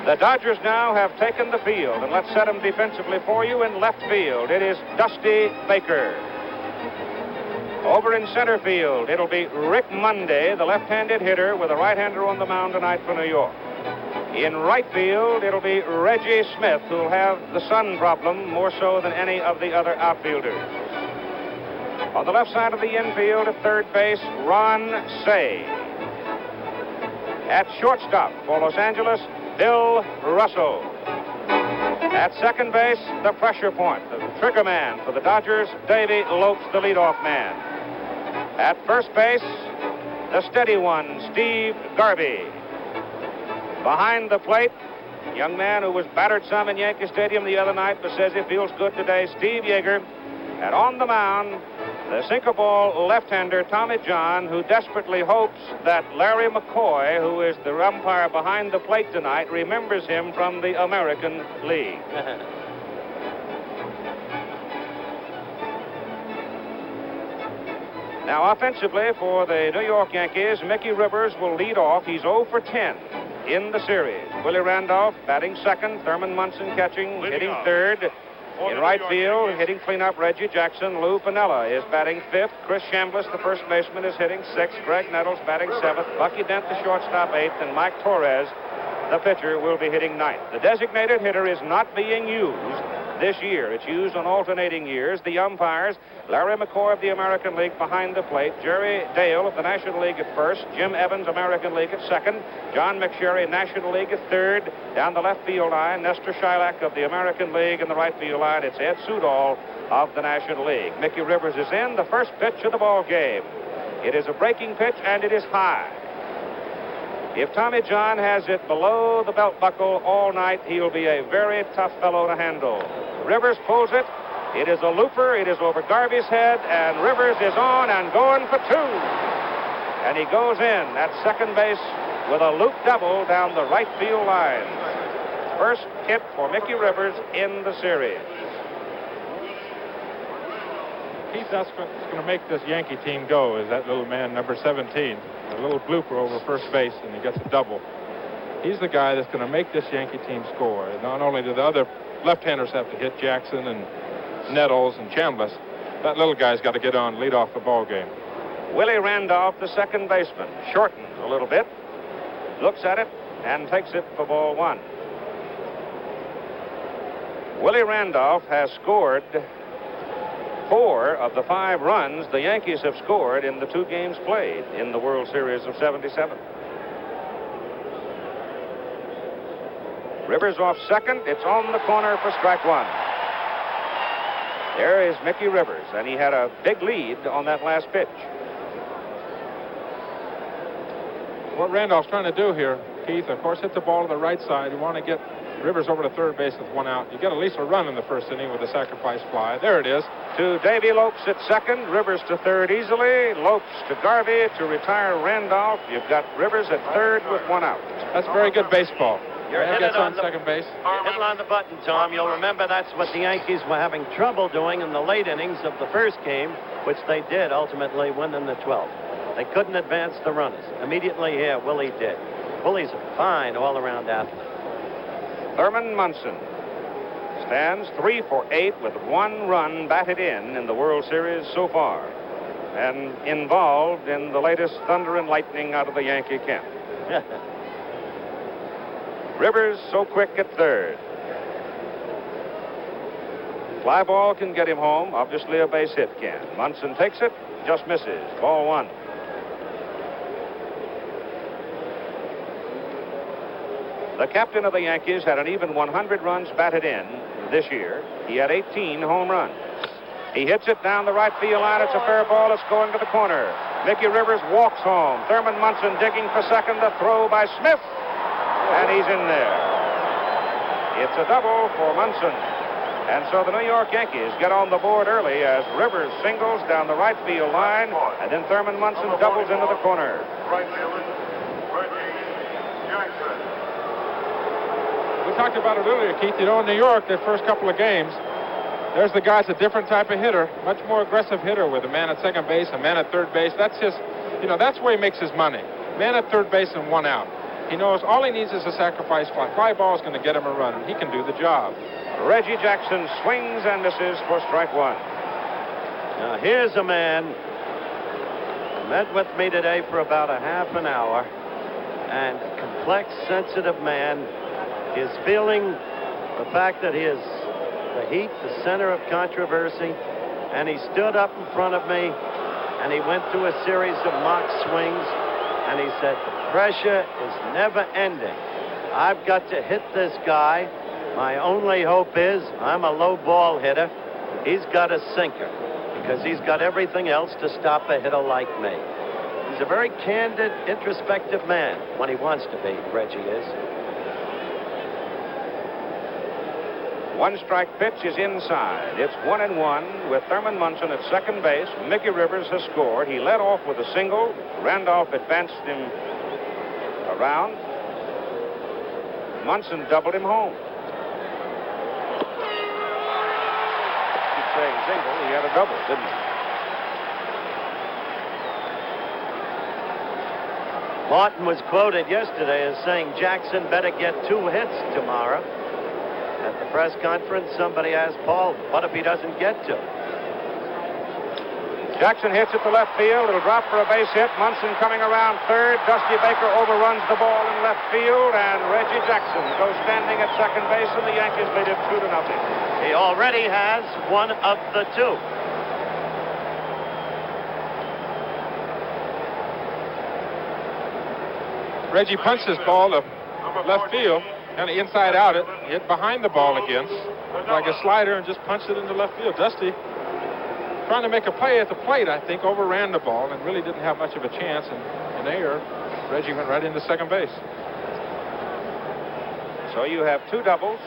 The Dodgers now have taken the field, and let's set them defensively for you in left field. It is Dusty Baker. Over in center field, it'll be Rick Monday, the left-handed hitter with a right-hander on the mound tonight for New York. In right field, it'll be Reggie Smith, who'll have the sun problem more so than any of the other outfielders. On the left side of the infield at third base, Ron Cey. At shortstop for Los Angeles, Bill Russell. At second base, the pressure point, the trigger man for the Dodgers, Davey Lopes, the leadoff man. At first base, the steady one, Steve Garvey. Behind the plate, a young man who was battered some in Yankee Stadium the other night but says he feels good today, Steve Yeager. And on the mound, the sinker ball left-hander, Tommy John, who desperately hopes that Larry McCoy, who is the umpire behind the plate tonight, remembers him from the American League. Now, offensively for the New York Yankees, Mickey Rivers will lead off. He's 0 for 10 in the series. Willie Randolph batting second, Thurman Munson catching, hitting third. In right field, hitting cleanup, Reggie Jackson. Lou Piniella is batting fifth. Chris Chambliss, the first baseman, is hitting sixth. Greg Nettles batting seventh. Bucky Dent, the shortstop, eighth. And Mike Torres, the pitcher, will be hitting ninth. The designated hitter is not being used this year. It's used on alternating years. The umpires, Larry McCoy of the American League behind the plate, Jerry Dale of the National League at first, Jim Evans, American League at second, John McSherry, National League at third. Down the left field line, Nestor Shilak of the American League. In the right field line, it's Ed Sudol of the National League. Mickey Rivers is in, the first pitch of the ball game. It is a breaking pitch, and it is high. If Tommy John has it below the belt buckle all night, he'll be a very tough fellow to handle. Rivers pulls it. It is a looper. It is over Garvey's head, and Rivers is on and going for two. And he goes in at second base with a loop double down the right field line. First hit for Mickey Rivers in the series. Keith, that's what's going to make this Yankee team go, is that little man, number 17. A little blooper over first base, and he gets a double. He's the guy that's going to make this Yankee team score. Not only do the other left-handers have to hit, Jackson and Nettles and Chambliss, that little guy's got to get on, lead off the ball game. Willie Randolph, the second baseman, shortens a little bit, looks at it, and takes it for ball one. Willie Randolph has scored 4 of the 5 runs the Yankees have scored in the 2 games played in the World Series of '77. Rivers off second. It's on the corner for strike one. There is Mickey Rivers, and he had a big lead on that last pitch. What Randolph's trying to do here, Keith, of course, hit the ball to the right side. You want to get Rivers over to third base with 1 out. You get at least a run in the first inning with a sacrifice fly. There it is. To Davey Lopes at second, Rivers to third easily, Lopes to Garvey to retire Randolph. You've got Rivers at third with 1 out. That's very good baseball. You're hitting on second base. You're hitting on the button, Tom. You'll remember that's what the Yankees were having trouble doing in the late innings of the first game, which they did ultimately win in the 12th. They couldn't advance the runners. Immediately here, Willie did. Willie's a fine all-around athlete. Thurman Munson stands 3 for 8 with 1 run batted in the World Series so far, and involved in the latest thunder and lightning out of the Yankee camp. Rivers so quick at third. Fly ball can get him home. Obviously a base hit can. Munson takes it, just misses. Ball 1. The captain of the Yankees had an even 100 runs batted in this year. He had 18 home runs. He hits it down the right field line. It's a fair ball. It's going to the corner. Mickey Rivers walks home. Thurman Munson digging for second. The throw by Smith. And he's in there. It's a double for Munson. And so the New York Yankees get on the board early as Rivers singles down the right field line. And then Thurman Munson doubles into the corner. Right fielder, Reggie Jackson. We talked about it earlier, Keith. You know, in New York, their first couple of games, there's the guy's a different type of hitter, much more aggressive hitter with a man at second base, a man at third base. That's his, you know, that's where he makes his money. Man at third base and 1 out. He knows all he needs is a sacrifice fly. Fly ball is going to get him a run. He can do the job. Reggie Jackson swings and misses for strike one. Now here's a man who met with me today for about a half an hour, and a complex, sensitive man is feeling the fact that he is the heat, the center of controversy, and he stood up in front of me and he went through a series of mock swings, and he said, the pressure is never ending. I've got to hit this guy. My only hope is I'm a low ball hitter. He's got a sinker because he's got everything else to stop a hitter like me. He's a very candid, introspective man when he wants to be, Reggie is. One strike pitch is inside. It's 1-1 with Thurman Munson at second base. Mickey Rivers has scored. He led off with a single. Randolph advanced him around. Munson doubled him home. You'd say single. He had a double, didn't he? Martin was quoted yesterday as saying Jackson better get 2 hits tomorrow. At the press conference, somebody asked Paul, what if he doesn't get 2? Jackson hits it to left field. It'll drop for a base hit. Munson coming around third. Dusty Baker overruns the ball in left field, and Reggie Jackson goes standing at second base, and the Yankees lead it 2-0. He already has one of the 2. Reggie punched his ball to left field, and inside out it hit behind the ball again, like a slider, and just punched it into left field. Dusty, trying to make a play at the plate, I think, overran the ball and really didn't have much of a chance. And in air, Reggie went right into second base. So you have 2 doubles.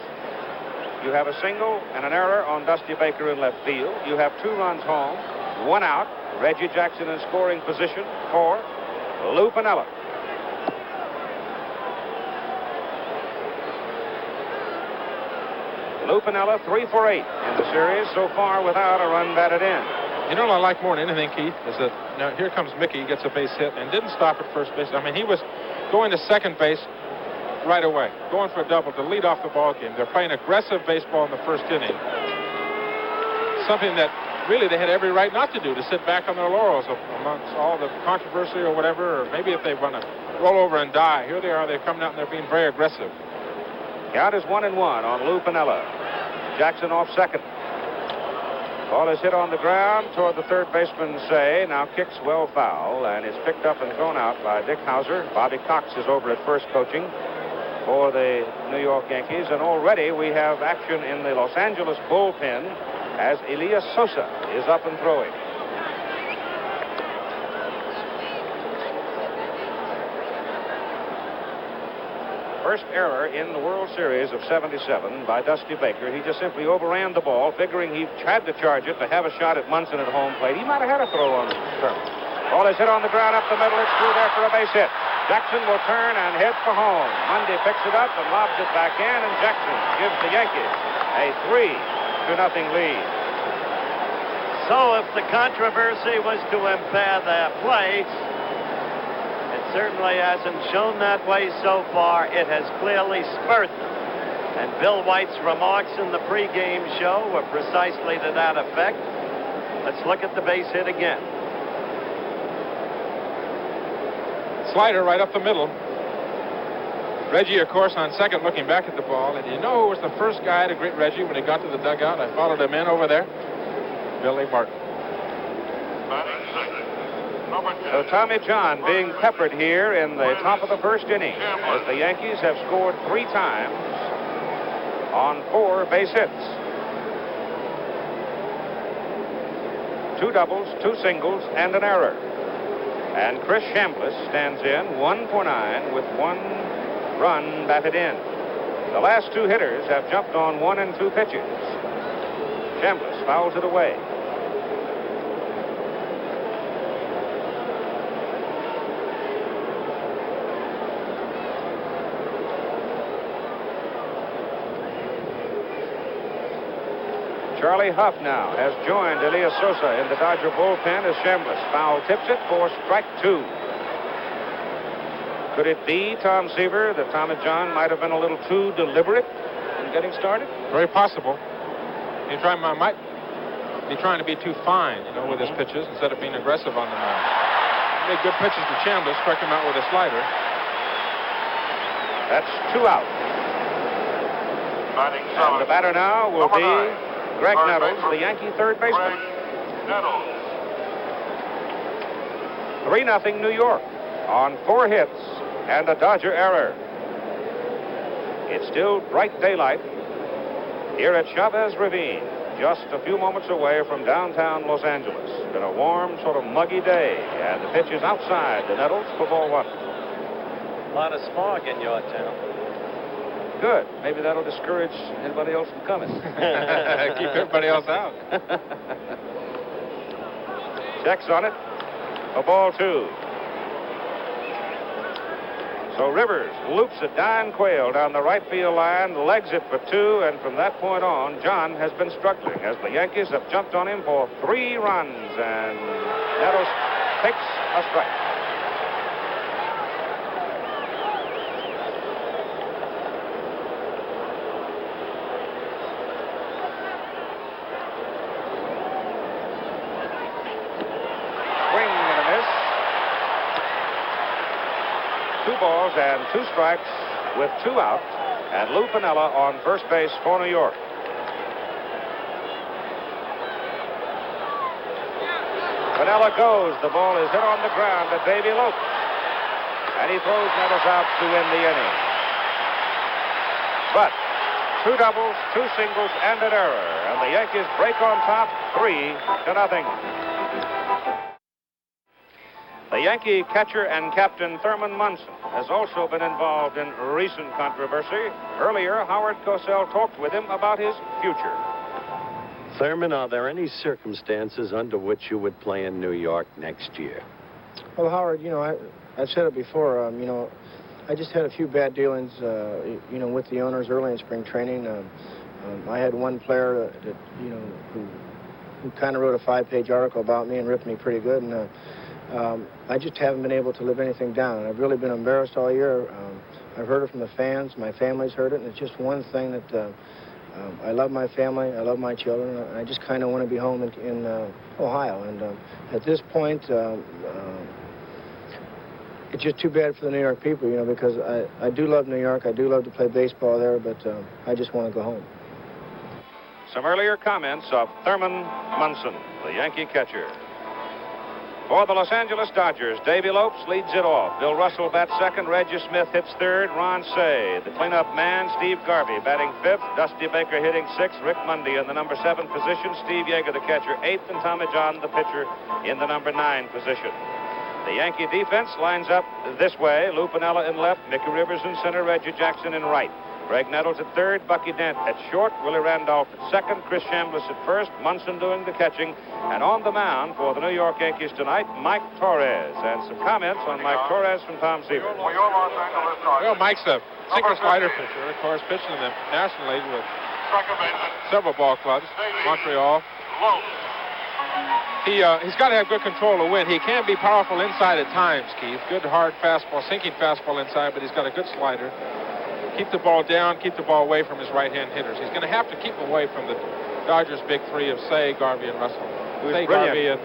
You have a single and an error on Dusty Baker in left field. You have 2 runs home, 1 out. Reggie Jackson in scoring position for Lou Piniella. Lou Piniella 3 for 8 in the series so far without a run batted in. You know what I like more than anything, Keith, is that now here comes Mickey, gets a base hit, and didn't stop at first base. I mean, he was going to second base right away, going for a double to lead off the ball game. They're playing aggressive baseball in the first inning. Something that really they had every right not to do, to sit back on their laurels amongst all the controversy or whatever, or maybe if they want to roll over and die. Here they are, they're coming out and they're being very aggressive. Count is 1-1 on Lou Piniella. Jackson off second. Ball is hit on the ground toward the third baseman, Say. Now kicks well foul, and it's picked up and thrown out by Dick Hauser. Bobby Cox is over at first coaching for the New York Yankees, and already we have action in the Los Angeles bullpen as Elias Sosa is up and throwing. First error in the World Series of '77 by Dusty Baker. He just simply overran the ball, figuring he had to charge it to have a shot at Munson at home plate. He might have had a throw on the turn. Ball is hit on the ground up the middle. It's through there for a base hit. Jackson will turn and head for home. Mundy picks it up and lobs it back in, and Jackson gives the Yankees a 3-0 lead. So if the controversy was to impair their play, it certainly hasn't shown that way so far. It has clearly spurred them. And Bill White's remarks in the pregame show were precisely to that effect. Let's look at the base hit again. Slider right up the middle. Reggie, of course, on second, looking back at the ball. And you know who was the first guy to greet Reggie when he got to the dugout? I followed him in over there. Billy Martin. So Tommy John being peppered here in the top of the first inning as the Yankees have scored 3 times on 4 base hits. 2 doubles, 2 singles, and an error. And Chris Chambliss stands in 1 for 9 with 1 run batted in. The last 2 hitters have jumped on 1 and 2 pitches. Chambliss fouls it away. Charlie Huff now has joined Elias Sosa in the Dodger bullpen as Chambliss foul tips it for strike 2. Could it be, Tom Seaver, that Tommy John might have been a little too deliberate in getting started? Very possible. Might be trying to be too fine, with his pitches instead of being aggressive on the mound. Made good pitches to Chambliss, struck him out with a slider. That's 2 out. And the batter now will be Greg Nettles, the Yankee third baseman. 3-0 New York on 4 hits and a Dodger error. It's still bright daylight here at Chavez Ravine, just a few moments away from downtown Los Angeles. It's been a warm, sort of muggy day, and the pitch is outside the Nettles for ball 1. A lot of smog in your town. Good. Maybe that'll discourage anybody else from coming. Keep everybody else out. Checks on it. A ball 2. So Rivers loops it down Quayle down the right field line, legs it for 2, and from that point on, John has been struggling as the Yankees have jumped on him for 3 runs, and Nettles takes a strike. Swing and a miss. 2 balls and 2 strikes with 2 out, and Lou Piniella on first base for New York. Piniella goes. The ball is hit on the ground to Davy Lopes, and he throws Nettles out to win the inning. But 2 doubles, 2 singles, and an error, and the Yankees break on top 3-0. The Yankee catcher and captain Thurman Munson has also been involved in recent controversy. Earlier, Howard Cosell talked with him about his future. Thurman, are there any circumstances under which you would play in New York next year? Well, Howard, I've said it before. I just had a few bad dealings, with the owners early in spring training. I had one player that who kind of wrote a 5-page article about me and ripped me pretty good, and I just haven't been able to live anything down. I've really been embarrassed all year. I've heard it from the fans. My family's heard it, and it's just one thing that I love my family. I love my children. I just kind of want to be home in Ohio. And at this point, it's just too bad for the New York people, because I do love New York. I do love to play baseball there, but I just want to go home. Some earlier comments of Thurman Munson, the Yankee catcher. For the Los Angeles Dodgers, Davy Lopes leads it off. Bill Russell bats second. Reggie Smith hits third. Ron Say, the cleanup man. Steve Garvey batting 5th. Dusty Baker hitting 6th. Rick Mundy in the number 7 position. Steve Yeager, the catcher, 8th. And Tommy John, the pitcher, in the number 9 position. The Yankee defense lines up this way. Lou Piniella in left. Mickey Rivers in center. Reggie Jackson in right. Greg Nettles at third, Bucky Dent at short, Willie Randolph at second, Chris Chambliss at first, Munson doing the catching, and on the mound for the New York Yankees tonight, Mike Torres. And some comments on Mike Torres from Tom Seaver. Well, Mike's a sinker slider pitcher, of course, pitching in the National League with several ball clubs, Montreal. He's got to have good control to win. He can be powerful inside at times, Keith. Good hard fastball, sinking fastball inside, but he's got a good slider. Keep the ball down, keep the ball away from his right-hand hitters. He's going to have to keep away from the Dodgers' big 3 of Say, Garvey, and Russell. Say, Garvey, and,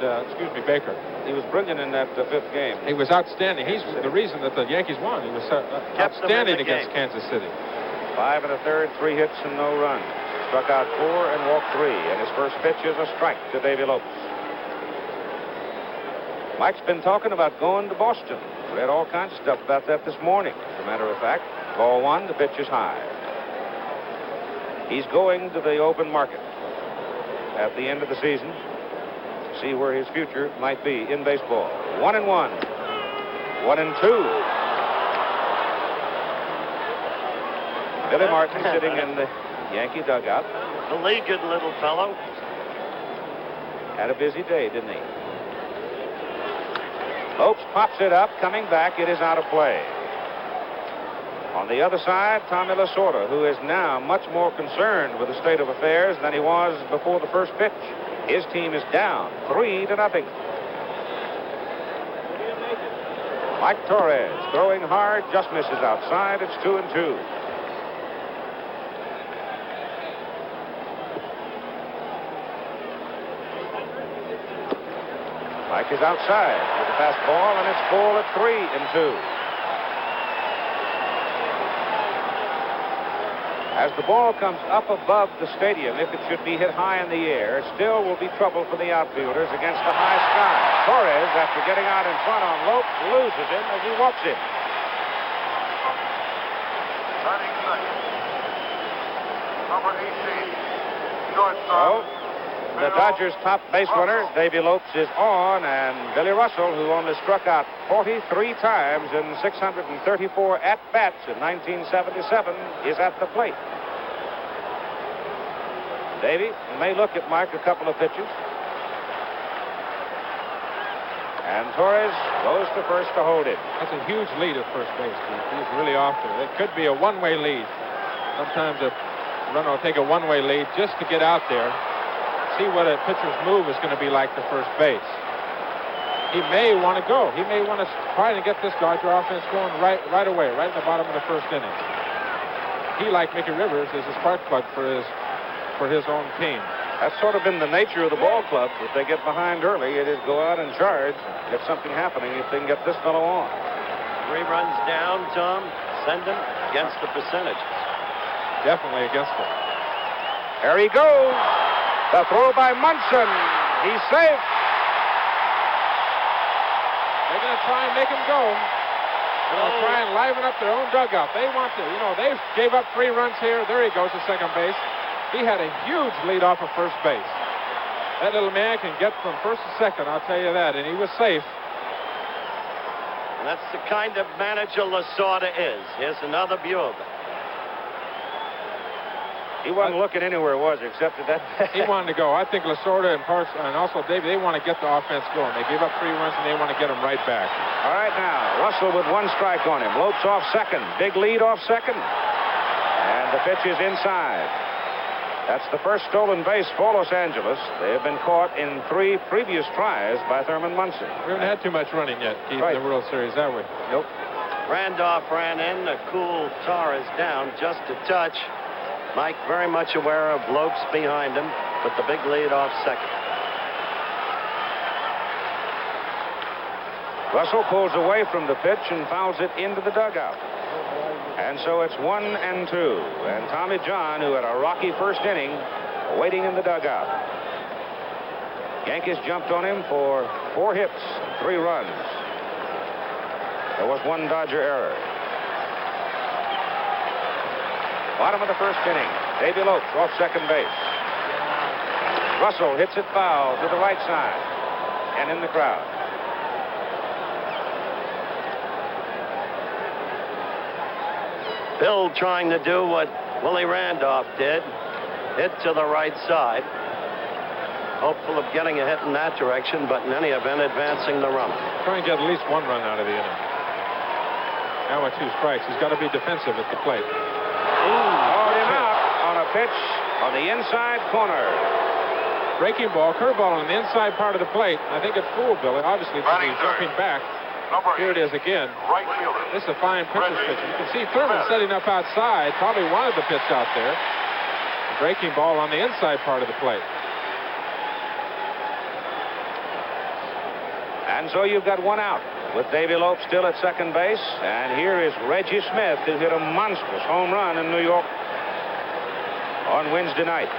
Baker. He was brilliant in that 5th game. He was outstanding. He's the reason that the Yankees won. He was outstanding against Kansas City. 5 1/3, 3 hits and no runs. Struck out 4 and walked 3, and his first pitch is a strike to Davy Lopes. Mike's been talking about going to Boston. Read all kinds of stuff about that this morning, as a matter of fact. Ball 1, the pitch is high. He's going to the open market at the end of the season to see where his future might be in baseball. 1-1. 1-2. Billy Martin sitting in the Yankee dugout. Beleaguered little fellow. Had a busy day, didn't he? Lopes pops it up, coming back. It is out of play. On the other side, Tommy Lasorda, who is now much more concerned with the state of affairs than he was before the first pitch. His team is down 3-0. Mike Torres throwing hard, just misses outside. It's 2-2. Mike is outside with the fastball, and it's ball at 3-2. As the ball comes up above the stadium, if it should be hit high in the air, still will be trouble for the outfielders against the high sky. Torres, after getting out in front on Lopes, loses him as he walks him. Batting second. Number 18, shortstop. The Dodgers' top base runner, Davy Lopes, is on, and Billy Russell, who only struck out 43 times in 634 at-bats in 1977, is at the plate. Davy may look at Mike a couple of pitches. And Torres goes to first to hold it. That's a huge lead at first base, Keith. He's really off there. It could be a one-way lead. Sometimes a runner will take a one-way lead just to get out there, see what a pitcher's move is going to be like to first base. He may want to go. He may want to try to get this Dodger offense going right away, right in the bottom of the first inning. He, like Mickey Rivers, is a spark plug for his own team. That's sort of been the nature of the ball club. If they get behind early, it is go out and charge, get something happening if they can get this fellow on. 3 runs down, Tom. Send him against the percentages. Definitely against it. There he goes. The throw by Munson. He's safe. They're going to try and make him go. They're going to try and liven up their own dugout. They want to, they gave up 3 runs here. There he goes to second base. He had a huge lead off of first base. That little man can get from first to second, I'll tell you that, and he was safe. And that's the kind of manager Lasorda is. Here's another view of it. He wasn't looking anywhere, was he, except at that. He wanted to go. I think Lasorda and Parks and also Davey, they want to get the offense going. They gave up 3 runs, and they want to get them right back. All right, now, Russell with 1 strike on him. Lopes off second. Big lead off second. And the pitch is inside. That's the first stolen base for Los Angeles. They have been caught in 3 previous tries by Thurman Munson. We haven't had too much running yet, Keith, in the World Series, have we? Nope. Randolph ran in to cool Torres down just a touch. Mike very much aware of Lopes behind him, but the big lead off second. Russell pulls away from the pitch and fouls it into the dugout. And so it's 1-2. And Tommy John, who had a rocky first inning, waiting in the dugout. Yankees jumped on him for 4 hits, 3 runs. There was 1 Dodger error. Bottom of the first inning. Davy Lopes off second base. Russell hits it foul to the right side and in the crowd. Bill trying to do what Willie Randolph did. Hit to the right side. Hopeful of getting a hit in that direction, but in any event, advancing the runner. Try and get at least 1 run out of the inning. Now with 2 strikes, he's got to be defensive at the plate. Hauled him out on a pitch on the inside corner. Breaking ball, curveball on the inside part of the plate. I think it fooled Billy, obviously, because he's jumping back. Here it is again. Right fielder. This is a fine pitcher's pitch. You can see Thurman setting up outside, probably wanted the pitch out there. Breaking ball on the inside part of the plate. And so you've got 1 out with Davy Lopes still at second base. And here is Reggie Smith, who hit a monstrous home run in New York on Wednesday night.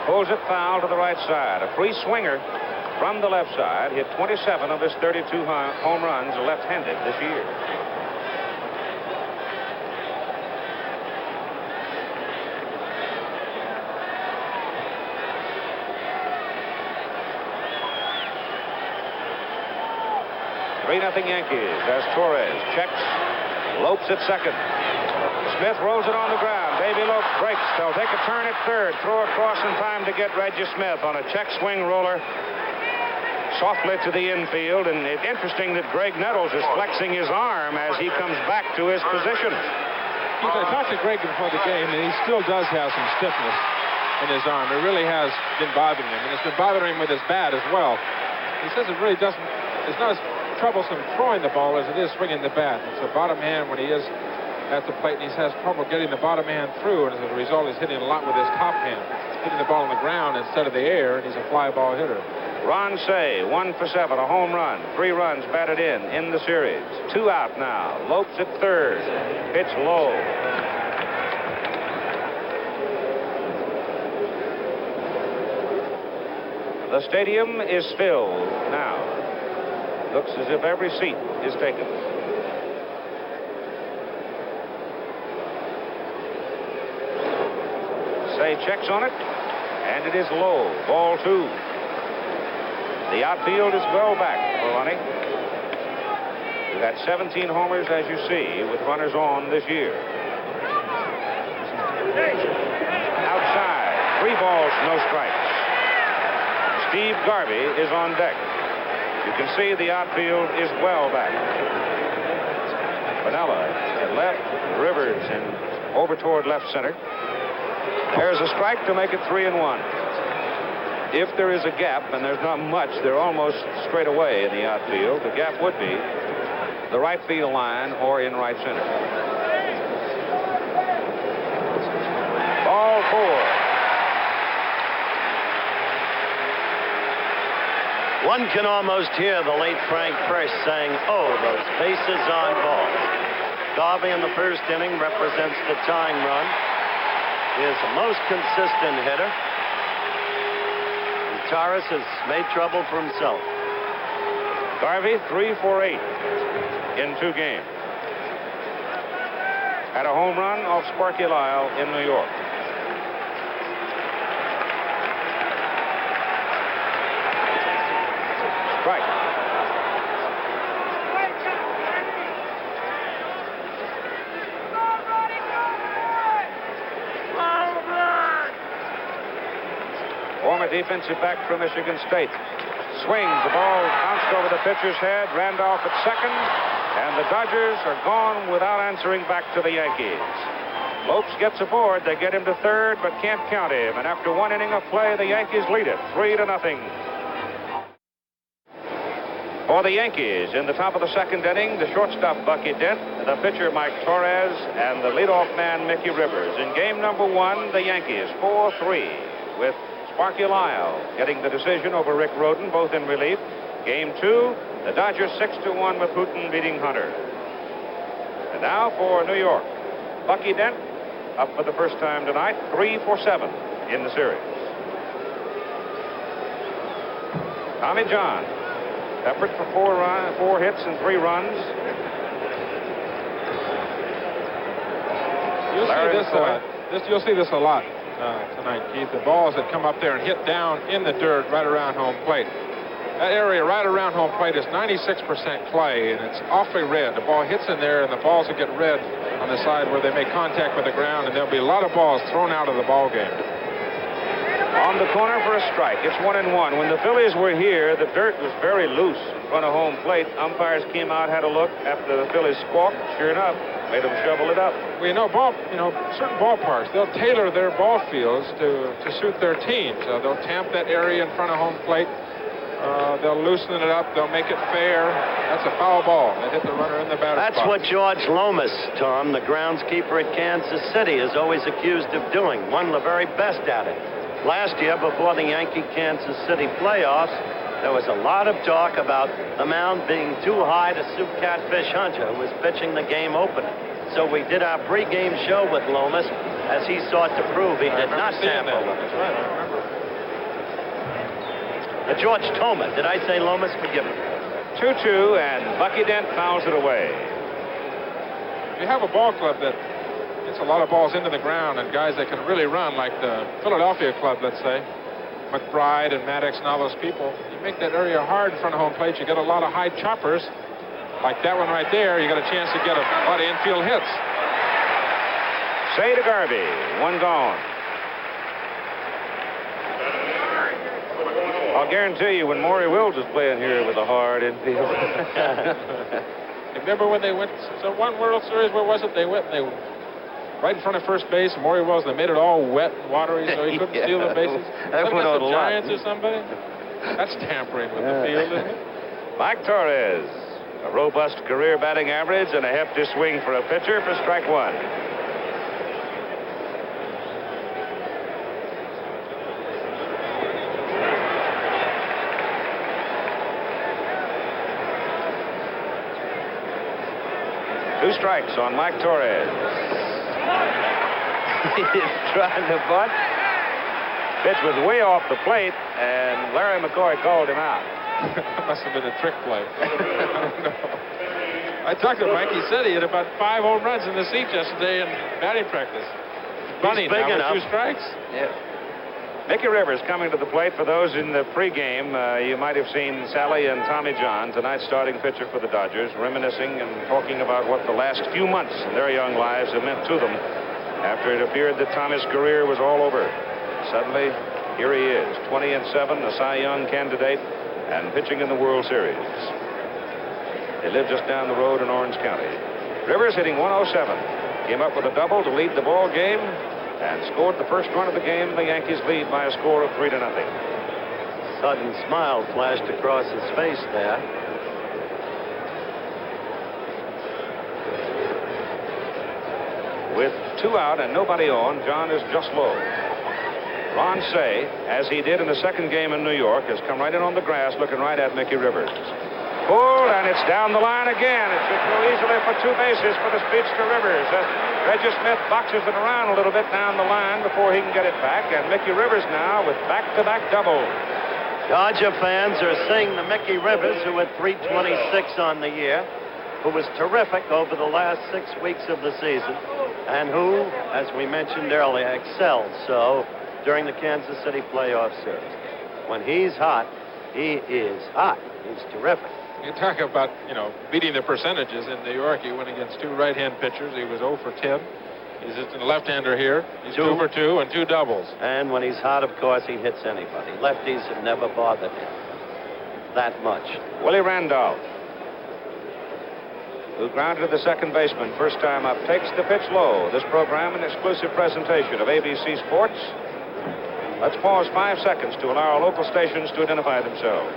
Pulls it foul to the right side. A free swinger from the left side, hit 27 of his 32 home runs left-handed this year. Three-0 Yankees as Torres checks. Lopes at second. Smith rolls it on the ground. Davy Lopes breaks. They'll take a turn at third. Throw across in time to get Reggie Smith on a check swing roller. Softly to the infield, and it's interesting that Greg Nettles is flexing his arm as he comes back to his position. I talked to Greg before the game, and he still does have some stiffness in his arm. It really has been bothering him, and it's been bothering him with his bat as well. He says it really doesn't, it's not as troublesome throwing the ball as it is swinging the bat. It's a bottom hand when he is at the plate, and he has trouble getting the bottom hand through, and as a result, he's hitting a lot with his top hand, hitting the ball on the ground instead of the air, and he's a fly ball hitter. Ron Say, 1 for 7, a home run, 3 runs batted in the series. 2 out now. Lopes at third. Pitch low. The stadium is filled now. Looks as if every seat is taken. Say checks on it, and it is low. Ball 2. The outfield is well back for Lonnie. We've had 17 homers, as you see, with runners on this year. Outside, 3 balls, no strikes. Steve Garvey is on deck. You can see the outfield is well back. Vanilla at left, Rivers and over toward left center. There's a strike to make it 3-1. If there is a gap, and there's not much, they're almost straight away in the outfield. The gap would be the right field line or in right center. Ball 4. One can almost hear the late Frank Frisch saying, "Oh, those bases on balls." Garvey in the first inning represents the tying run. He is the most consistent hitter. And Torres has made trouble for himself. Garvey 3 for 8 in 2 games. Had a home run off Sparky Lyle in New York. Strike. Former defensive back from Michigan State. Swings, the ball bounced over the pitcher's head, Randolph at second, and the Dodgers are gone without answering back to the Yankees. Lopes gets aboard, they get him to third, but can't count him, and after 1 inning of play, the Yankees lead it 3-0. For the Yankees, in the top of the second inning, the shortstop Bucky Dent, the pitcher Mike Torres, and the leadoff man Mickey Rivers. In game number 1, the Yankees 4-3 with Sparky Lyle getting the decision over Rick Rhoden, both in relief. Game 2, the Dodgers 6-1 with Houghton beating Hunter. And now for New York. Bucky Dent up for the first time tonight, 3 for 7 in the series. Tommy John, peppered for 4 hits and 3 runs. You'll see this a lot tonight, Keith. The balls that come up there and hit down in the dirt right around home plate. That area right around home plate is 96% clay, and it's awfully red. The ball hits in there, and the balls will get red on the side where they make contact with the ground, and there'll be a lot of balls thrown out of the ball game. On the corner for a strike. It's 1-1. When the Phillies were here, the dirt was very loose in front of home plate. Umpires came out, had a look after the Phillies squawked. Sure enough, made them shovel it up. Well, certain ballparks, they'll tailor their ball fields to suit their teams. They'll tamp that area in front of home plate. They'll loosen it up. They'll make it fair. That's a foul ball. They hit the runner in the batter's That's box. what George Lomas, Tom, the groundskeeper at Kansas City, is always accused of doing. One of the very best at it. Last year, before the Yankee-Kansas City playoffs, there was a lot of talk about the mound being too high to suit Catfish Hunter, who was pitching the game opener. So we did our pregame show with Lomas as he sought to prove he did not tamper with it. That's right, I remember. George Toma. Did I say Lomas? Forgive me. 2-2, and Bucky Dent fouls it away. You have a ball club that gets a lot of balls into the ground and guys that can really run, like the Philadelphia club, let's say, McBride and Maddox and all those people. You make that area hard in front of home plate, you get a lot of high choppers. Like that one right there, you got a chance to get a lot of infield hits. Say to Garvey, 1 gone. I'll guarantee you when Maury Wills was playing here with a hard infield. Remember when they went, so one World Series, where was it? They went and they right in front of first base, and Maury Wills, they made it all wet and watery so he couldn't steal the bases. That went out a lot. Giants or somebody? That's tampering with the field, isn't it? Mike Torres, a robust career batting average and a hefty swing for a pitcher for strike one. Two strikes on Mike Torres. He's trying to bunt. Pitch was way off the plate, and Larry McCoy called him out. Must have been a trick play. I don't know. I talked to Mike. He said he had about 5 home runs in the seats yesterday in batting practice. Bunny big now enough. with 2 strikes. Yeah. Mickey Rivers coming to the plate. For those in the pregame, you might have seen Sally and Tommy John, tonight's starting pitcher for the Dodgers, reminiscing and talking about what the last few months in their young lives have meant to them after it appeared that Tommy's career was all over. Suddenly, here he is, 20-7, a Cy Young candidate, and pitching in the World Series. They live just down the road in Orange County. Rivers hitting 107. Came up with a double to lead the ball game and scored the first run of the game. The Yankees lead by a score of 3-0. Sudden smile flashed across his face there. With 2 out and nobody on, John is just low. Ron Say, as he did in the second game in New York, has come right in on the grass looking right at Mickey Rivers. Pulled, and it's down the line again. It should go easily for 2 bases for the speedster Rivers. Reggie Smith boxes it around a little bit down the line before he can get it back, and Mickey Rivers now with back-to-back doubles. Dodger fans are seeing the Mickey Rivers, who had 326 on the year, who was terrific over the last 6 weeks of the season, and who, as we mentioned earlier, excelled so during the Kansas City playoff series. When he's hot, he is hot. He's terrific. You talk about, beating the percentages in New York. He went against 2 right-hand pitchers. He was 0 for 10. He's just a left-hander here. He's 2 for 2 and 2 doubles. And when he's hot, of course, he hits anybody. Lefties have never bothered him that much. Willie Randolph, who grounded to the second baseman first time up, takes the pitch low. This program, an exclusive presentation of ABC Sports. Let's pause 5 seconds to allow our local stations to identify themselves.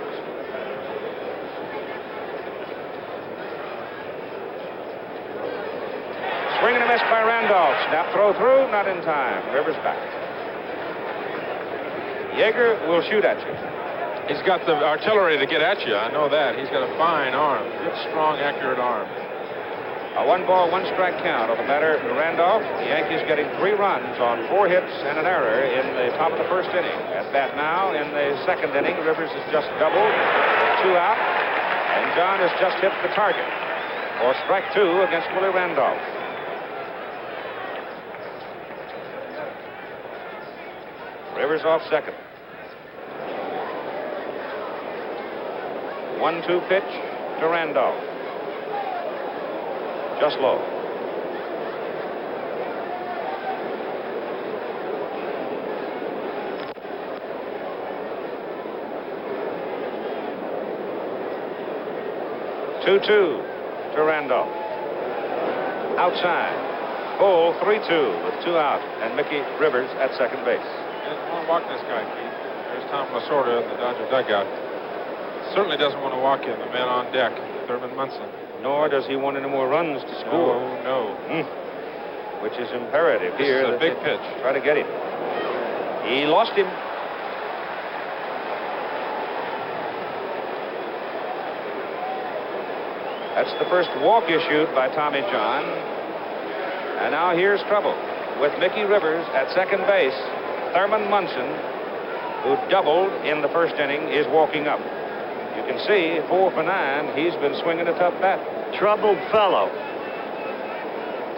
Swing and a miss by Randolph. Snap throw through, not in time. Rivers back. Yeager will shoot at you. He's got the artillery to get at you. I know that. He's got a fine arm. Good, strong, accurate arm. A 1-ball, 1-strike count on the batter, Randolph. The Yankees getting 3 runs on 4 hits and an error in the top of the first inning. At bat now, in the second inning, Rivers has just doubled, 2 out, and John has just hit the target for strike 2 against Willie Randolph. Rivers off second. 1-2 pitch to Randolph. Just low. Two-two to Randolph. Outside. Bull 3-2 with 2 out, and Mickey Rivers at second base. He doesn't want to walk this guy, Keith. There's Tom Lasorda in the Dodger dugout. Certainly doesn't want to walk him, the man on deck, Thurman Munson. Nor does he want any more runs to score. No. Which is imperative This here. is a big pitch. Try to get him. He lost him. That's the first walk issued by Tommy John. And now here's trouble. With Mickey Rivers at second base, Thurman Munson, who doubled in the first inning, is walking up. You can see 4 for 9. He's been swinging a tough bat. Troubled fellow.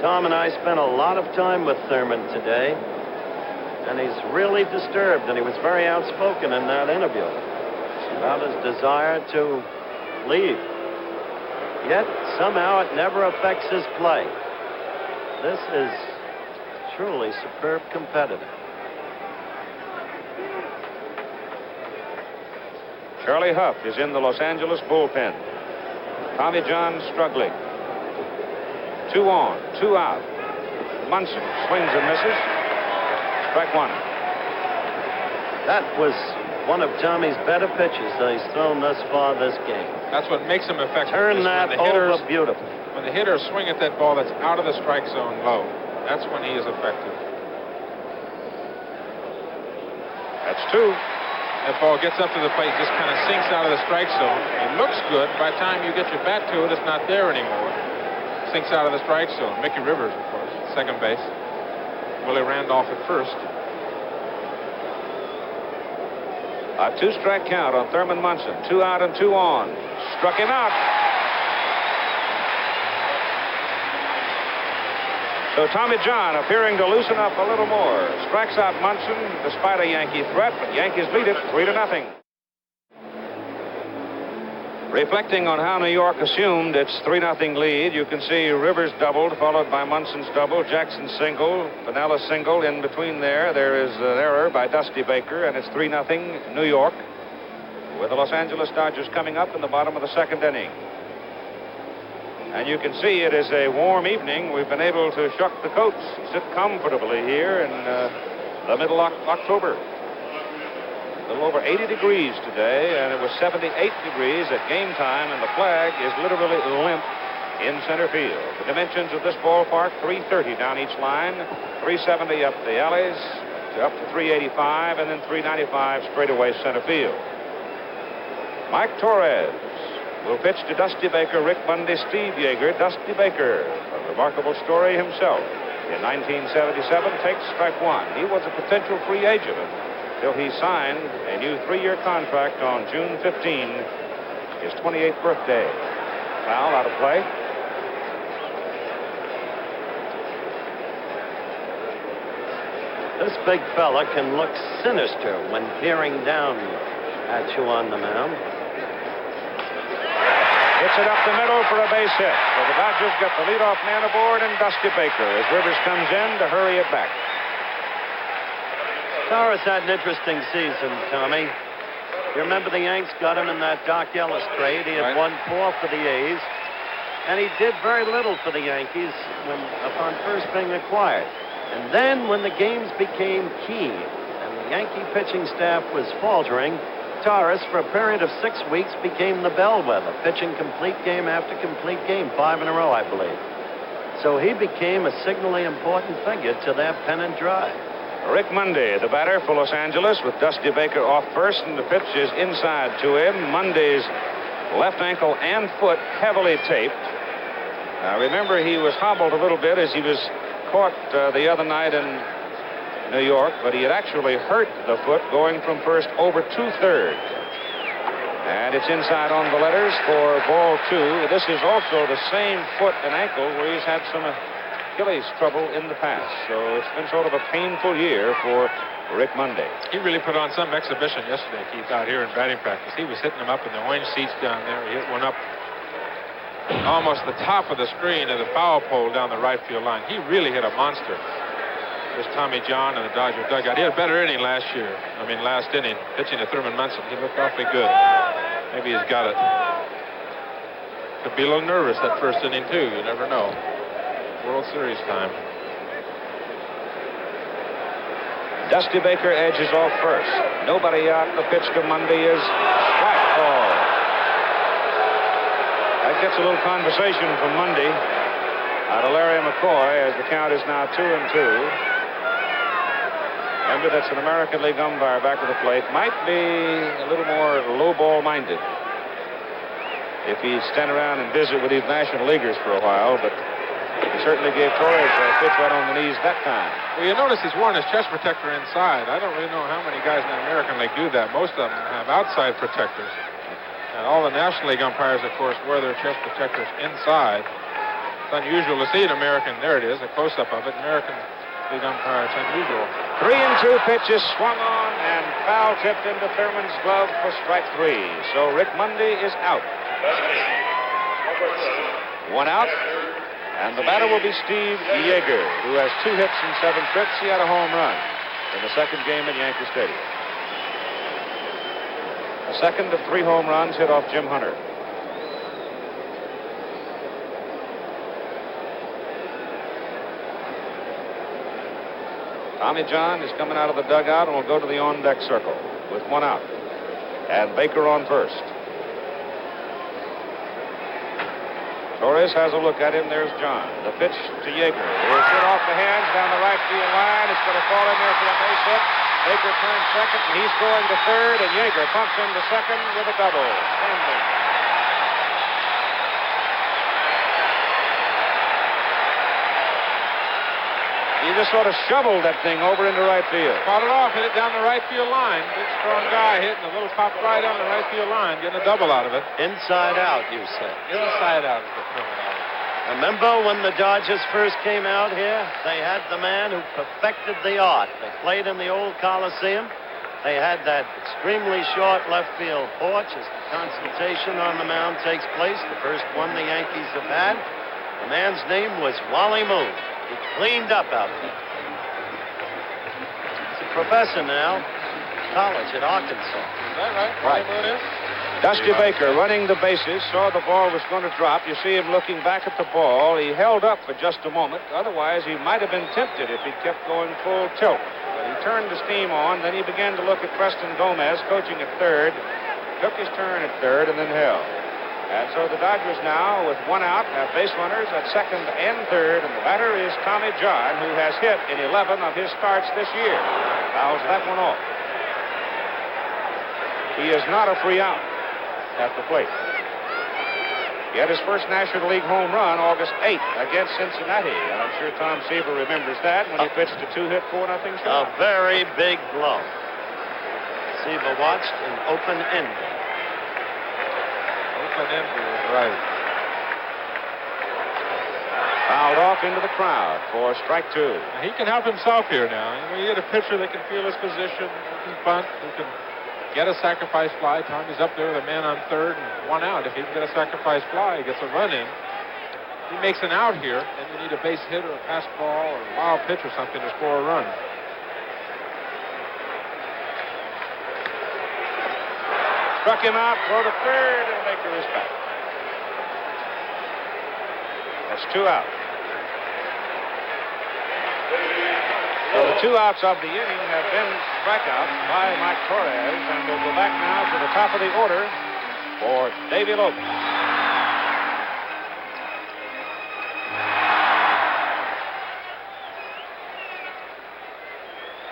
Tom and I spent a lot of time with Thurman today, and he's really disturbed, and he was very outspoken in that interview about his desire to leave. Yet, somehow, it never affects his play. This is truly superb competitor. Charlie Huff is in the Los Angeles bullpen. Tommy John struggling. 2 on, 2 out. Munson swings and misses. Strike 1. That was one of Tommy's better pitches that he's thrown thus far this game. That's what makes him effective. Turn that over beautifully. When the hitters swing at that ball that's out of the strike zone low, that's when he is effective. That's 2. That ball gets up to the plate, just kind of sinks out of the strike zone. It looks good. By the time you get your bat to it, it's not there anymore. Sinks out of the strike zone. Mickey Rivers, of course, second base. Willie Randolph at first. A 2-strike count on Thurman Munson. 2 out and 2 on. Struck him out. So Tommy John appearing to loosen up a little more. Strikes out Munson despite a Yankee threat, but Yankees lead it 3-0. Reflecting on how New York assumed its 3-0 lead, you can see Rivers doubled, followed by Munson's double, Jackson single, Pinella single. In between there is an error by Dusty Baker, and it's 3-0 New York, with the Los Angeles Dodgers coming up in the bottom of the second inning. And you can see it is a warm evening. We've been able to shuck the coats, sit comfortably here in the middle of October. A little over 80 degrees today, and it was 78 degrees at game time, and the flag is literally limp in center field. The dimensions of this ballpark: 330 down each line, 370 up the alleys, up to 385, and then 395 straight away center field. Mike Torres will pitch to Dusty Baker, Rick Bundy, Steve Yeager. Dusty Baker, a remarkable story himself. In 1977, takes strike 1. He was a potential free agent until he signed a new 3-year contract on June 15, his 28th birthday. Foul out of play. This big fella can look sinister when peering down at you on the mound. Hits it up the middle for a base hit. So the Dodgers get the leadoff man aboard, and Dusty Baker as Rivers comes in to hurry it back. Torres had an interesting season, Tommy. You remember the Yanks got him in that Doc Ellis trade. He had won 4 for the A's, and he did very little for the Yankees upon first being acquired. And then when the games became key and the Yankee pitching staff was faltering, Torres, for a period of 6 weeks, became the bellwether, pitching complete game after complete game, 5 in a row, I believe. So he became a signally important figure to their pennant drive. Rick Mundy, the batter for Los Angeles, with Dusty Baker off first, and the pitch is inside to him. Mundy's left ankle and foot heavily taped. Now, remember, he was hobbled a little bit as he was caught the other night in New York, but he had actually hurt the foot going from first over to third. And it's inside on the letters for ball 2. This is also the same foot and ankle where he's had some Achilles trouble in the past. So it's been sort of a painful year for Rick Mundy. He really put on some exhibition yesterday, Keith, out here in batting practice. He was hitting them up in the orange seats down there. He hit one up almost the top of the screen of the foul pole down the right field line. He really hit a monster. There's Tommy John in the Dodger dugout. He had a better inning last inning, pitching to Thurman Munson. He looked awfully good. Maybe he's got it. Could be a little nervous that first inning, too. You never know. World Series time. Dusty Baker edges off first. Nobody out. The pitch to Mundy is strike ball. That gets a little conversation from Mundy out of Larry McCoy as the count is now 2-2. Remember, that's an American League umpire back of the plate. Might be a little more low-ball minded if he'd stand around and visit with these National Leaguers for a while, but he certainly gave Torres a pitch right on the knees that time. Well, you notice he's worn his chest protector inside. I don't really know how many guys in the American League do that. Most of them have outside protectors. And all the National League umpires, of course, wear their chest protectors inside. It's unusual to see an American. There it is, a close-up of it. American League umpire. It's unusual. 3-2 pitches swung on and foul tipped into Thurman's glove for strike 3. So Rick Mundy is out. 1 out. And the batter will be Steve Yeager, who has 2 hits in 7 trips. He had a home run in the second game at Yankee Stadium. The second of 3 home runs hit off Jim Hunter. Tommy John is coming out of the dugout and will go to the on-deck circle with 1 out. and Baker on first. Torres has a look at him. There's John. The pitch to Yeager. It's hit off the hands down the right field line. It's going to fall in there for a base hit. Baker turns second, and he's going to third, and Yeager pumps into second with a double. Standing. He just sort of shoveled that thing over into right field. Caught it off, hit it down the right field line. Big, strong guy hitting a little pop right on the right field line, getting a double out of it. Inside out, you said. Inside out is the terminology. Remember when the Dodgers first came out here? They had the man who perfected the art. They played in the old Coliseum. They had that extremely short left field porch as the consultation on the mound takes place, the first one the Yankees have had. The man's name was Wally Moon. He cleaned up out there. He's a professor now, college at Arkansas. Is that right? Right. Wally Moon is? Dusty Baker running the bases, saw the ball was going to drop. You see him looking back at the ball. He held up for just a moment. Otherwise, he might have been tempted if he kept going full tilt. But he turned the steam on. Then he began to look at Preston Gomez, coaching at third. Took his turn at third and then held. And so the Dodgers now, with one out, have base runners at second and third. And the batter is Tommy John, who has hit in 11 of his starts this year. Fouls that one off. He is not a free out at the plate. He had his first National League home run August 8th against Cincinnati. And I'm sure Tom Seaver remembers that when he pitched a 2-hit 4-0 shot. A very big blow. Seaver watched an open-ended. Open-ended is right. Fouled off into the crowd for strike two. Now, he can help himself here now. You get a pitcher that can feel his position, who can bunt, who can get a sacrifice fly. Tommy's up there with a man on third and one out. If he can get a sacrifice fly, he gets a run in. He makes an out here, and you need a base hit or a pass ball or a wild pitch or something to score a run. Struck him out, throw to third, and Baker is back. That's two out. So the two outs of the inning have been strikeouts by Mike Torres, and we'll go back now to the top of the order for Davy Lopes.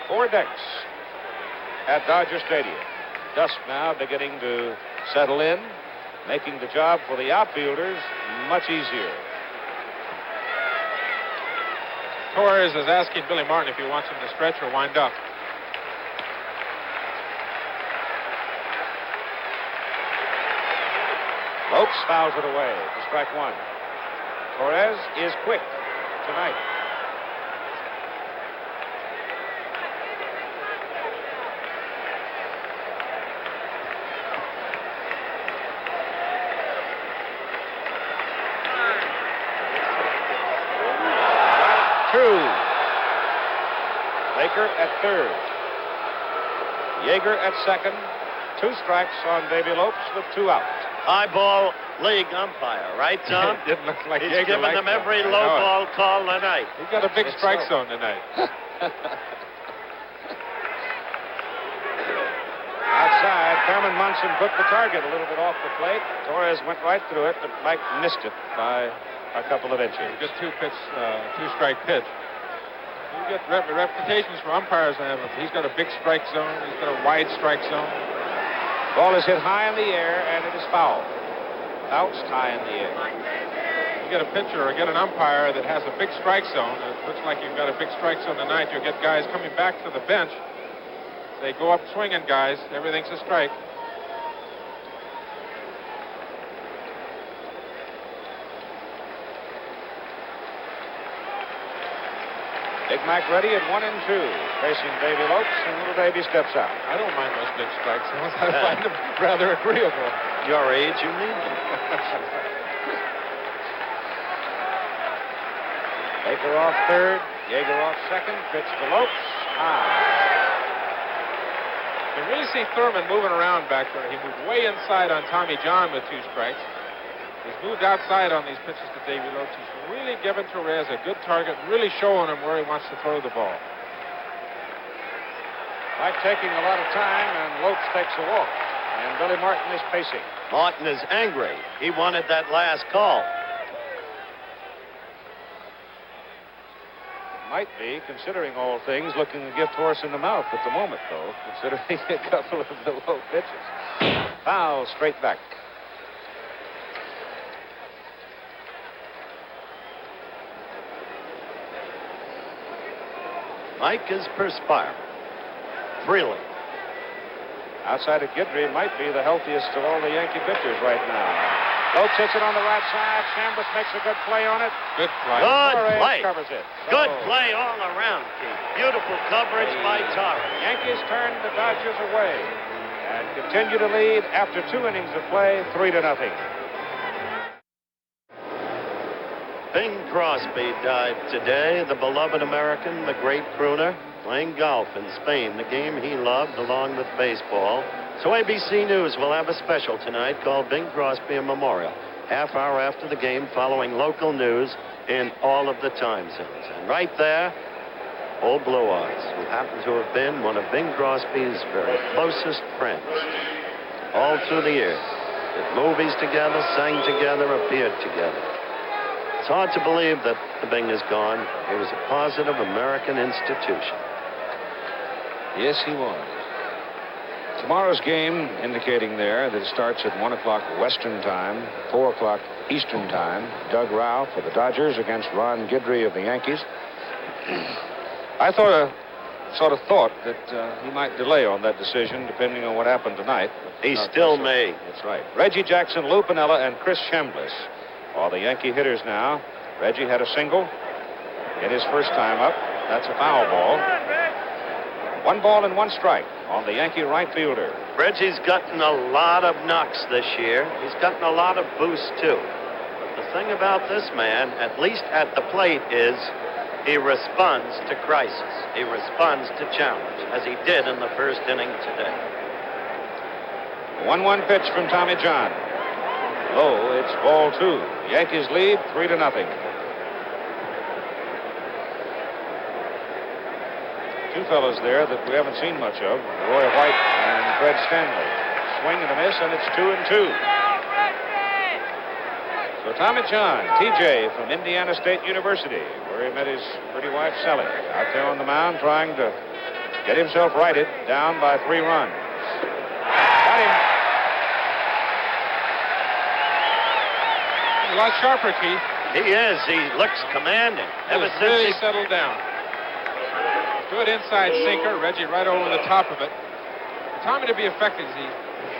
Four decks at Dodger Stadium. Dusk now beginning to settle in, making the job for the outfielders much easier. Torres is asking Billy Martin if he wants him to stretch or wind up. Lopes fouls it away for strike one. Torres is quick tonight. Baker at third. Yeager at second. Two strikes on Davy Lopes with two outs. High ball league umpire, right, Tom? It didn't look like He's Yeager giving them every that. low ball call tonight. He's got a big strike zone tonight. Outside, Thurman Munson put the target a little bit off the plate. Torres went right through it, but Mike missed it by a couple of inches. Good two-strike pitch. You get reputations for umpires. He's got a big strike zone. He's got a wide strike zone. Ball is hit high in the air, and it is fouled. Bounced high in the air. You get a pitcher or get an umpire that has a big strike zone. It looks like you've got a big strike zone tonight. You'll get guys coming back to the bench. They go up swinging, guys. Everything's a strike. Big Mac ready at 1-2, facing Davy Lopes, and little Davy steps out. I don't mind those big strike zones. I find them rather agreeable. Your age, you need them. Baker off third, Yeager off second, pitch to Lopes, high. You really see Thurman moving around back there. He moved way inside on Tommy John with two strikes. He's moved outside on these pitches to Davy Lopes. He's really giving Torres a good target, really showing him where he wants to throw the ball. Mike taking a lot of time, and Lopes takes a walk. and Billy Martin is pacing. Martin is angry. He wanted that last call. Might be, considering all things, looking a gift horse in the mouth at the moment, though, considering a couple of the low pitches. Foul straight back. Mike is perspiring freely. Outside of Guidry might be the healthiest of all the Yankee pitchers right now. Lopes hits it on the right side. Chambliss makes a good play on it. Good play. Good Torres play. covers it. Good So, play all around, Keith. Beautiful coverage by Torres. Yankees turn the Dodgers away and continue to lead after 2 innings of play, 3-0. Bing Crosby died today, the beloved American, the great crooner, playing golf in Spain, the game he loved along with baseball. So ABC News will have a special tonight called Bing Crosby a Memorial. Half hour after the game, following local news in all of the time zones. And right there, old Blue Eyes, who happened to have been one of Bing Crosby's very closest friends. All through the years, did movies together, sang together, appeared together. It's hard to believe that the Bing is gone. He was a positive American institution. Yes, he was. Tomorrow's game indicating there that it starts at 1 o'clock Western time, 4 o'clock Eastern time. Doug Rao for the Dodgers against Ron Guidry of the Yankees. I sort of thought that he might delay on that decision depending on what happened tonight. He still may. That's right. Reggie Jackson, Lou Piniella, and Chris Chambliss are the Yankee hitters now. Reggie had a single in his first time up. That's a foul ball. 1 ball and 1 strike on the Yankee right fielder. Reggie's gotten a lot of knocks this year. He's gotten a lot of boosts, too. But the thing about this man, at least at the plate, is he responds to crisis. He responds to challenge, as he did in the first inning today. 1-1 pitch from Tommy John. Low, it's ball 2. Yankees lead 3-0. Two fellows there that we haven't seen much of, Roy White and Fred Stanley. Swing and a miss, and it's 2-2. So Tommy John, TJ from Indiana State University, where he met his pretty wife Sally, out there on the mound trying to get himself righted, down by 3 runs. Got him. A lot sharper, Keith. He is. He looks commanding. Ever He's since really he settled down. Good inside sinker. Reggie right over the top of it. For Tommy to be effective, he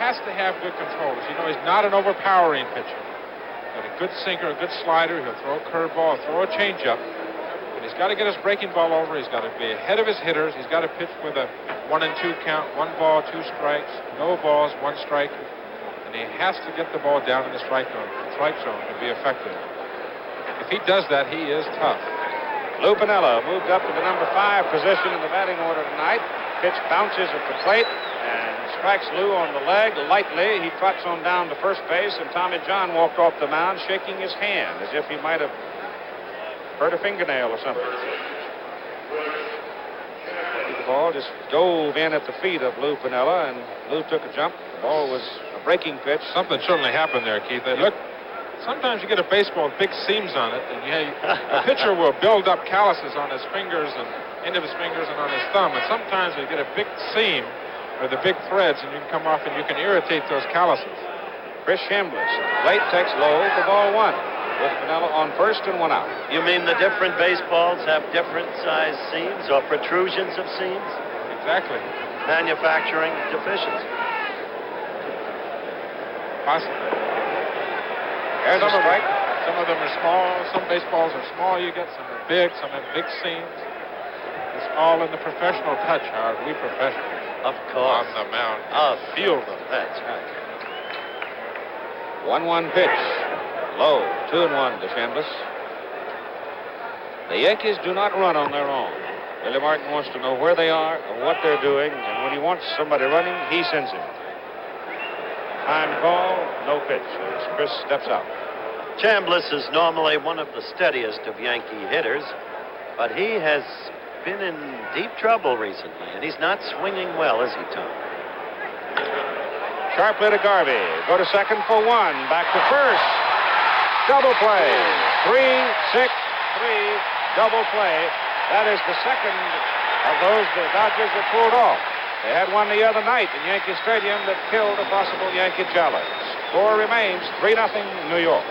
has to have good control. As you know, he's not an overpowering pitcher. Got a good sinker, a good slider. He'll throw a curveball, throw a changeup. And he's got to get his breaking ball over. He's got to be ahead of his hitters. He's got to pitch with a 1-2 count, 1 ball, 2 strikes, no balls, 1 strike. And he has to get the ball down in the strike zone to be effective. If he does that, he is tough. Lou Piniella moved up to the number 5 position in the batting order tonight. Pitch bounces at the plate and strikes Lou on the leg lightly. He trots on down to first base, and Tommy John walked off the mound shaking his hand as if he might have hurt a fingernail or something. The ball just dove in at the feet of Lou Piniella, and Lou took a jump. The ball was a breaking pitch. Something certainly happened there, Keith. Sometimes you get a baseball with big seams on it, and a pitcher will build up calluses on his fingers and end of his fingers and on his thumb. And sometimes you get a big seam or the big threads, and you can come off and you can irritate those calluses. Chris Chambliss, plate takes low for ball 1. With Piniella on first and 1 out. You mean the different baseballs have different size seams or protrusions of seams? Exactly. Manufacturing deficiency. Possibly. There's a strike. Some of them are small. Some baseballs are small. You get some are big. Some have big seams. It's all in the professional touch, Howard. We professionals. Of course. On the mound. Feel them. That's right. 1-1 pitch. Low. 2-1 to Chambliss. The Yankees do not run on their own. Billy Martin wants to know where they are or what they're doing, and when he wants somebody running, he sends him. Time call, no pitch as Chris steps out. Chambliss is normally one of the steadiest of Yankee hitters, but he has been in deep trouble recently, and he's not swinging well, is he, Tom? Sharply to Garvey. Go to second for one. Back to first. Double play. 3-6-3 double play. That is the second of those the Dodgers have pulled off. They had one the other night in Yankee Stadium that killed a possible Yankee challenge. Score remains 3-0 New York.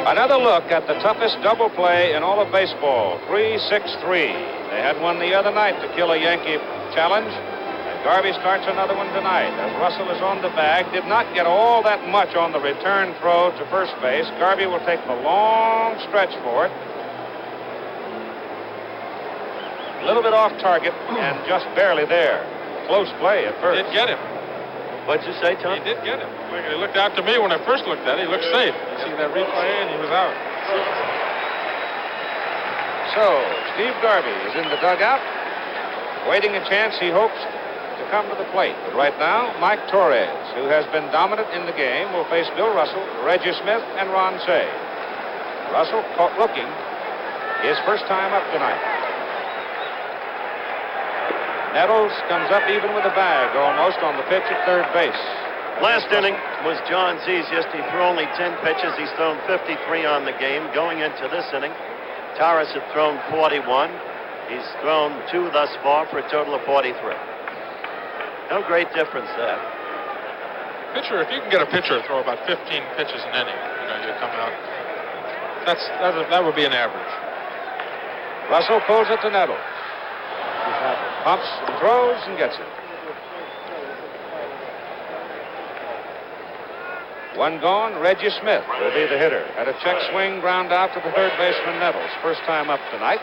Another look at the toughest double play in all of baseball, 3-6-3. They had one the other night to kill a Yankee challenge. And Garvey starts another one tonight. As Russell is on the bag, did not get all that much on the return throw to first base. Garvey will take the long stretch for it. A little bit off target and just barely there. Close play at first. Did get him. What'd you say, Tom? He did get him. He looked out to me when I first looked at it. He looked safe. You see that replay, and he was out. So, Steve Garvey is in the dugout, waiting a chance he hopes to come to the plate. But right now, Mike Torres, who has been dominant in the game, will face Bill Russell, Reggie Smith, and Ron Cey. Russell, caught looking, his first time up tonight. Nettles comes up even with a bag almost on the pitch at third base. Last inning was John's easiest. He threw only 10 pitches. He's thrown 53 on the game. Going into this inning, Torres had thrown 41. He's thrown 2 thus far for a total of 43. No great difference there. Pitcher, if you can get a pitcher to throw about 15 pitches an inning, you come out. That would be an average. Russell pulls it to Nettles. Pumps, throws, and gets it. One gone, Reggie Smith will be the hitter. At a check swing, ground out to the third baseman Nettles. First time up tonight.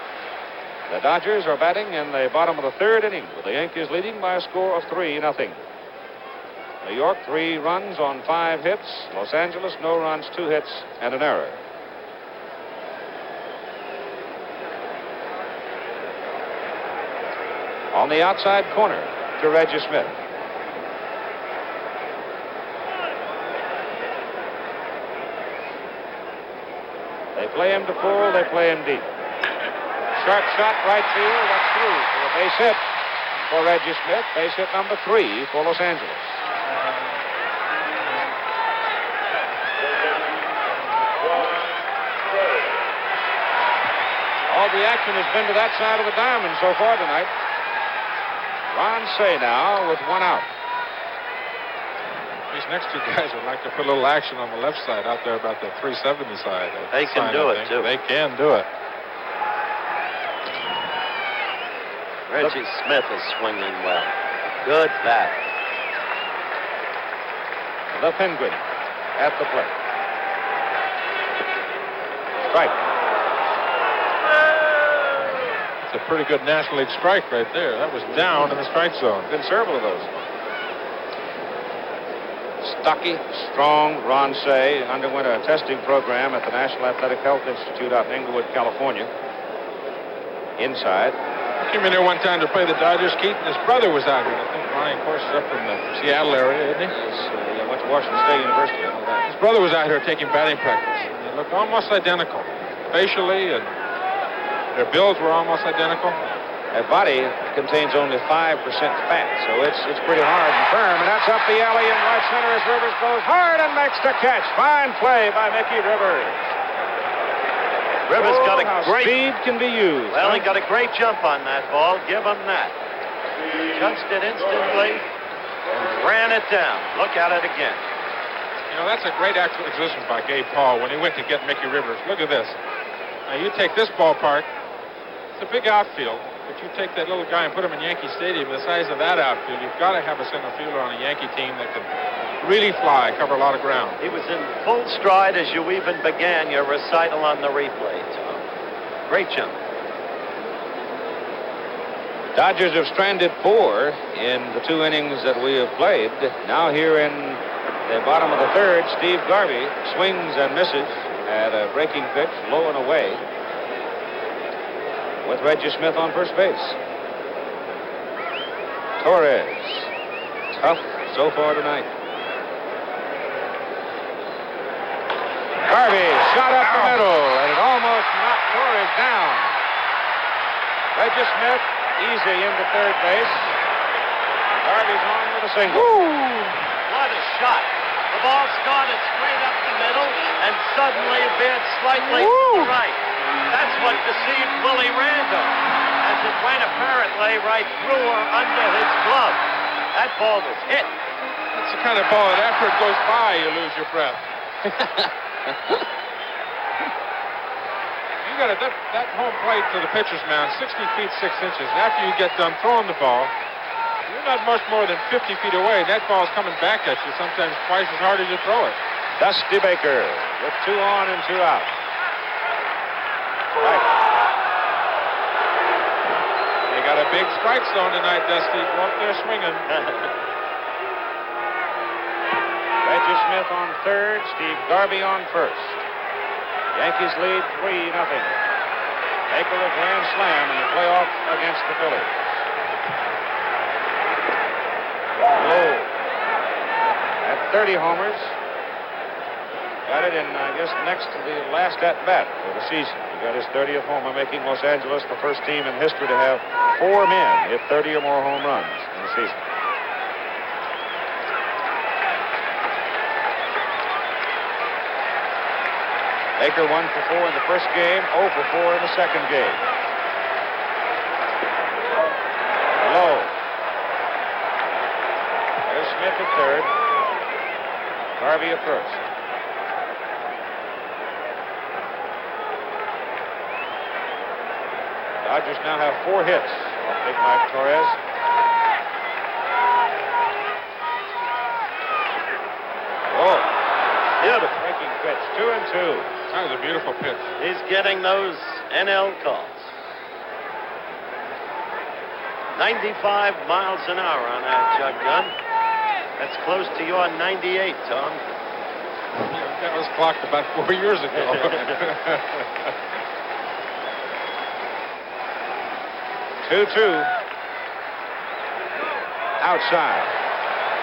The Dodgers are batting in the bottom of the third inning, with the Yankees leading by a score of 3-0. New York, 3 runs on 5 hits. Los Angeles, no runs, 2 hits, and an error. On the outside corner to Reggie Smith. They play him to full, they play him deep. Sharp shot, right field, that's through for a base hit for Reggie Smith. Base hit number 3 for Los Angeles. All the action has been to that side of the diamond so far tonight. Ron Cey now with 1 out. These next 2 guys would like to put a little action on the left side out there about the 370 side. They can do it, too. They can do it. Reggie Smith is swinging well. Good bat. The Penguin at the plate. Strike. A pretty good National League strike right there. That was down in the strike zone. Been several of those. Stocky, strong Ron Cey underwent a testing program at the National Athletic Health Institute out in Inglewood, California. Inside. Came in here one time to play the Dodgers. Keaton, his brother was out here. I think Ronnie, of course, is up from the Seattle area, isn't he? Yes, went to Washington State University. I know that. His brother was out here taking batting practice. They looked almost identical, facially, and their builds were almost identical. Their body contains only 5% fat, so it's pretty hard and firm. And that's up the alley in right center as Rivers goes hard and makes the catch. Fine play by Mickey Rivers. Rivers got a great speed can be used. Well, he got a great jump on that ball. Give him that. Touched it instantly and ran it down. Look at it again. You know, that's a great acquisition by Gabe Paul when he went to get Mickey Rivers. Look at this. Now, you take this ballpark. It's a big outfield, but you take that little guy and put him in Yankee Stadium, the size of that outfield, you've got to have a center fielder on a Yankee team that can really fly, cover a lot of ground. He was in full stride as you even began your recital on the replay, Tom. Great jump. Dodgers have stranded 4 in the 2 innings that we have played. Now here in the bottom of the third, Steve Garvey swings and misses at a breaking pitch, low and away, with Reggie Smith on first base. Torres, tough so far tonight. Garvey shot up the middle, and it almost knocked Torres down. Reggie Smith easy into third base. Garvey's on with a single. What a shot. The ball started straight up the middle and suddenly veered slightly to the right. That's what deceived Willie Randall, as it went apparently right through or under his glove. That ball was hit. That's the kind of ball that after it goes by, you lose your breath. You got that home plate to the pitcher's mound, 60 feet 6 inches. And after you get done throwing the ball, you're not much more than 50 feet away. And that ball's coming back at you, sometimes twice as hard as you throw it. Dusty Baker with 2 on and 2 out. Right. They got a big strike zone tonight, Dusty. Go up there swinging. Reggie Smith on third, Steve Garvey on first. Yankees lead 3-0. Baker a grand slam in the playoff against the Phillies. Low at 30 homers. Got it in, I guess, next to the last at-bat for the season. He got his 30th homer, making Los Angeles the first team in history to have 4 men hit 30 or more home runs in the season. Baker 1 for 4 in the first game, 0 for 4 in the second game. Low. There's Smith at third. Garvey at first. Dodgers now have 4 hits off Big Mike Torres. Oh, beautiful breaking pitch, 2-2. That was a beautiful pitch. He's getting those NL calls. 95 miles an hour on that jug gun. That's close to your 98, Tom. That was clocked about 4 years ago. 2-2. Outside.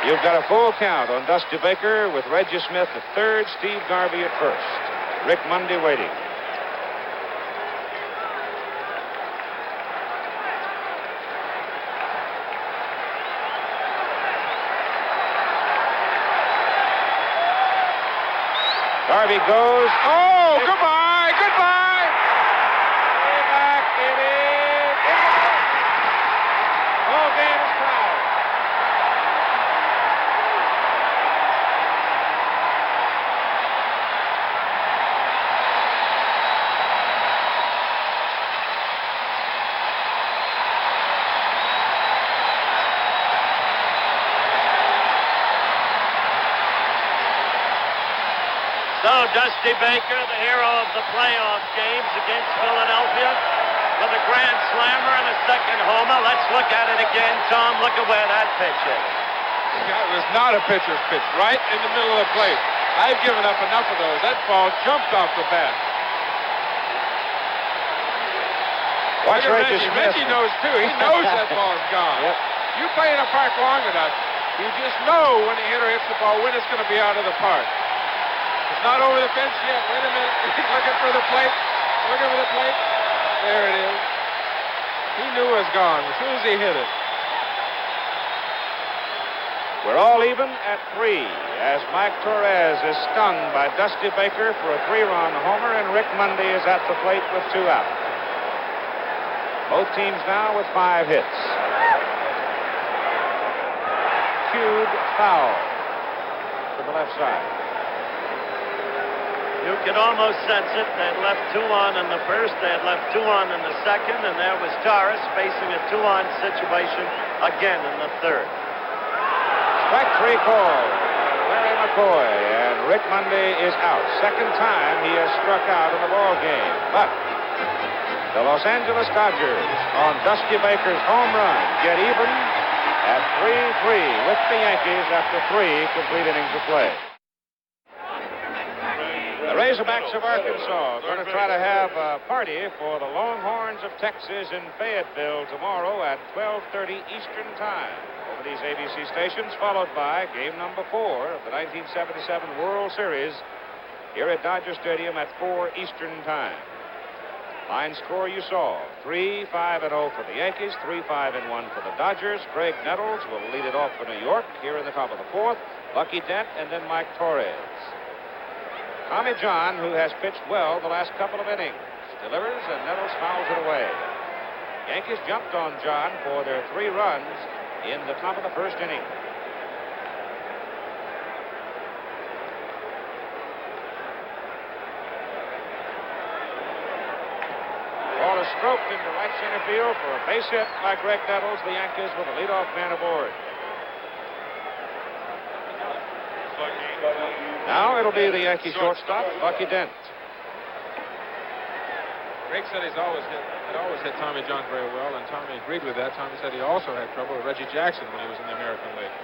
You've got a full count on Dusty Baker with Reggie Smith at third, Steve Garvey at first. Rick Monday waiting. Garvey goes. Oh, goodbye, goodbye. Way back, it is. Ball game is tied. So Dusty Baker, the hero of the playoff games against Philadelphia, with a grand slammer and a second homer. Let's look at it again, Tom. Look at where that pitch is. That was not a pitcher's pitch, right in the middle of the plate. I've given up enough of those. That ball jumped off the bat. Watch Reggie Smith. Reggie knows, too. He knows that ball's gone. Yep. You play in a park long enough, you just know when the hitter hits the ball when it's going to be out of the park. It's not over the fence yet. Wait a minute. He's looking for the plate. Looking for the plate. There it is. He knew it was gone as soon as he hit it. We're all even at 3 as Mike Torres is stung by Dusty Baker for a 3-run homer, and Rick Monday is at the plate with 2 out. Both teams now with 5 hits. Cued foul to the left side. You could almost sense it. They had left 2 on in the first. They had left 2 on in the second. And there was Torres facing a 2-on situation again in the third. Strike 3 call. Larry McCoy, and Rick Monday is out. Second time he has struck out in the ball game. But the Los Angeles Dodgers on Dusty Baker's home run get even at 3-3 with the Yankees after 3 complete innings of play. The Razorbacks of Arkansas are going to try to have a party for the Longhorns of Texas in Fayetteville tomorrow at 12:30 Eastern Time over these ABC stations, followed by game number 4 of the 1977 World Series here at Dodger Stadium at 4 Eastern Time. Line score you saw. 3-5-0 for the Yankees, 3-5-1 for the Dodgers. Greg Nettles will lead it off for New York here in the top of the fourth. Bucky Dent and then Mike Torres. Tommy John, who has pitched well the last couple of innings, delivers and Nettles fouls it away. Yankees jumped on John for their 3 runs in the top of the first inning. Ball is stroked into right center field for a base hit by Greg Nettles. The Yankees with a leadoff man aboard. Now it'll be the Yankee shortstop, Bucky Dent. Greg said had always hit Tommy John very well, and Tommy agreed with that. Tommy said he also had trouble with Reggie Jackson when he was in the American League.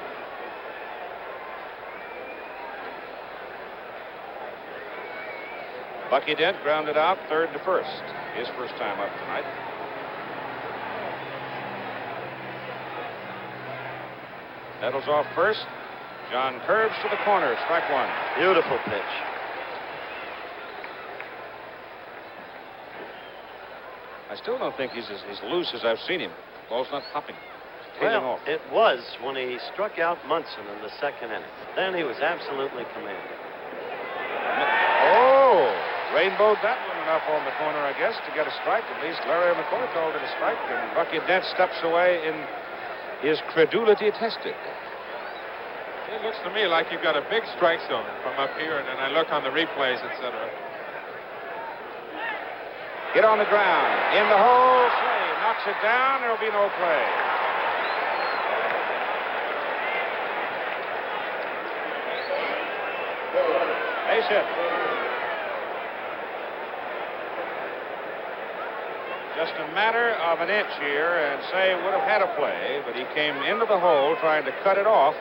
Bucky Dent grounded out third to first. His first time up tonight. Nettles off first. John curves to the corner. Strike one. Beautiful pitch. I still don't think he's as loose as I've seen him. Ball's not popping. Tailing Well, off. it was when he struck out Munson in the second inning. Then he was absolutely commanding. Oh! Rainbowed that one enough on the corner, I guess, to get a strike. At least Larry McCoy called it a strike, and Bucky Dent steps away in his credulity tested. It looks to me like you've got a big strike zone from up here, and then I look on the replays, etc. Hit on the ground. In the hole, Slay knocks it down. There'll be no play. Base hit. Just a matter of an inch here, and Say would have had a play, but he came into the hole trying to cut it off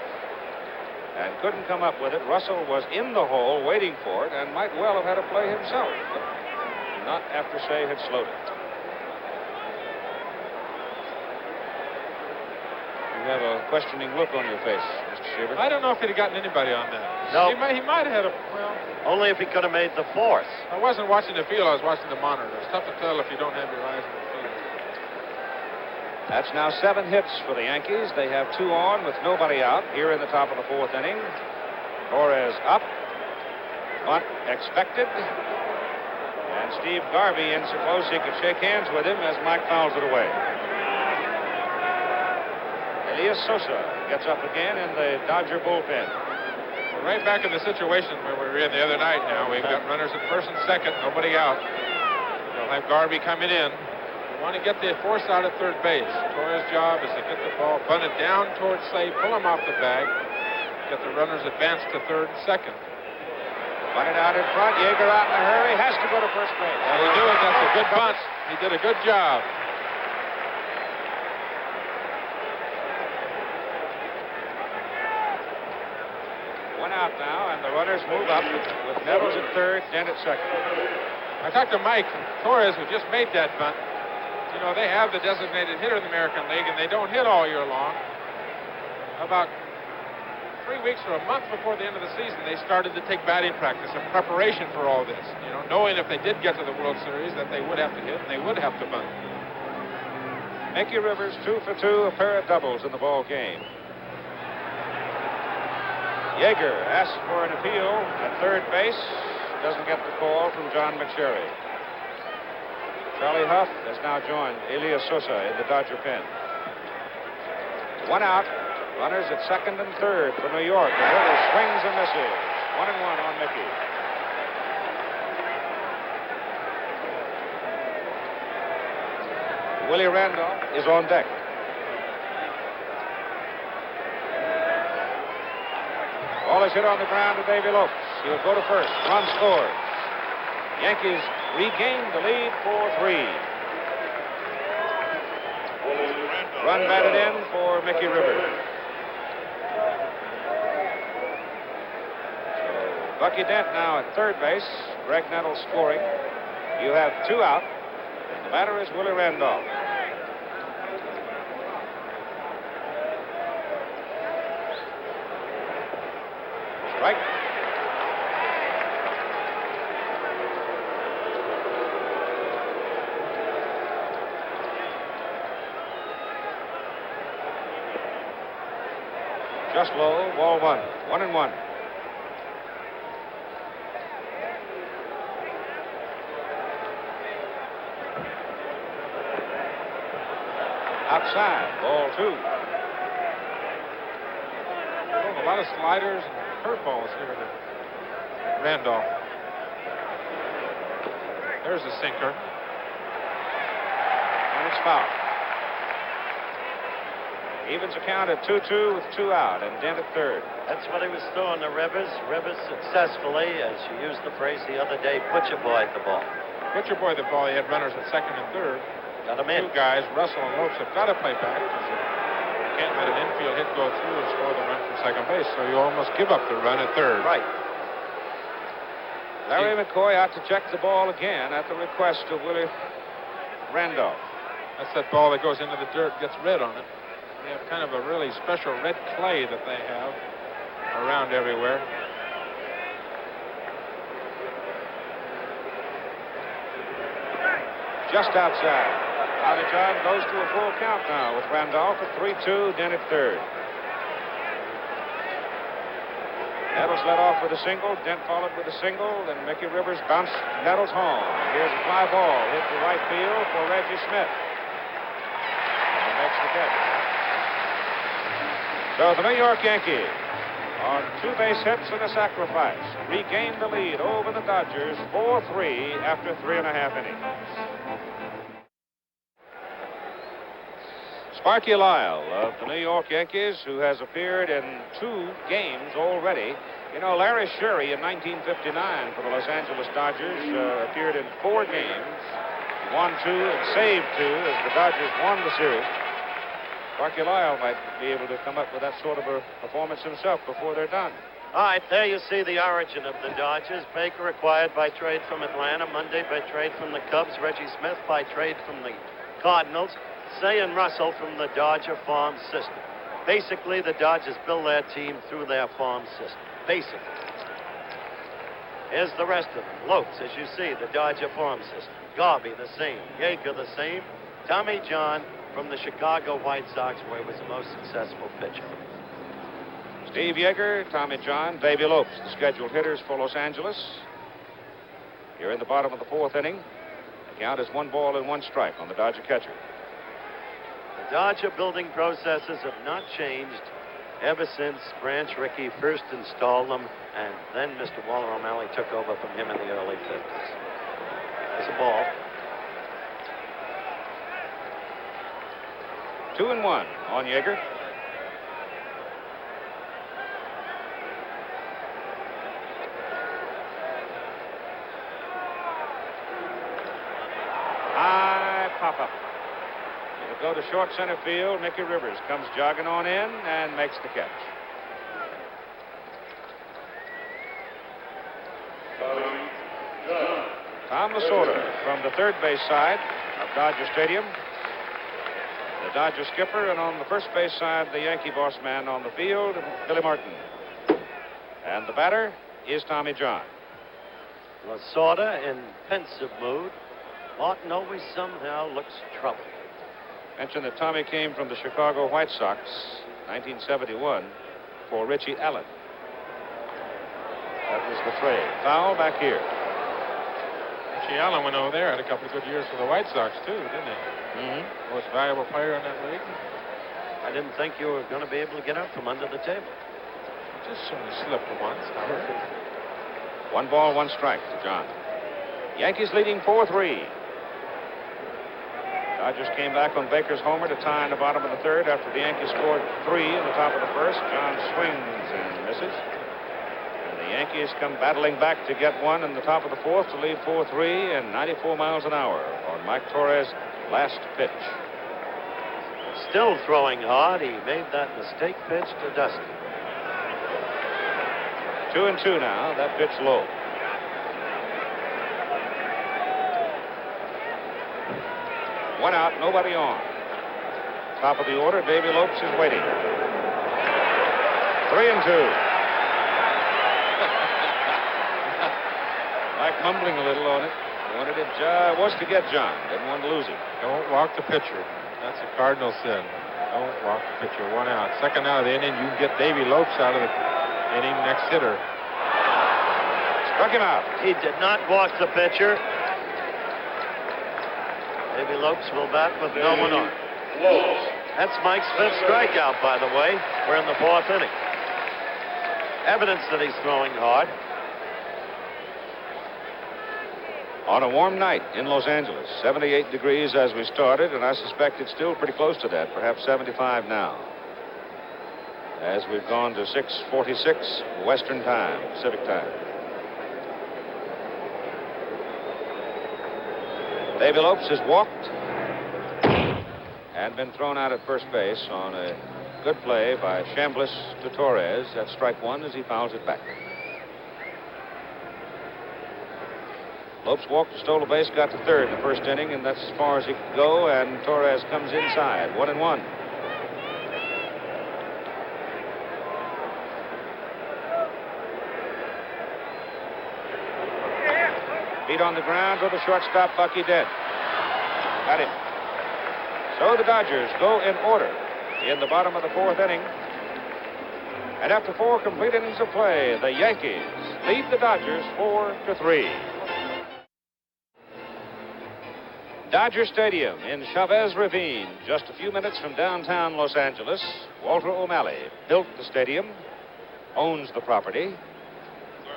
and couldn't come up with it. Russell was in the hole waiting for it and might well have had a play himself, but not after Say had slowed it. You have a questioning look on your face, Mr. Siebert. I don't know if he'd have gotten anybody on that. No. He might have had a, well, Only if he could have made the fourth. I wasn't watching the field, I was watching the monitor. It's tough to tell if you don't have your eyes on the field. That's now 7 hits for the Yankees. They have 2 on with nobody out here in the top of the 4th inning. Torres up. Bunt expected. And Steve Garvey in so close he could shake hands with him as Mike fouls it away. Elias Sosa gets up again in the Dodger bullpen. We're right back in the situation where we were in the other night now. We've got runners at first and second, nobody out. They'll have Garvey coming in. We want to get the force out at third base. Torres' job is to get the ball bunted down towards Slade, pull him off the bag, get the runners advanced to third and second. Bunted out in front. Yeager out in a hurry. Has to go to first base. Well, he knew it. That's a good bunt. He did a good job. One out now, and the runners move up with Nettles at third, Dent at second. I talked to Mike Torres, who just made that bunt. You know, they have the designated hitter in the American League, and they don't hit all year long. About 3 weeks or a month before the end of the season, they started to take batting practice in preparation for all this. You know, knowing if they did get to the World Series that they would have to hit and they would have to bunt. Mickey Rivers 2 for 2, a pair of doubles in the ball game. Yeager asks for an appeal at third base. Doesn't get the call from John McSherry. Charlie Huff has now joined Elias Sosa in the Dodger pen. 1 out. Runners at second and third for New York. And Rivers swings and misses. 1-1 on Mickey. Willie Randolph is on deck. Ball is hit on the ground to Davy Lopes. He'll go to first. Run scores. Yankees regain the lead 4-3. Run batted in for Mickey Rivers. So Bucky Dent now at third base. Greg Nettles scoring. You have 2 out. The batter is Willie Randolph. Strike. Just low, ball one. 1-1. Outside, ball two. Oh, a lot of sliders and curveballs here to Randolph. There's a sinker. And it's foul. Evens the count at 2-2 with 2 out, and Dent at third. That's what he was throwing to Rivers. Rivers successfully, as you used the phrase the other day, butcher boyed the ball. Butcher boy the ball. He had runners at second and third. Got him in. Two guys, Russell and Lopes, have got to play back because you can't let an infield hit go through and score the run from second base. So you almost give up the run at third. Right. Larry McCoy out to check the ball again at the request of Willie Randolph. That's that ball that goes into the dirt, gets red on it. They have kind of a really special red clay that they have around everywhere. Just outside. Tommy John goes to a full count now with Randolph at 3-2, Dent at third. Nettles led off with a single. Dent followed with a single. Then Mickey Rivers bounced Nettles home. Here's a fly ball hit to right field for Reggie Smith. And he makes the catch. So the New York Yankees, on 2 base hits and a sacrifice, regained the lead over the Dodgers 4-3 after 3.5 innings. Sparky Lyle of the New York Yankees, who has appeared in 2 games already. You know, Larry Sherry in 1959 for the Los Angeles Dodgers appeared in 4 games, won 2 and saved 2 as the Dodgers won the series. Sparky Lyle might be able to come up with that sort of a performance himself before they're done. All right, there you see the origin of the Dodgers. Baker acquired by trade from Atlanta, Monday by trade from the Cubs, Reggie Smith by trade from the Cardinals, Say and Russell from the Dodger farm system. Basically, the Dodgers build their team through their farm system. Basically. Here's the rest of them. Lopes, as you see, the Dodger farm system. Garvey, the same. Yeager, the same. Tommy John from the Chicago White Sox, where he was the most successful pitcher. Steve Yeager, Tommy John, Davy Lopes, the scheduled hitters for Los Angeles. Here in the bottom of the 4th inning. The count is 1 ball and 1 strike on the Dodger catcher. The Dodger building processes have not changed ever since Branch Rickey first installed them, and then Mr. Waller O'Malley took over from him in the early 50s. There's a ball. 2-1 on Yeager. High pop-up. It'll go to short center field. Mickey Rivers comes jogging on in and makes the catch. Tom Lasorda from the third base side of Dodger Stadium. The Dodger skipper, and on the first base side, the Yankee boss man on the field, Billy Martin. And the batter is Tommy John. Lasorda in pensive mood. Martin always somehow looks troubled. Mentioned that Tommy came from the Chicago White Sox, 1971, for Richie Allen. That was the trade. Foul back here. Richie Allen went over there, had a couple of good years for the White Sox, too, didn't he? Mm-hmm. Most valuable player in that league. I didn't think you were going to be able to get out from under the table. Just sort of slipped once. 1 ball, 1 strike to John. Yankees leading 4-3. Dodgers came back on Baker's homer to tie in the bottom of the 3rd after the Yankees scored 3 in the top of the 1st. John swings and misses. And the Yankees come battling back to get 1 in the top of the 4th to lead 4-3 and 94 miles an hour on Mike Torres' last pitch. Still throwing hard. He made that mistake pitch to Dusty. 2-2 now. That pitch low. One out, nobody on. Top of the order, Davy Lopes is waiting. 3-2. Mike mumbling a little on it. Wanted it was to get John. Didn't want to lose him. Don't walk the pitcher. That's a cardinal sin. Don't walk the pitcher. 1 out. Second out of the inning, you can get Davy Lopes out of the inning, next hitter. Struck him out. He did not walk the pitcher. Davy Lopes will bat with no one on. That's Mike's 5th strikeout, by the way. We're in the 4th inning. Evidence that he's throwing hard. On a warm night in Los Angeles, 78 degrees as we started, and I suspect it's still pretty close to that, perhaps 75 now. As we've gone to 6:46 Western time, Pacific time. Davy Lopes has walked and been thrown out at first base on a good play by Chambliss to Torres. That's strike 1 as he fouls it back. Lopes walked, stole a base, got to third in the first inning, and that's as far as he could go, and Torres comes inside. 1-1. Feet on the ground to the shortstop, Bucky Dent. Got him. So the Dodgers go in order in the bottom of the 4th inning. And after 4 complete innings of play, the Yankees lead the Dodgers 4-3. Dodger Stadium in Chavez Ravine, just a few minutes from downtown Los Angeles. Walter O'Malley built the stadium, owns the property.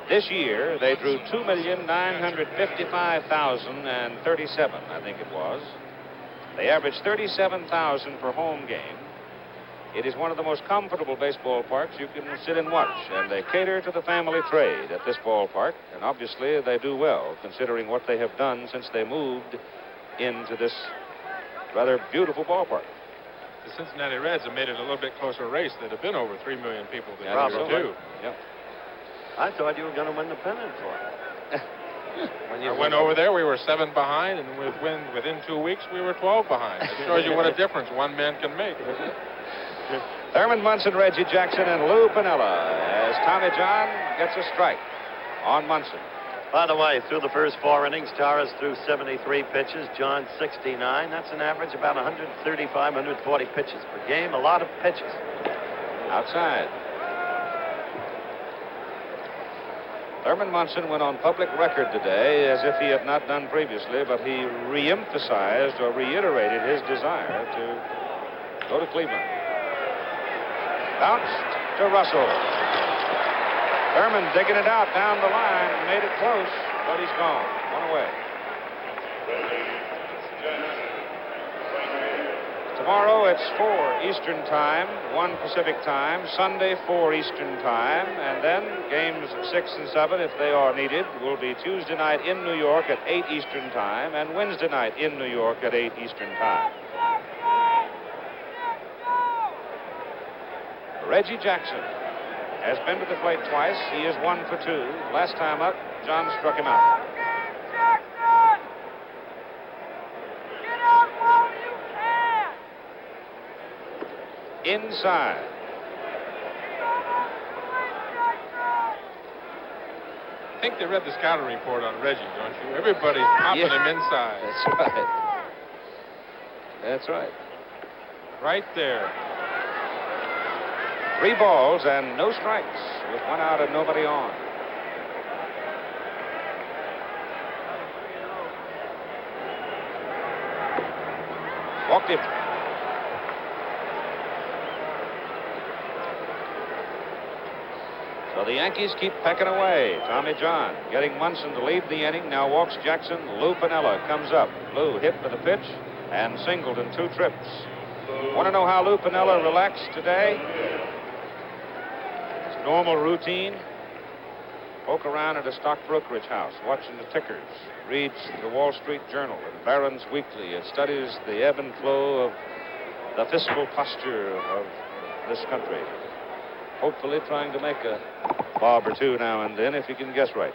This year, they drew 2,955,037, I think it was. They averaged 37,000 per home game. It is one of the most comfortable baseball parks you can sit and watch, and they cater to the family trade at this ballpark, and obviously they do well, considering what they have done since they moved into this rather beautiful ballpark. The Cincinnati Reds have made it a little bit closer race. There'd have been over 3 million people this Yeah, year, too. Yep. I thought you were going to win the pennant for it. When I went over there, we were 7 behind, and within 2 weeks, we were 12 behind. It shows you what a difference one man can make. Thurman Munson, Reggie Jackson, and Lou Piniella as Tommy John gets a strike on Munson. By the way, through the first 4 innings, Torres threw 73 pitches, John 69. That's an average about 135, 140 pitches per game. A lot of pitches. Outside. Thurman Munson went on public record today as if he had not done previously, but he re-emphasized or reiterated his desire to go to Cleveland. Bounced to Russell. Thurman digging it out down the line, made it close, but he's gone. 1 away. Tomorrow it's 4 Eastern time, 1 Pacific time, Sunday 4 Eastern time, and then games 6 and 7, if they are needed, will be Tuesday night in New York at 8 Eastern time and Wednesday night in New York at 8 Eastern time. Reggie Jackson has been to the plate twice. He is 1 for 2. Last time up, John struck him out. Inside. I think they read the scouting report on Reggie, don't you? Everybody's popping him inside. That's right. That's right. Right there. 3 balls and no strikes with 1 out and nobody on. Walked him. So the Yankees keep pecking away. Tommy John getting Munson to lead the inning. Now walks Jackson. Lou Piniella comes up. Lou hit for the pitch and singled in 2 trips. Want to know how Lou Piniella relaxed today? His normal routine. Poke around at a stock brokerage house, watching the tickers, reads the Wall Street Journal and Barron's Weekly, and studies the ebb and flow of the fiscal posture of this country. Hopefully trying to make a bob or 2 now and then if he can guess right.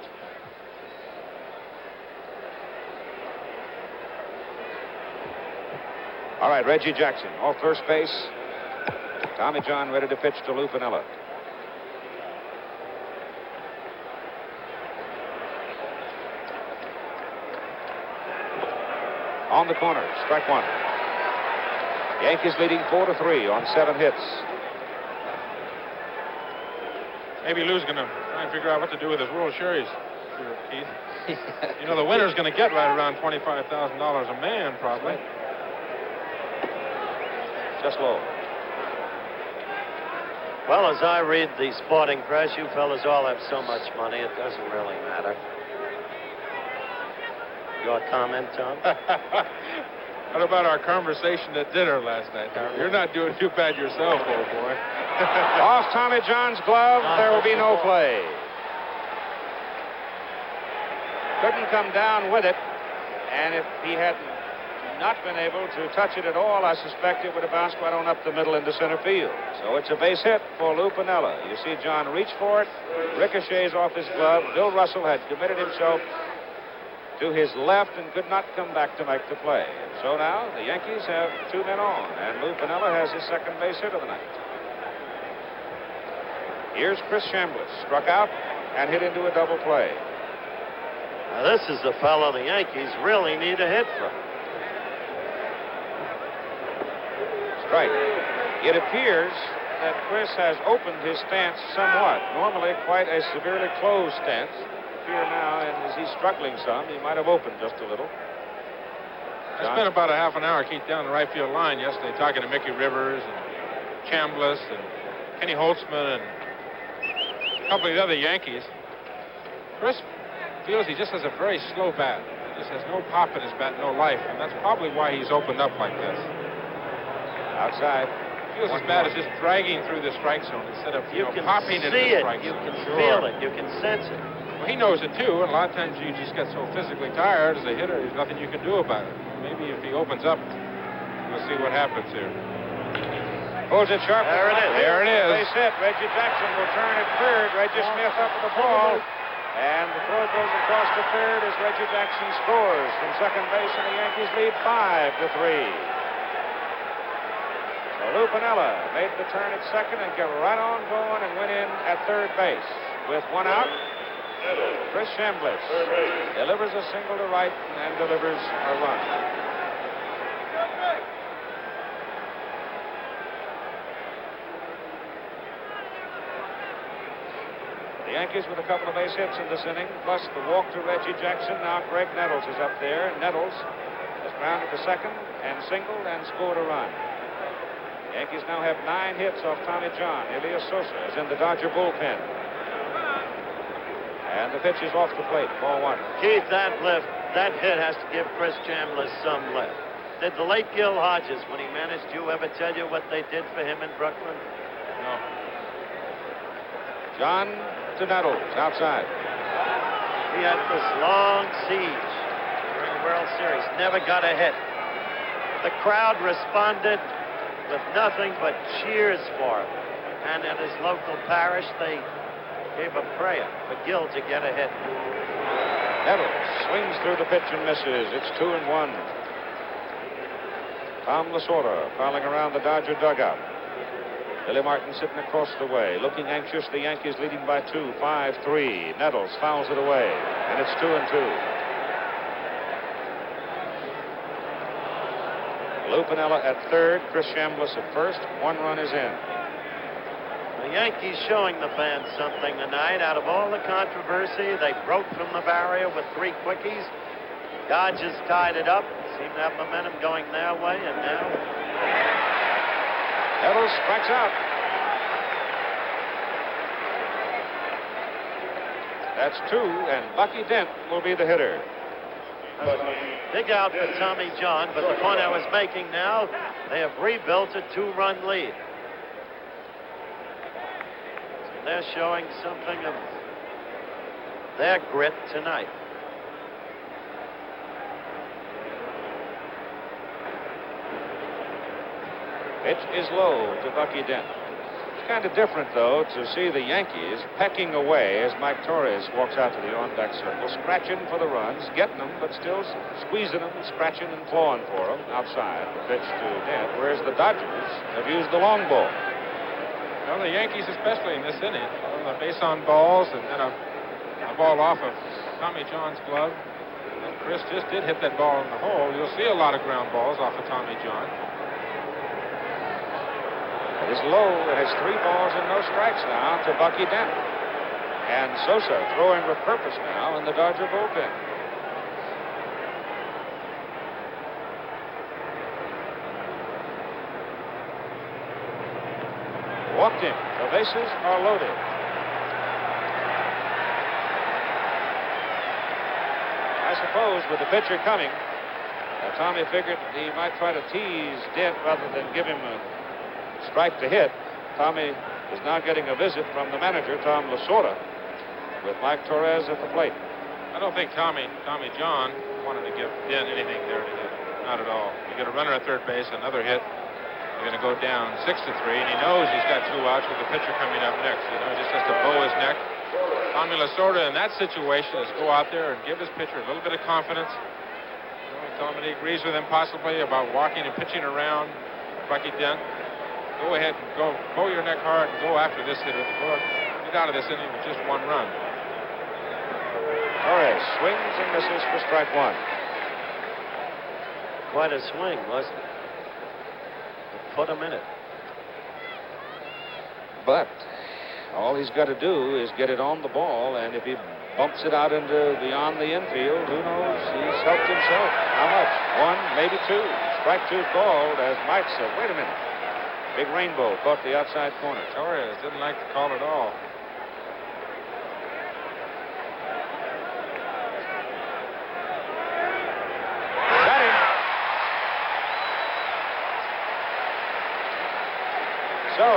All right, Reggie Jackson off first base. Tommy John ready to pitch to Lou Piniella. On the corner, strike 1. Yankees leading 4-3 on 7 hits. Maybe Lou's going to try and figure out what to do with his World Series, Keith. You know, the winner's going to get right around $25,000 a man, probably. Just low. Well, as I read the sporting press, you fellas all have so much money, it doesn't really matter. Your comment, Tom? What about our conversation at dinner last night, Howard? You're not doing too bad yourself, old boy. Off Tommy John's glove, there will be no play. Couldn't come down with it, and if he had not been able to touch it at all, I suspect it would have bounced right on up the middle into center field. So it's a base hit for Lou Piniella. You see John reach for it, ricochets off his glove. Bill Russell had committed himself to his left and could not come back to make the play. So now the Yankees have 2 men on, and Lou Piniella has his second base hit of the night. Here's Chris Chambliss, struck out and hit into a double play. Now, this is the fellow the Yankees really need a hit from. Strike. It appears that Chris has opened his stance somewhat. Normally quite a severely closed stance. Here now, and as he's struggling some, he might have opened just a little. I spent about a half an hour, Keith, down the right field line yesterday talking to Mickey Rivers and Chambliss and Kenny Holtzman and a couple of the other Yankees. Chris feels he just has a very slow bat. He just has no pop in his bat, no life, and that's probably why he's opened up like this. Outside. Feels his bat is just dragging through the strike zone instead of popping into the strike zone. You can feel it. You can sense it. Well, he knows it too, and a lot of times you just get so physically tired as a hitter, there's nothing you can do about it. Maybe if he opens up, we'll see what happens here. Pulls it sharp. There it is. There it is. Base hit. Reggie Jackson will turn at third. Reggie Smith up with the ball. And the throw goes across to third as Reggie Jackson scores from second base, and the Yankees lead 5-3. So Lou Piniella made the turn at second and kept right on going and went in at third base. With 1 out, Chris Chambliss delivers a single to right and delivers a run. The Yankees with a couple of base hits in this inning, plus the walk to Reggie Jackson. Now Greg Nettles is up there. Nettles has grounded to second and singled and scored a run. The Yankees now have 9 hits off Tommy John. Elias Sosa is in the Dodger bullpen. And the pitch is off the plate. Ball 1. Keith, that hit has to give Chris Chambliss some lift. Did the late Gil Hodges, when he managed you, ever tell you what they did for him in Brooklyn? No. John to Nettles, outside. He had this long siege during the World Series. Never got a hit. The crowd responded with nothing but cheers for him. And in his local parish, they gave a prayer for Gil to get a hit. Nettles swings through the pitch and misses. It's 2-1. Tom Lasorda fouling around the Dodger dugout. Billy Martin sitting across the way, looking anxious. The Yankees leading by 2, 5-3. Nettles fouls it away, and it's 2-2. Lou Piniella at third, Chris Chambliss at first. 1 run is in. The Yankees showing the fans something tonight. Out of all the controversy, they broke from the barrier with 3 quickies. Dodgers tied it up. Seem to have momentum going their way, and now Nettles strikes out. That's 2, and Bucky Dent will be the hitter. Big out for Tommy John, but the point I was making now, they have rebuilt a 2-run lead. So they're showing something of their grit tonight. Pitch is low to Bucky Dent. It's kind of different, though, to see the Yankees pecking away as Mike Torres walks out to the on-deck circle, scratching for the runs, getting them, but still squeezing them, scratching and clawing for them outside the pitch to Dent, whereas the Dodgers have used the long ball. Well, the Yankees, especially in this inning, the base on balls and then a ball off of Tommy John's glove. And Chris just did hit that ball in the hole. You'll see a lot of ground balls off of Tommy John. It is low. It has 3 balls and no strikes now to Bucky Dent. And Sosa throwing with purpose now in the Dodger bullpen. Walked him. The bases are loaded. I suppose with the pitcher coming, Tommy figured he might try to tease Dent rather than give him a strike to hit. Tommy is now getting a visit from the manager, Tom Lasorda, with Mike Torres at the plate. I don't think Tommy John wanted to give Dent anything there to hit. Not at all. You get a runner at third base, another hit. You're going to go down 6-3, and he knows he's got 2 outs with the pitcher coming up next. You know, he just has to bow his neck. Tommy Lasorda in that situation is go out there and give his pitcher a little bit of confidence. You know, tell him that he agrees with him possibly about walking and pitching around Bucky Dent. Go ahead and go bow your neck hard and go after this hitter. Get out of this inning with just 1 run. Torres swings and misses for strike 1. Quite a swing, wasn't it? Put him in it. But all he's got to do is get it on the ball, and if he bumps it out into beyond the infield, who knows? He's helped himself. How much? 1, maybe 2. Strike 2 called, as Mike said. Wait a minute. Big Rainbow caught the outside corner. Torres didn't like the call at all. Got him. So,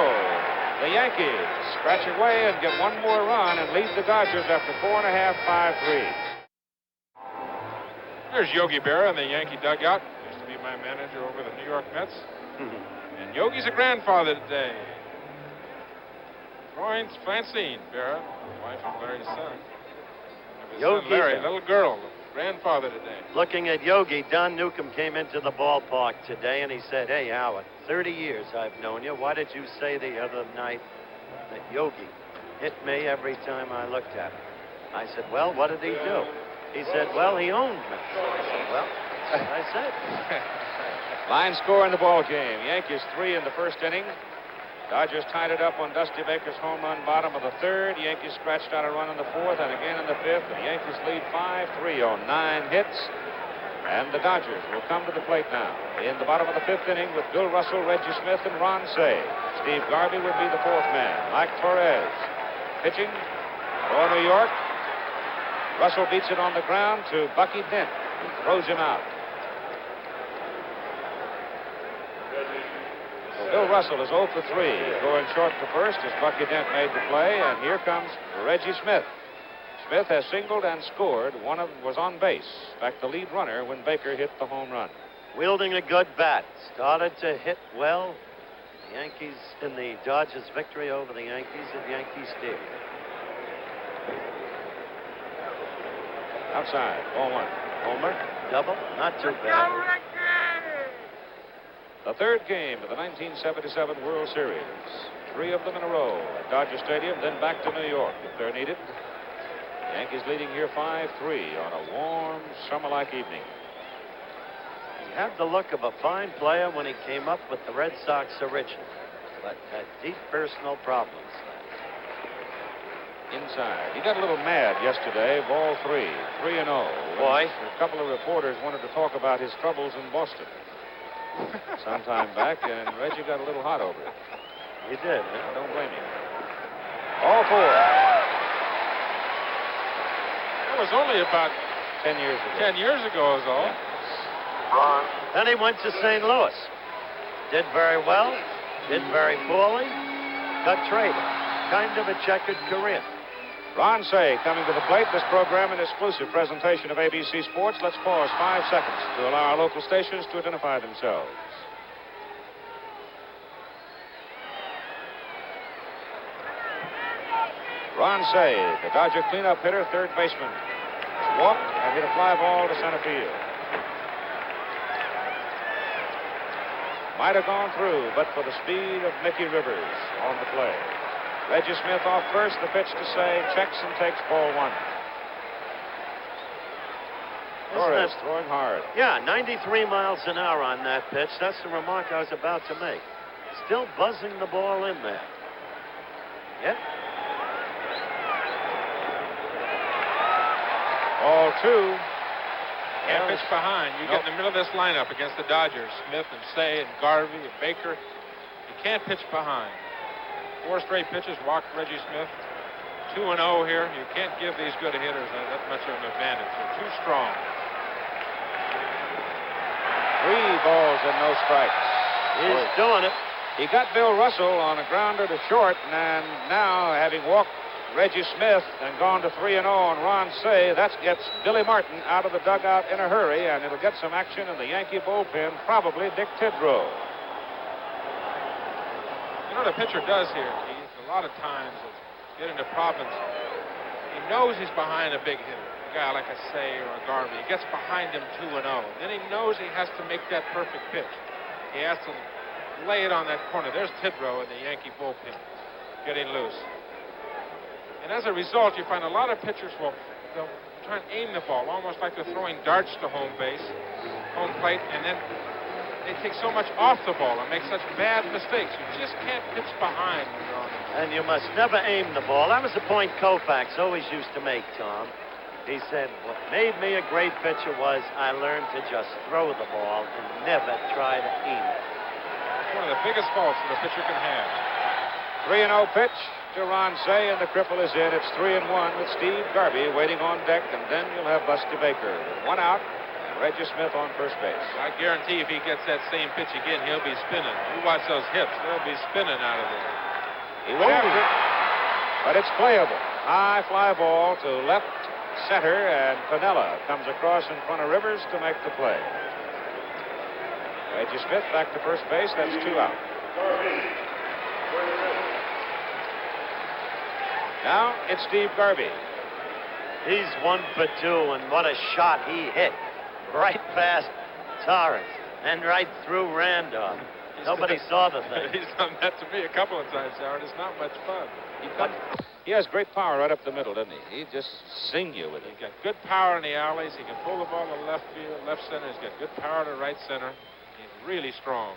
the Yankees scratch away and get 1 more run and lead the Dodgers after 4.5, 5-3. There's Yogi Berra in the Yankee dugout. Used to be my manager over the New York Mets. And Yogi's a grandfather today. Florence Francine Berra, wife of Larry's son. His son Larry, little girl, grandfather today. Looking at Yogi, Don Newcomb came into the ballpark today and he said, "Hey, Howard, 30 years I've known you. Why did you say the other night that Yogi hit me every time I looked at him?" I said, "Well, what did he do?" He said, "Well, he owned me." I said, "Well, that's what I said." Line score in the ball game. Yankees 3 in the first inning. Dodgers tied it up on Dusty Baker's home run bottom of the 3rd. Yankees scratched out a run in the 4th and again in the 5th. The Yankees lead 5-3 on 9 hits. And the Dodgers will come to the plate now. In the bottom of the 5th inning with Bill Russell, Reggie Smith, and Ron Cey. Steve Garvey would be the 4th man. Mike Torres pitching for New York. Russell beats it on the ground to Bucky Dent, who throws him out. Bill Russell is 0 for 3, going short to first as Bucky Dent made the play, and here comes Reggie Smith. Smith has singled and scored. One was on base. In fact, the lead runner when Baker hit the home run. Wielding a good bat. Started to hit well. The Yankees in the Dodgers' victory over the Yankees at Yankee Stadium. Outside, ball 1. Homer, double, not too bad. The 3rd game of the 1977 World Series. 3 of them in a row at Dodger Stadium, then back to New York if they're needed. Yankees leading here 5-3 on a warm, summer-like evening. He had the look of a fine player when he came up with the Red Sox originally, but had deep personal problems. Inside. He got a little mad yesterday, ball 3, 3-0. Boy. A couple of reporters wanted to talk about his troubles in Boston some time back, and Reggie got a little hot over it. He did, huh? I don't blame him. All 4. That was only about 10 years ago. 10 years ago is all. Run. Then he went to St. Louis. Did very well, did very poorly, got traded. Kind of a checkered career. Ron Cey coming to the plate. This program an exclusive presentation of ABC Sports. Let's pause 5 seconds to allow our local stations to identify themselves. Ron Cey, the Dodger cleanup hitter, 3rd baseman, walked and hit a fly ball to center field. Might have gone through, but for the speed of Mickey Rivers on the play. Reggie Smith off first, the pitch to Cey, checks and takes ball 1. Torres throwing hard. Yeah, 93 miles an hour on that pitch. That's the remark I was about to make. Still buzzing the ball in there. Yep. Ball 2. Can't pitch behind. You get in the middle of this lineup against the Dodgers, Smith and Say and Garvey and Baker. You can't pitch behind. 4 straight pitches, walked Reggie Smith. 2-0 here. You can't give these good hitters that much of an advantage. They're too strong. 3 balls and no strikes. He's doing it. He got Bill Russell on a grounder to short, and now, having walked Reggie Smith and gone to 3-0 on Ron Say, that gets Billy Martin out of the dugout in a hurry, and it'll get some action in the Yankee bullpen, probably Dick Tidrow. You know what a pitcher does here, Keith? A lot of times, get into problems. He knows he's behind a big hitter, a guy like a Say or a Garvey. He gets behind him 2-0. Then he knows he has to make that perfect pitch. He has to lay it on that corner. There's Tidrow in the Yankee bullpen getting loose. And as a result, you find a lot of pitchers they'll try and aim the ball, almost like they're throwing darts to home plate, and then they take so much off the ball and make such bad mistakes. You just can't pitch behind when you're on it. And you must never aim the ball. That was the point Koufax always used to make, Tom. He said, what made me a great pitcher was I learned to just throw the ball and never try to aim it. It's one of the biggest faults that a pitcher can have. 3-0 pitch to Ron Say, and the cripple is in. It's 3-1 with Steve Garvey waiting on deck, and then you'll have Busty Baker. 1 out, and Reggie Smith on first base. I guarantee if he gets that same pitch again, he'll be spinning. You watch those hips, they'll be spinning out of there. He won't, but it's playable. High fly ball to left center, and Piniella comes across in front of Rivers to make the play. Reggie Smith back to first base. That's 2 out. Now it's Steve Garvey. He's 1 for 2, and what a shot he hit. Right past Torres and right through Randolph. Nobody saw the thing. He's done that to me a couple of times, Howard. It's not much fun. He has great power right up the middle, doesn't he? He just sing you with it. He's got good power in the alleys. He can pull the ball to left field, left center. He's got good power to right center. He's really strong.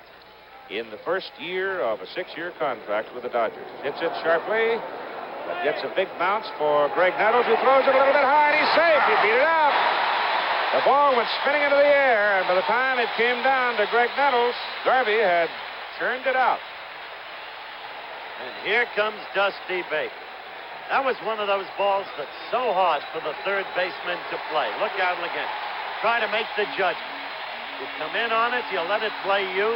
In the first year of a 6-year contract with the Dodgers. Hits it sharply, but gets a big bounce for Greg Nettles, who throws it a little bit high, and he's safe. He beat it up. The ball went spinning into the air, and by the time it came down to Greg Nettles, Garvey had churned it out. And here comes Dusty Baker. That was one of those balls that's so hard for the third baseman to play. Look out again. Try to make the judgment. You come in on it, you let it play you.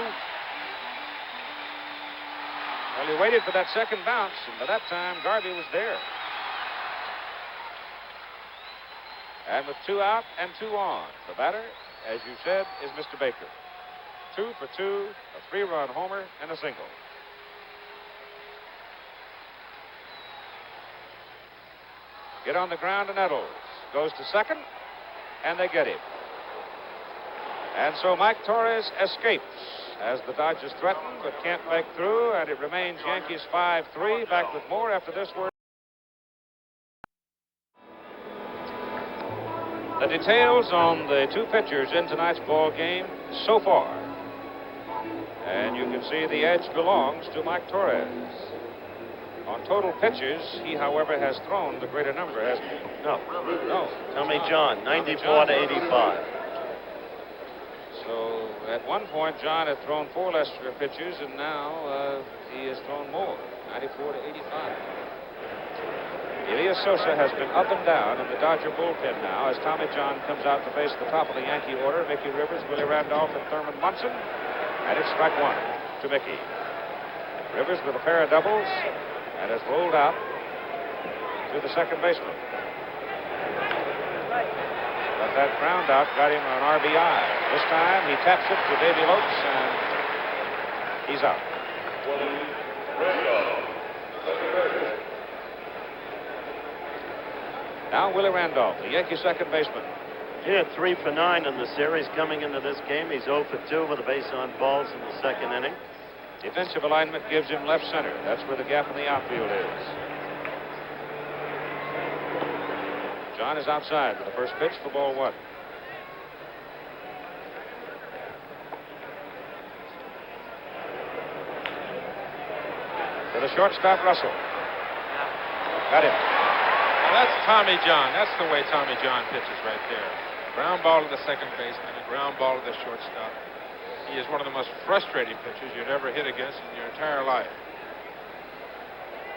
Well, he waited for that second bounce, and by that time, Garvey was there. And with 2 out and 2 on, the batter, as you said, is Mr. Baker. 2 for 2, a 3-run homer, and a single. Get on the ground to Nettles. Goes to second, and they get him. And so Mike Torres escapes as the Dodgers threaten, but can't break through, and it remains Yankees 5-3. Back with more after this word. The details on the 2 pitchers in tonight's ball game so far. And you can see the edge belongs to Mike Torres. On total pitches, he, however, has thrown the greater number, hasn't he? No. No. Tommy John, 94 to 85. So at one point, John had thrown 4 less pitches, and now he has thrown more, 94 to 85. Elias Sosa has been up and down in the Dodger bullpen now as Tommy John comes out to face the top of the Yankee order, Mickey Rivers, Willie Randolph, and Thurman Munson. And it's strike 1 to Mickey. Rivers with a pair of doubles and has rolled out to the second baseman. But that ground out got him an RBI. This time he taps it to Davy Lopes, and he's out. Now Willie Randolph, the Yankee second baseman. He had 3 for 9 in the series coming into this game. He's 0 for 2 with a base on balls in the second inning. Defensive alignment gives him left center. That's where the gap in the outfield is. John is outside with the first pitch for ball 1. the shortstop, Russell. Got him. Well, that's Tommy John. That's the way Tommy John pitches right there. Ground ball to the second baseman, a ground ball to the shortstop. He is one of the most frustrating pitchers you'd ever hit against in your entire life.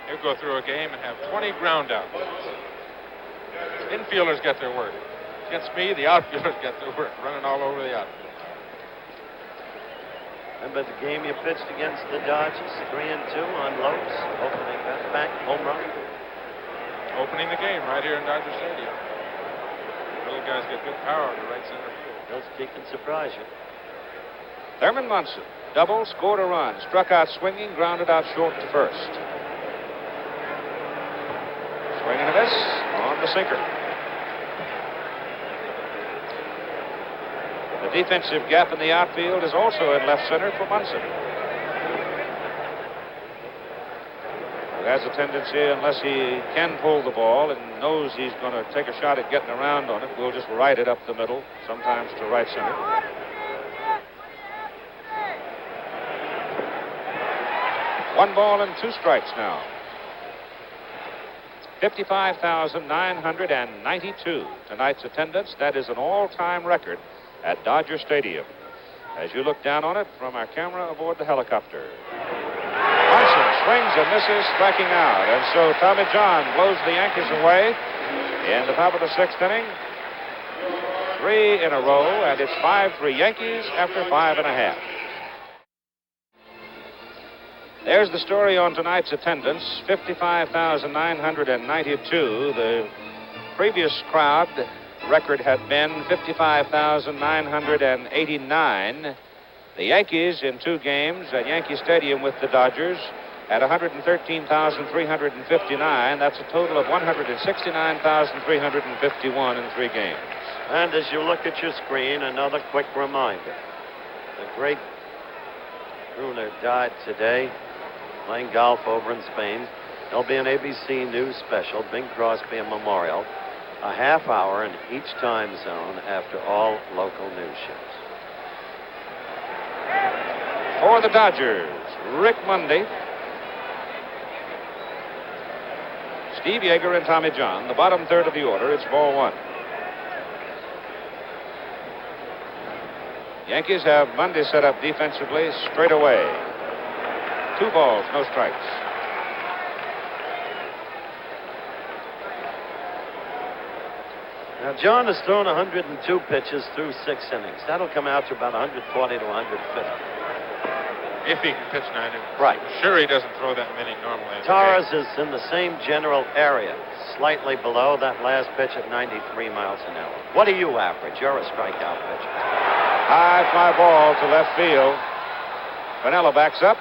He'll go through a game and have 20 ground outs. Infielders get their work. Against me, the outfielders get their work, running all over the outfield. Remember the game you pitched against the Dodgers, 3-2 on Lopes, opening that back home run? Opening the game right here in Dodger Stadium. Little guys get good power to right center field. Those can surprise you. Thurman Munson, double, scored a run, struck out swinging, grounded out short to first. Swing and a miss on the sinker. The defensive gap in the outfield is also in left center for Munson, who has a tendency, unless he can pull the ball and knows he's going to take a shot at getting around on it, we'll just right it up the middle, sometimes to right center. One ball and 2 strikes now. 55,992 tonight's attendance. That is an all-time record at Dodger Stadium. As you look down on it from our camera aboard the helicopter. Munson swings and misses, striking out. And so Tommy John blows the Yankees away in the top of the 6th inning. 3 in a row, and it's 5-3 Yankees after 5½. There's the story on tonight's attendance, 55,992. The previous crowd record had been 55,989. The Yankees in 2 games at Yankee Stadium with the Dodgers at 113,359. That's a total of 169,351 in 3 games. And as you look at your screen, another quick reminder. The great Gruner died today, playing golf over in Spain. There'll be an ABC News special, Bing Crosby Memorial, a half hour in each time zone after all local news shows. For the Dodgers, Rick Mundy, Steve Yeager, and Tommy John. The bottom third of the order. It's ball 1. Yankees have Mundy set up defensively straight away. 2 balls, no strikes. Now, John has thrown 102 pitches through 6 innings. That'll come out to about 140 to 150. If he can pitch 9 innings. Right. I'm sure he doesn't throw that many normally. Torres is in the same general area, slightly below that last pitch at 93 miles an hour. What do you average? You're a strikeout pitcher. High fly ball to left field. Vanilla backs up.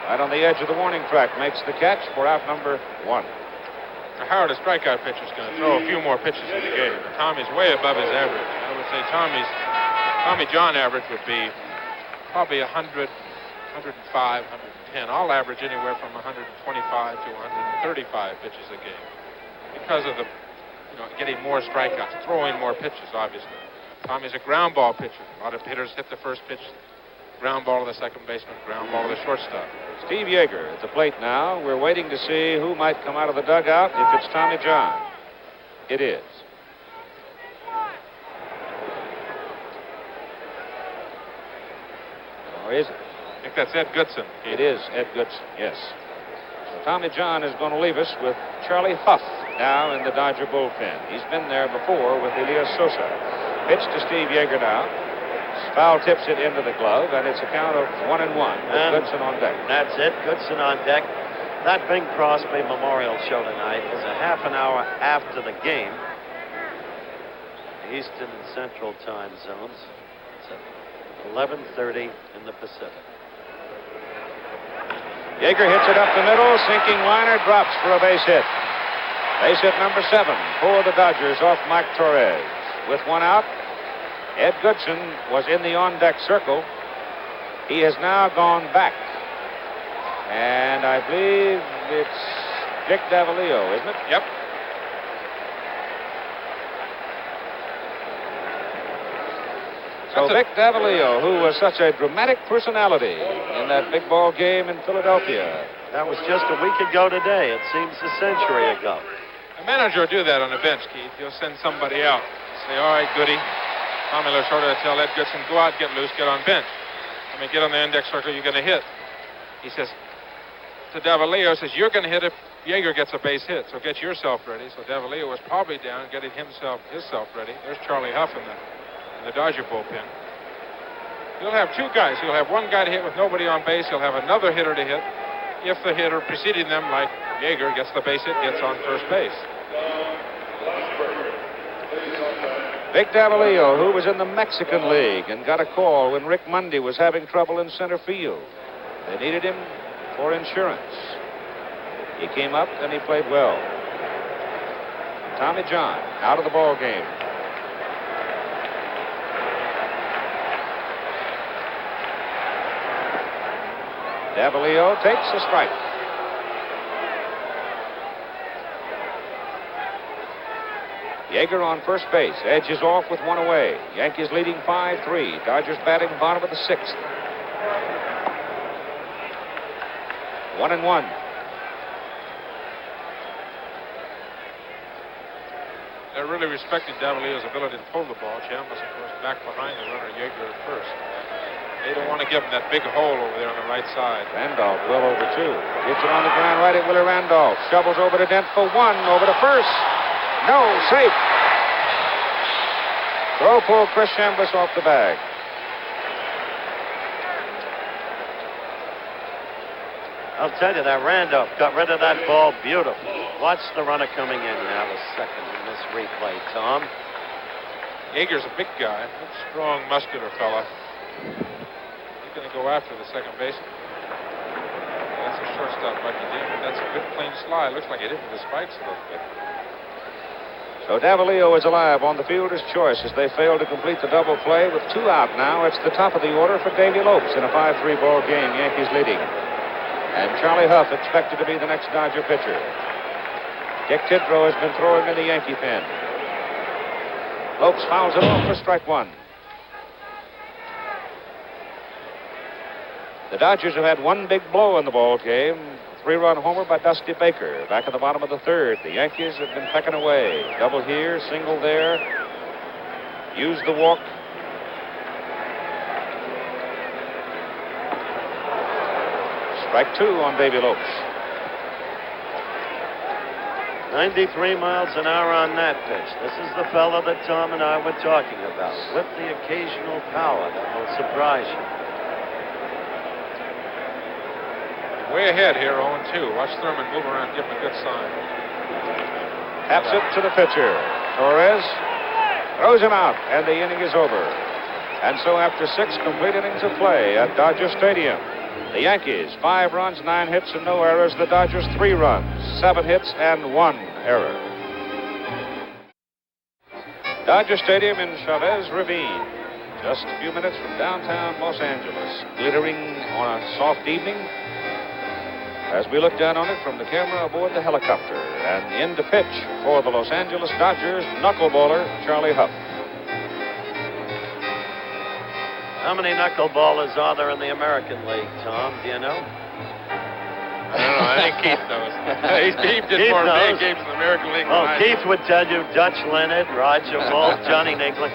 Right on the edge of the warning track, makes the catch for out number 1. Now, Howard, a strikeout pitcher, is going to throw a few more pitches in the game. Tommy's way above his average. I would say Tommy John average would be probably 100, 105, 110. I'll average anywhere from 125 to 135 pitches a game because of the, getting more strikeouts, throwing more pitches, obviously. Tommy's a ground ball pitcher. A lot of hitters hit the first pitch, ground ball to the second baseman, ground ball to the shortstop. Steve Yeager at the plate now. We're waiting to see who might come out of the dugout. If it's Tommy John, it is. Or is it? I think that's Ed Goodson. It is Ed Goodson, yes. So Tommy John is going to leave us with Charlie Huff now in the Dodger bullpen. He's been there before with Elias Sosa. Pitch to Steve Yeager now. Foul tips it into the glove, and it's a count of 1-1 with Goodson on deck. That's it, Goodson on deck. That Bing Crosby Memorial Show tonight is a half an hour after the game. Eastern and Central time zones. It's at 11:30 in the Pacific. Yeager hits it up the middle. Sinking liner drops for a base hit. Base hit number 7 for the Dodgers off Mike Torres. With 1 out, Ed Goodson was in the on-deck circle. He has now gone back. And I believe it's Dick Davalillo, isn't it? Yep. So Vic Davalillo, who was such a dramatic personality in that big ball game in Philadelphia, That was just a week ago today. It seems a century ago. A manager will do that on the bench, Keith. He'll send somebody out. Say, all right, Goody. Tommy Lasorda will tell Ed Goodson, go out, get loose, get on bench. Get on the index circle, you're going to hit. He says to Davalillo, says, you're going to hit if Yeager gets a base hit, so get yourself ready. So Davalillo was probably down, getting himself ready. There's Charlie Huff in the Dodger bullpen. He'll have two guys. He'll have one guy to hit with nobody on base. He'll have another hitter to hit. If the hitter preceding them, like Yeager, gets the base hit, gets on first base. Vic Davalillo, who was in the Mexican League and got a call when Rick Mundy was having trouble in center field. They needed him for insurance. He came up and he played well. Tommy John out of the ball game. Davalillo takes a strike. Yeager on first base. Edge is off with one away. Yankees leading 5-3. Dodgers batting bottom of the sixth. 1-1. They're really respecting Davalillo's ability to pull the ball. Chambliss, of course, back behind the runner, Yeager at first. They don't want to give him that big hole over there on the right side. Randolph well over two. Gets it on the ground right at Willie Randolph. Shovels over to Dent for one. Over to first. No, safe. Throw pulled Chris Chambliss off the bag. I'll tell you that Randolph got rid of that ball beautifully. Watch the runner coming in now, a second in this replay, Tom. Yeager's a big guy, a strong, muscular fella. He's going to go after the second baseman. That's a shortstop Bucky Dean, but that's a good clean slide. Looks like it hit the spikes a little bit. So Davalillo is alive on the fielder's choice as they fail to complete the double play with two out now. It's the top of the order for Davy Lopes in a 5-3 ball game, Yankees leading. And Charlie Huff expected to be the next Dodger pitcher. Dick Tidrow has been throwing in the Yankee pen. Lopes fouls it off for strike one. The Dodgers have had one big blow in the ball game. 3-run homer by Dusty Baker. Back at the bottom of the third. The Yankees have been pecking away. Double here, single there. Use the walk. Strike two on Davy Lopes. 93 miles an hour on that pitch. This is the fella that Tom and I were talking about, with the occasional power that will surprise you. Way ahead here, 0-2. Watch Thurman move around, give him a good sign. Taps it to the pitcher. Torres throws him out, and the inning is over. And so after 6 complete innings of play at Dodger Stadium, the Yankees, 5 runs, 9 hits, and no errors. The Dodgers, 3 runs, 7 hits, and 1 error. Dodger Stadium in Chavez Ravine, just a few minutes from downtown Los Angeles, glittering on a soft evening. As we look down on it from the camera aboard the helicopter, and in to pitch for the Los Angeles Dodgers, knuckleballer Charlie Huff. How many knuckleballers are there in the American League, Tom? Do you know? I don't know. I think Keith knows. Keith did Keith more knows. big games in the American League. Oh, Keith would tell you Dutch Leonard, Roger Wolf, Johnny Nicklin.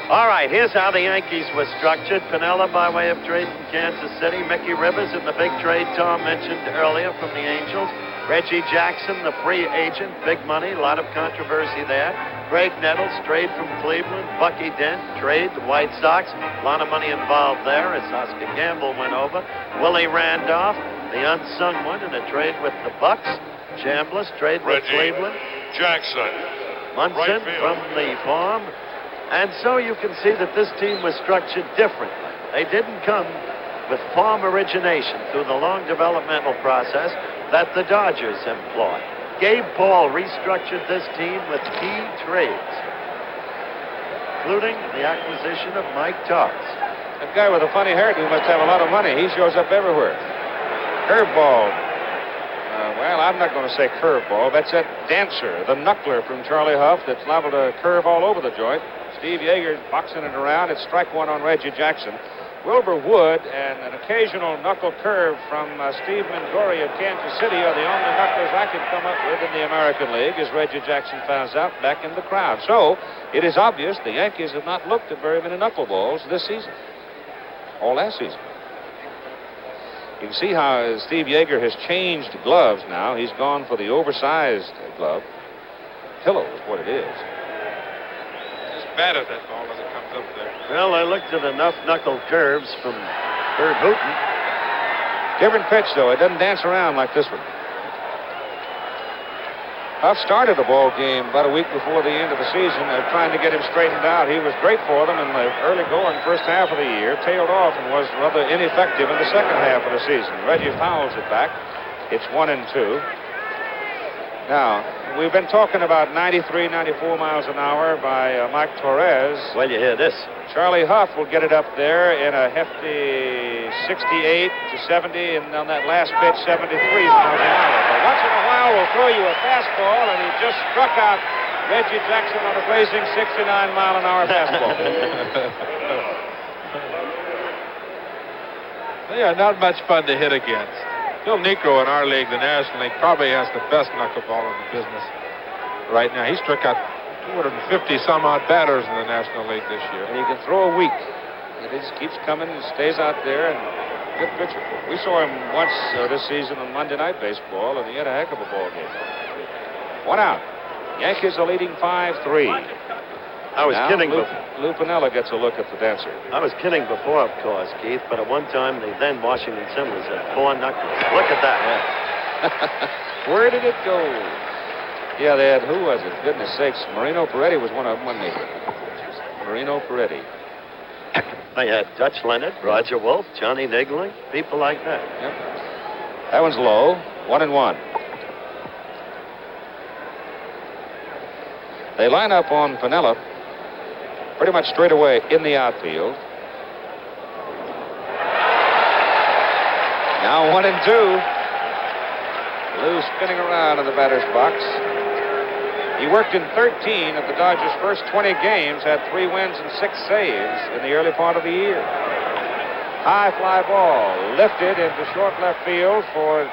All right, here's how the Yankees were structured. Pinella by way of trade from Kansas City. Mickey Rivers in the big trade Tom mentioned earlier from the Angels. Reggie Jackson, the free agent, big money, a lot of controversy there. Greg Nettles, trade from Cleveland. Bucky Dent, trade, the White Sox. A lot of money involved there as Oscar Gamble went over. Willie Randolph, the unsung one, in a trade with the Bucks. Chambliss, trade with Cleveland. Jackson. Munson from the farm. And so you can see that this team was structured differently. They didn't come with farm origination through the long developmental process that the Dodgers employ. Gabe Paul restructured this team with key trades, including the acquisition of Mike Toss. That guy with a funny hairdo must have a lot of money. He shows up everywhere. Curveball. Well, I'm not going to say curveball. That's that dancer, the knuckler from Charlie Huff that's liable to curve all over the joint. Steve Yeager boxing it around. It's strike one on Reggie Jackson. Wilbur Wood and an occasional knuckle curve from Steve Mingori of Kansas City are the only knucklers I can come up with in the American League, as Reggie Jackson finds out back in the crowd. So it is obvious the Yankees have not looked at very many knuckleballs this season, or last season. You can see how Steve Yeager has changed gloves now. He's gone for the oversized glove. Pillow is what it is. Just batter that ball as it comes up there. Well, I looked at enough knuckle curves from Bert Hooton. Different pitch, though. It doesn't dance around like this one. Huff started the ball game about a week before the end of the season. They're trying to get him straightened out. He was great for them in the early going first half of the year, tailed off and was rather ineffective in the second half of the season. Reggie fouls it back. It's 1-2. Now, we've been talking about 93, 94 miles an hour by Mike Torres. Well, you hear this. Charlie Huff will get it up there in a hefty 68 to 70, and on that last pitch, 73 miles an hour. But once in a while, we'll throw you a fastball, and he just struck out Reggie Jackson on a blazing 69-mile-an-hour fastball. They are not much fun to hit against. Phil Necro in our league, the National League, probably has the best knuckleball in the business right now. He struck out 250-some-odd batters in the National League this year. And he can throw a week. He just keeps coming and stays out there, and good pitcher. We saw him once this season on Monday Night Baseball, and he had a heck of a ball game. 1 out. Yankees are leading 5-3. I was now, kidding. Lou Piniella gets a look at the dancer. I was kidding before, of course, Keith, but at one time, the then Washington Symbols had 4 knuckles. Look at that. Yeah. Where did it go? Yeah, they had, who was it? Goodness sakes, Marino Peretti was one of them, wasn't he? Marino Peretti. They had Dutch Leonard, Roger Wolf, Johnny Niggling, people like that. Yep. That one's low. 1-1. They line up on Piniella pretty much straight away in the outfield. Now 1-2. Lou spinning around in the batter's box. He worked in 13 of the Dodgers' first 20 games, had 3 wins and 6 saves in the early part of the year. High fly ball lifted into short left field for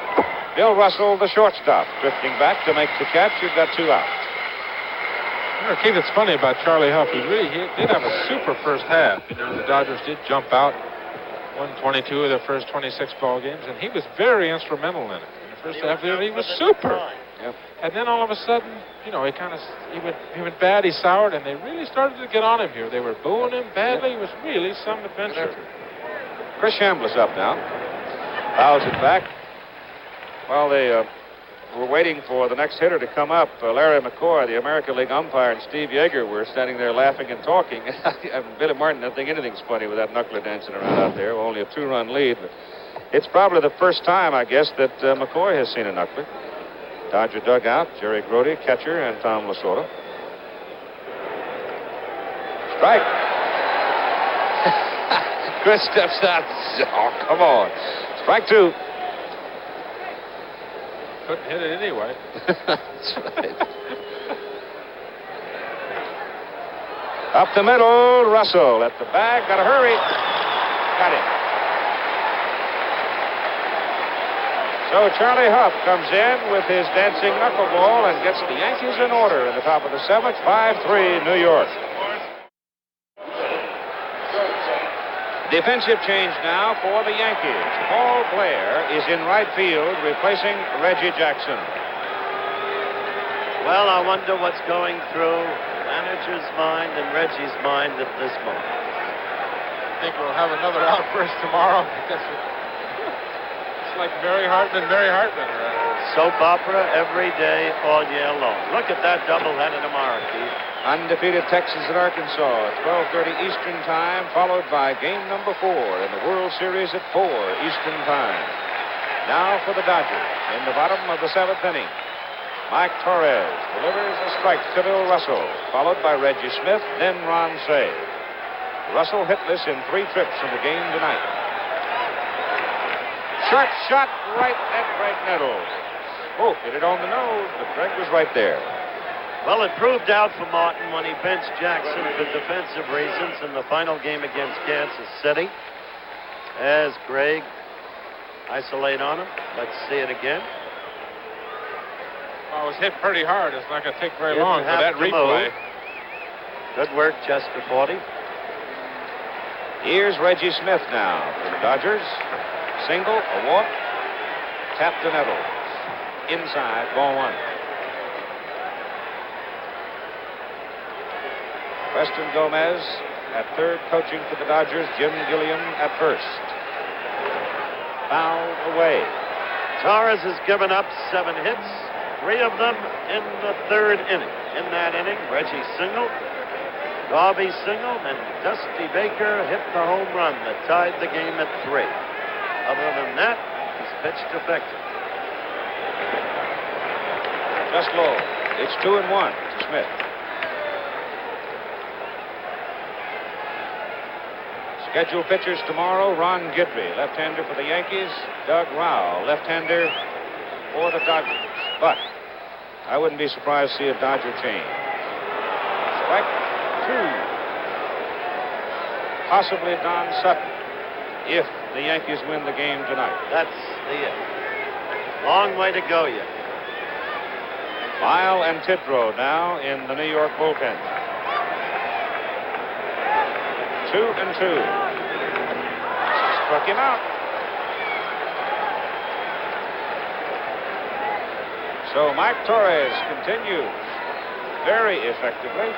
Bill Russell, the shortstop. Drifting back to make the catch. You've got 2 out. Keith, it's funny about Charlie Huff. He did have a super first half. You know, the Dodgers did jump out, won 22 of their first 26 ball games, and he was very instrumental in it. In the first half, he was super. Yep. And then all of a sudden, you know, he went bad. He soured, and they really started to get on him here. They were booing him badly. It was really some adventure. Chris Chambliss up now. Fouls it back. Well, they were waiting for the next hitter to come up. Larry McCoy, the American League umpire, and Steve Yeager were standing there laughing and talking. Billy Martin doesn't think anything's funny with that knuckler dancing around out there. Only a 2-run lead. But it's probably the first time, I guess, that McCoy has seen a knuckler. Dodger dugout, Jerry Grody, catcher, and Tom Lasorda. Strike. Chris steps out. Oh, come on. Strike 2. Couldn't hit it anyway. That's right. Up the middle, Russell at the bag. Got to hurry. Got it. So Charlie Huff comes in with his dancing knuckleball and gets the Yankees in order in the top of the 7th. 5-3, New York. Defensive change now for the Yankees. Paul Blair is in right field, replacing Reggie Jackson. Well, I wonder what's going through manager's mind and Reggie's mind at this moment. I think we'll have another outburst tomorrow. It's like Mary Hartman. Soap opera every day, all year long. Look at that doubleheader tomorrow, Keith. Undefeated Texas and Arkansas at 12:30 Eastern Time, followed by game number 4 in the World Series at 4 Eastern Time. Now for the Dodgers in the bottom of the 7th inning. Mike Torres delivers a strike to Bill Russell, followed by Reggie Smith, then Ron Cey. Russell hitless in 3 trips in the game tonight. Short shot right at Greg Nettles. Oh, hit it on the nose, but Greg was right there. Well, it proved out for Martin when he benched Jackson for defensive reasons in the final game against Kansas City. As Greg isolate on him. Let's see it again. Well, it was hit pretty hard. It's not going to take very Didn't long for have that to replay. move. Good work, Chester 40. Here's Reggie Smith now for the Dodgers. Single, a walk, tap to Nettles. Inside, ball one. Preston Gomez at third, coaching for the Dodgers. Jim Gilliam at first. Fouled away. Torres has given up 7 hits, 3 of them in the 3rd inning. In that inning, Reggie singled, Garvey singled, and Dusty Baker hit the home run that tied the game at 3. Other than that, he's pitched effective. Just low. It's 2-1 to Smith. Scheduled pitchers tomorrow: Ron Guidry, left-hander for the Yankees; Doug Rao, left-hander for the Dodgers. But I wouldn't be surprised to see a Dodger change. Strike 2. Possibly Don Sutton, if the Yankees win the game tonight. That's the it. Long way to go yet. Lyle and Tidrow now in the New York bullpen. 2-2. Struck him out. So Mike Torres continues very effectively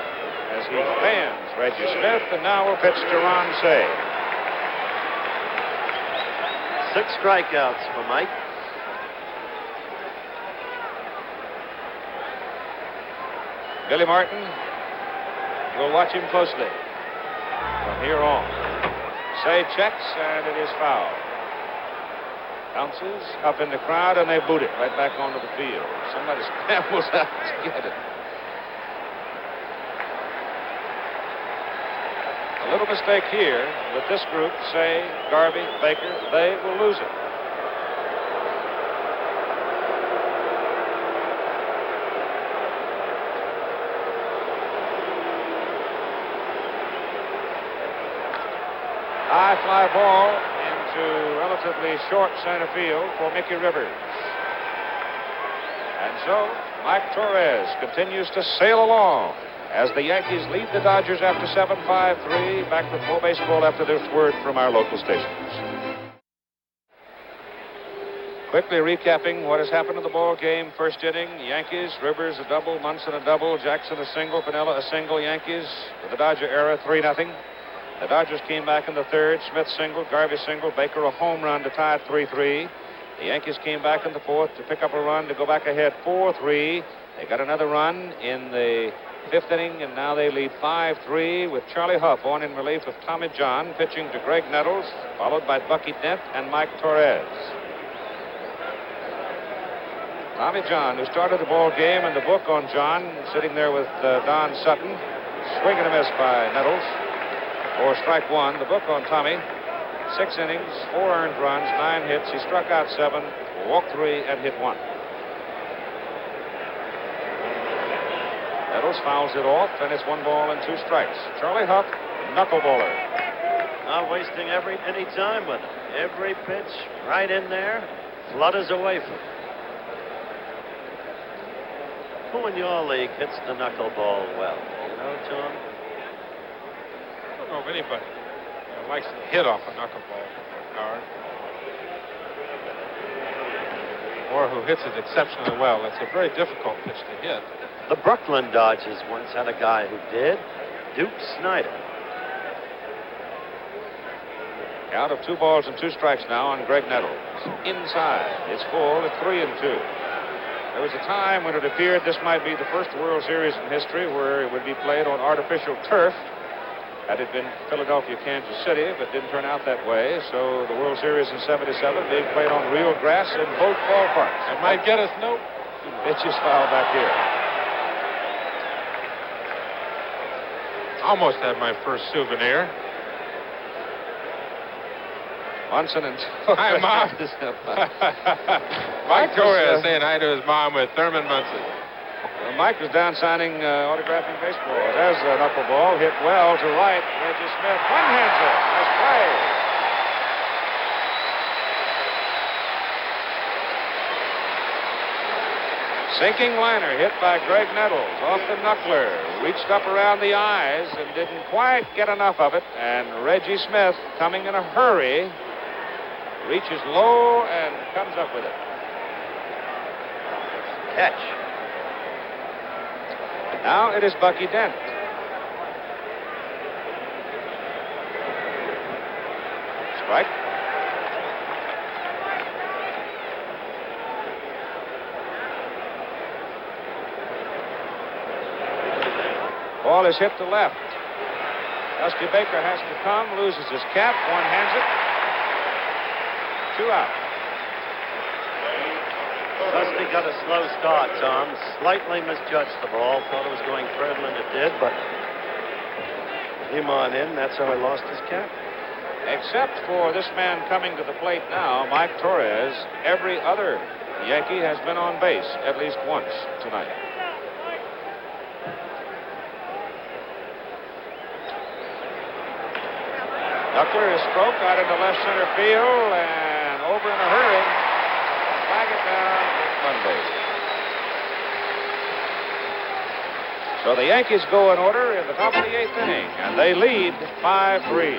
as he fans Reggie Smith, and now will pitch to Ron Cey. 6 strikeouts for Mike. Billy Martin will watch him closely from here on. Cey checks, and it is foul. Bounces up in the crowd, and they boot it right back onto the field. Somebody scrambles out to get it. A little mistake here with this group. Cey, Garvey, Baker, they will lose it. High fly ball into relatively short center field for Mickey Rivers. And so Mike Torres continues to sail along as the Yankees lead the Dodgers after 7-5-3. Back with more baseball after this word from our local stations. Quickly recapping what has happened in the ball game. First inning, Yankees, Rivers a double, Munson a double, Jackson a single, Piniella a single. Yankees for the Dodger era 3-0. The Dodgers came back in the 3rd. Smith single, Garvey single, Baker a home run to tie it 3-3. The Yankees came back in the 4th to pick up a run to go back ahead 4-3. They got another run in the 5th inning, and now they lead 5-3 with Charlie Huff on in relief of Tommy John, pitching to Greg Nettles, followed by Bucky Dent and Mike Torres. Tommy John, who started the ball game, and the book on John, sitting there with Don Sutton. Swing and a miss by Nettles. Or strike 1. The book on Tommy: 6 innings, 4 earned runs, 9 hits. He struck out 7, walked 3, and hit 1. Nettles fouls it off, and it's 1 ball and 2 strikes. Charlie Huff, knuckleballer. Not wasting any time with it. Every pitch right in there, flutters away from it. Who in your league hits the knuckleball well? You know, Tom? I don't know of anybody who likes to hit off a knuckleball card, or who hits it exceptionally well. It's a very difficult pitch to hit. The Brooklyn Dodgers once had a guy who did, Duke Snyder. Out of 2 balls and 2 strikes now on Greg Nettles. Inside, it's full at 3-2. There was a time when it appeared this might be the first World Series in history where it would be played on artificial turf. Had it been Philadelphia, Kansas City, but didn't turn out that way. So the World Series in '77 being played on real grass in both ballparks. It might get us no. Pitches foul back here. Almost had my first souvenir. Munson and Hi, Mom. Mike Torres saying hi to his mom with Thurman Munson. Well, Mike was down signing autographing baseballs. There's a knuckleball hit well to right. Reggie Smith one-hands it. Nice play. Sinking liner hit by Greg Nettles off the knuckler. Reached up around the eyes and didn't quite get enough of it. And Reggie Smith, coming in a hurry, reaches low and comes up with it. Catch. And now it is Bucky Dent. Strike. Ball is hit to left. Dusty Baker has to come, loses his cap, one hands it. 2 out. Dusty got a slow start, Tom. Slightly misjudged the ball. Thought it was going further than it did, but him on in. That's how he lost his cap. Except for this man coming to the plate now, Mike Torres, every other Yankee has been on base at least once tonight. Knuckler is stroked out into left center field and over in a hurry. Flag it down Monday. So the Yankees go in order in the top of the 8th inning, and they lead 5-3.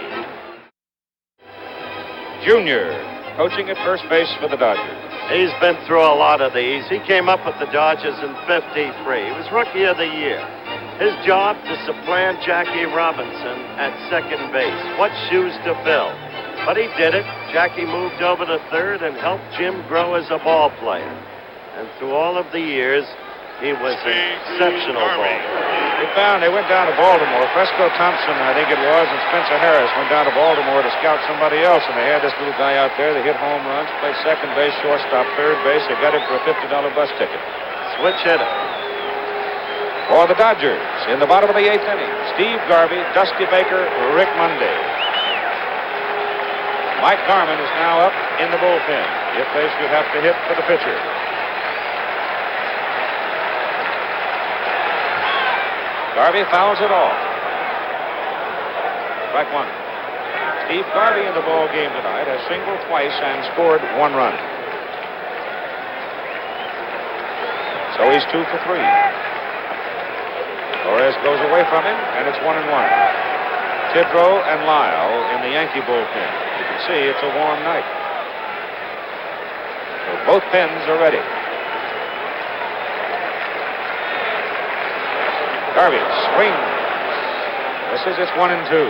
Junior coaching at first base for the Dodgers. He's been through a lot of these. He came up with the Dodgers in '53. He was Rookie of the Year. His job to supplant Jackie Robinson at second base. What shoes to fill. But he did it. Jackie moved over to third and helped Jim grow as a ball player. And through all of the years, he was an exceptional ball player. They went down to Baltimore. Fresco Thompson, I think it was, and Spencer Harris went down to Baltimore to scout somebody else, and they had this little guy out there. They hit home runs, played second base, shortstop, third base. They got him for a $50 bus ticket. Switch hitter. For the Dodgers, in the bottom of the 8th inning, Steve Garvey, Dusty Baker, Rick Monday. Mike Carmen is now up in the bullpen if they should have to hit for the pitcher. Garvey fouls it off. Strike one. Steve Garvey in the ball game tonight has singled twice and scored 1 run. So he's 2 for 3. Torres goes away from him, and it's 1-1. Tidrow and Lyle in the Yankee bullpen. You can see it's a warm night. So both pens are ready. Garvey swings. This is it's 1-2.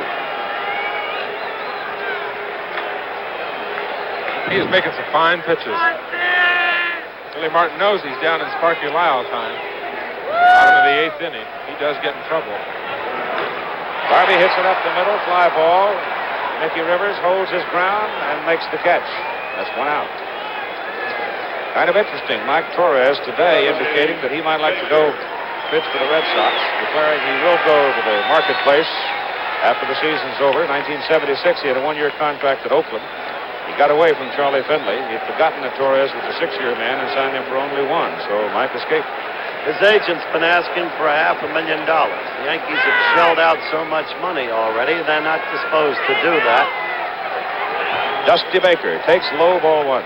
He is making some fine pitches. Billy Martin knows he's down in Sparky Lyle time. Bottom of the 8th inning. He does get in trouble. Garvey hits it up the middle, fly ball. Mickey Rivers holds his ground and makes the catch. That's 1 out. Kind of interesting. Mike Torres today indicating that he might like to go pitch for the Red Sox, declaring he will go to the marketplace after the season's over. 1976, he had a 1-year contract at Oakland. He got away from Charlie Finley. He'd forgotten that Torres was a 6-year man and signed him for only 1, so Mike escaped. His agent's been asking for $500,000. The Yankees have shelled out so much money already, they're not disposed to do that. Dusty Baker takes low, ball 1.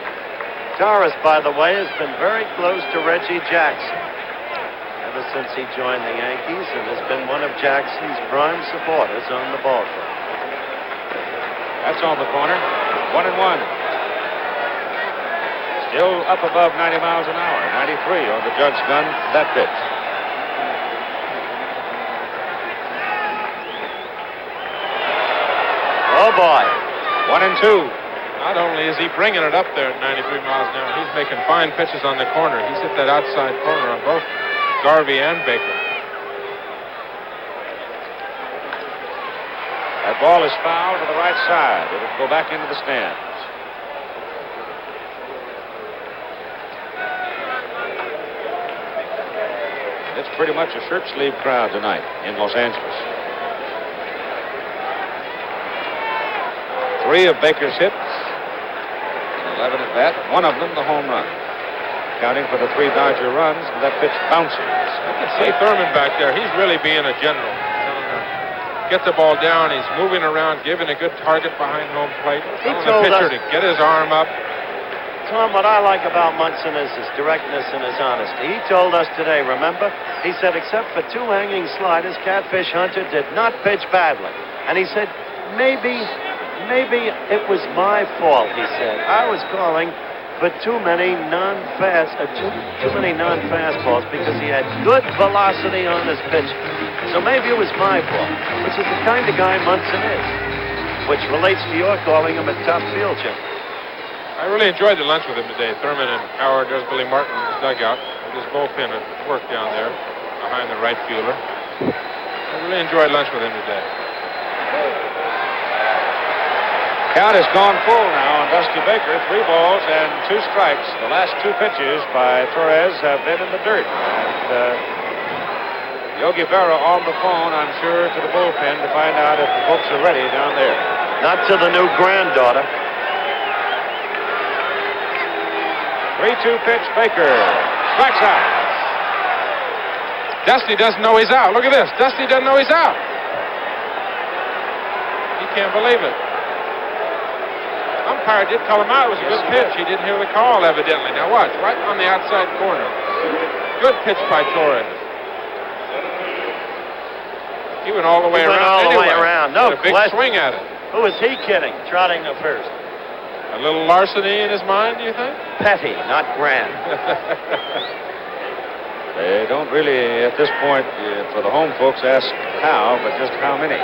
Torres, by the way, has been very close to Reggie Jackson ever since he joined the Yankees and has been one of Jackson's prime supporters on the ballcourt. That's on the corner. 1-1. Still up above 90 miles an hour. 93 on the Judge gun, that pitch. Oh, boy. 1-2. Not only is he bringing it up there at 93 miles an hour, he's making fine pitches on the corner. He's hit that outside corner on both Garvey and Baker. That ball is fouled to the right side. It'll go back into the stands. It's pretty much a shirt sleeve crowd tonight in Los Angeles. 3 of Baker's hits, 11 at bat, 1 of them the home run. Counting for the 3 Dodger runs, that pitch bounces. I can see Thurman back there. He's really being a general. Get the ball down. He's moving around, giving a good target behind home plate. Telling the pitcher to get his arm up. Tom, what I like about Munson is his directness and his honesty. He told us today, remember? He said, except for 2 hanging sliders, Catfish Hunter did not pitch badly. And he said, maybe it was my fault, he said. I was calling for too many non-fastballs because he had good velocity on his pitch. So maybe it was my fault, which is the kind of guy Munson is, which relates to your calling him a top field champ. I really enjoyed the lunch with him today. Thurman and Howard, there's Billy Martin in his dugout. His bullpen at work down there behind the right fielder. I really enjoyed lunch with him today. Count has gone full now on Dusty Baker. 3 balls and 2 strikes. The last 2 pitches by Torres have been in the dirt. And Yogi Berra on the phone, I'm sure, to the bullpen to find out if the folks are ready down there. Not to the new granddaughter. 3-2 pitch, Baker. Strikes out. Dusty doesn't know he's out. Look at this. Dusty doesn't know he's out. He can't believe it. Umpire did call him out. It was a good pitch. He didn't hear the call, evidently. Now watch, right on the outside corner. Good pitch by Torres. He went all the way around. All the way around. No a big swing at it. Who is he kidding? Trotting to first. A little larceny in his mind, do you think? Petty, not grand. They don't really, at this point, for the home folks, ask how, but just how many.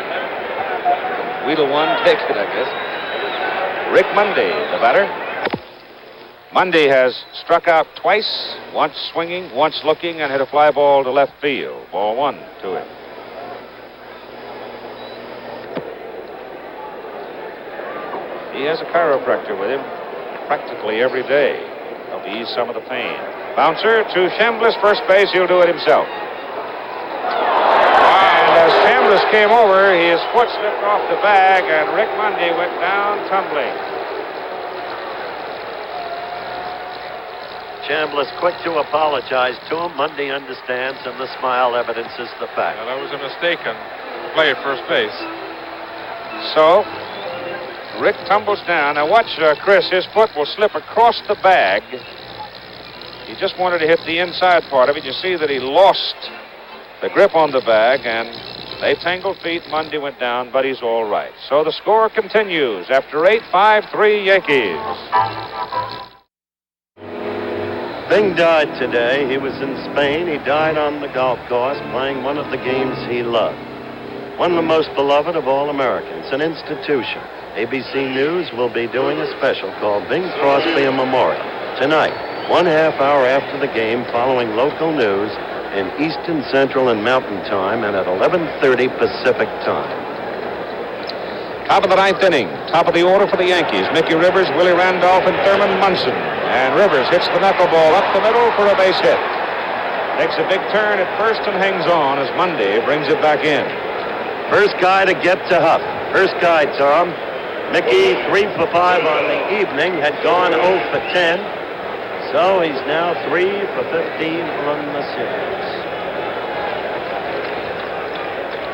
Wheedle one takes it, I guess. Rick Mundy, the batter. Mundy has struck out twice, once swinging, once looking, and hit a fly ball to left field. Ball 1 to him. He has a chiropractor with him practically every day. Help ease some of the pain. Bouncer to Chambliss, first base. He'll do it himself. And as Chambliss came over, his foot slipped off the bag, and Rick Mundy went down tumbling. Chambliss quick to apologize to him. Mundy understands, and the smile evidences the fact. Well, that was a mistake on the play at first base. So Rick tumbles down. Now watch, Chris. His foot will slip across the bag. He just wanted to hit the inside part of it. You see that he lost the grip on the bag, and they tangled feet. Mundy went down, but he's all right. So the score continues. After 8, 5-3 Yankees. Bing died today. He was in Spain. He died on the golf course playing one of the games he loved. One of the most beloved of all Americans, an institution. ABC News will be doing a special called Bing Crosby a Memorial tonight, 1/2 hour after the game, following local news in Eastern, Central, and Mountain Time, and at 11:30 Pacific Time. Top of the 9th inning. Top of the order for the Yankees. Mickey Rivers, Willie Randolph, and Thurman Munson. And Rivers hits the knuckleball up the middle for a base hit. Takes a big turn at first and hangs on as Mundy brings it back in. First guy to get to Huff. First guy, Tom. Mickey, 3 for 5 on the evening, had gone 0 for 10. So he's now 3 for 15 on the series.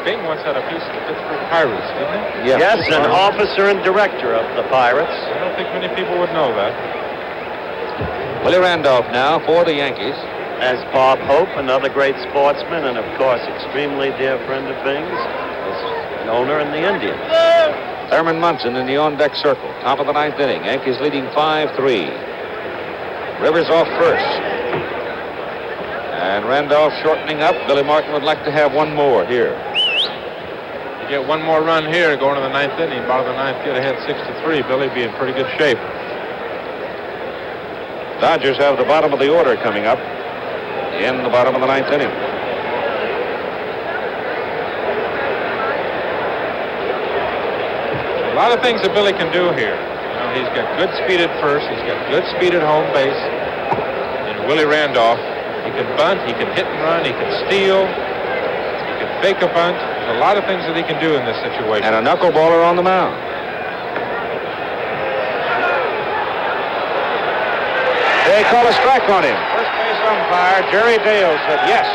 Bing once had a piece of the Pittsburgh Pirates, didn't he? Yeah. Yes, an officer and director of the Pirates. I don't think many people would know that. Willie Randolph now for the Yankees. As Bob Hope, another great sportsman, and of course, extremely dear friend of Bing's, is an owner in the Indians. Thurman Munson in the on-deck circle. Top of the 9th inning. Yankees leading 5-3. Rivers off first. And Randolph shortening up. Billy Martin would like to have one more here. You get one more run here going to the 9th inning. Bottom of the 9th, get ahead 6-3. Billy be in pretty good shape. Dodgers have the bottom of the order coming up in the bottom of the 9th inning. A lot of things that Billy can do here. You know, he's got good speed at first. He's got good speed at home base. And Willie Randolph, he can bunt, he can hit and run, he can steal, he can fake a bunt. There's a lot of things that he can do in this situation. And a knuckleballer on the mound. They call a strike on him. First base umpire Jerry Dale said yes.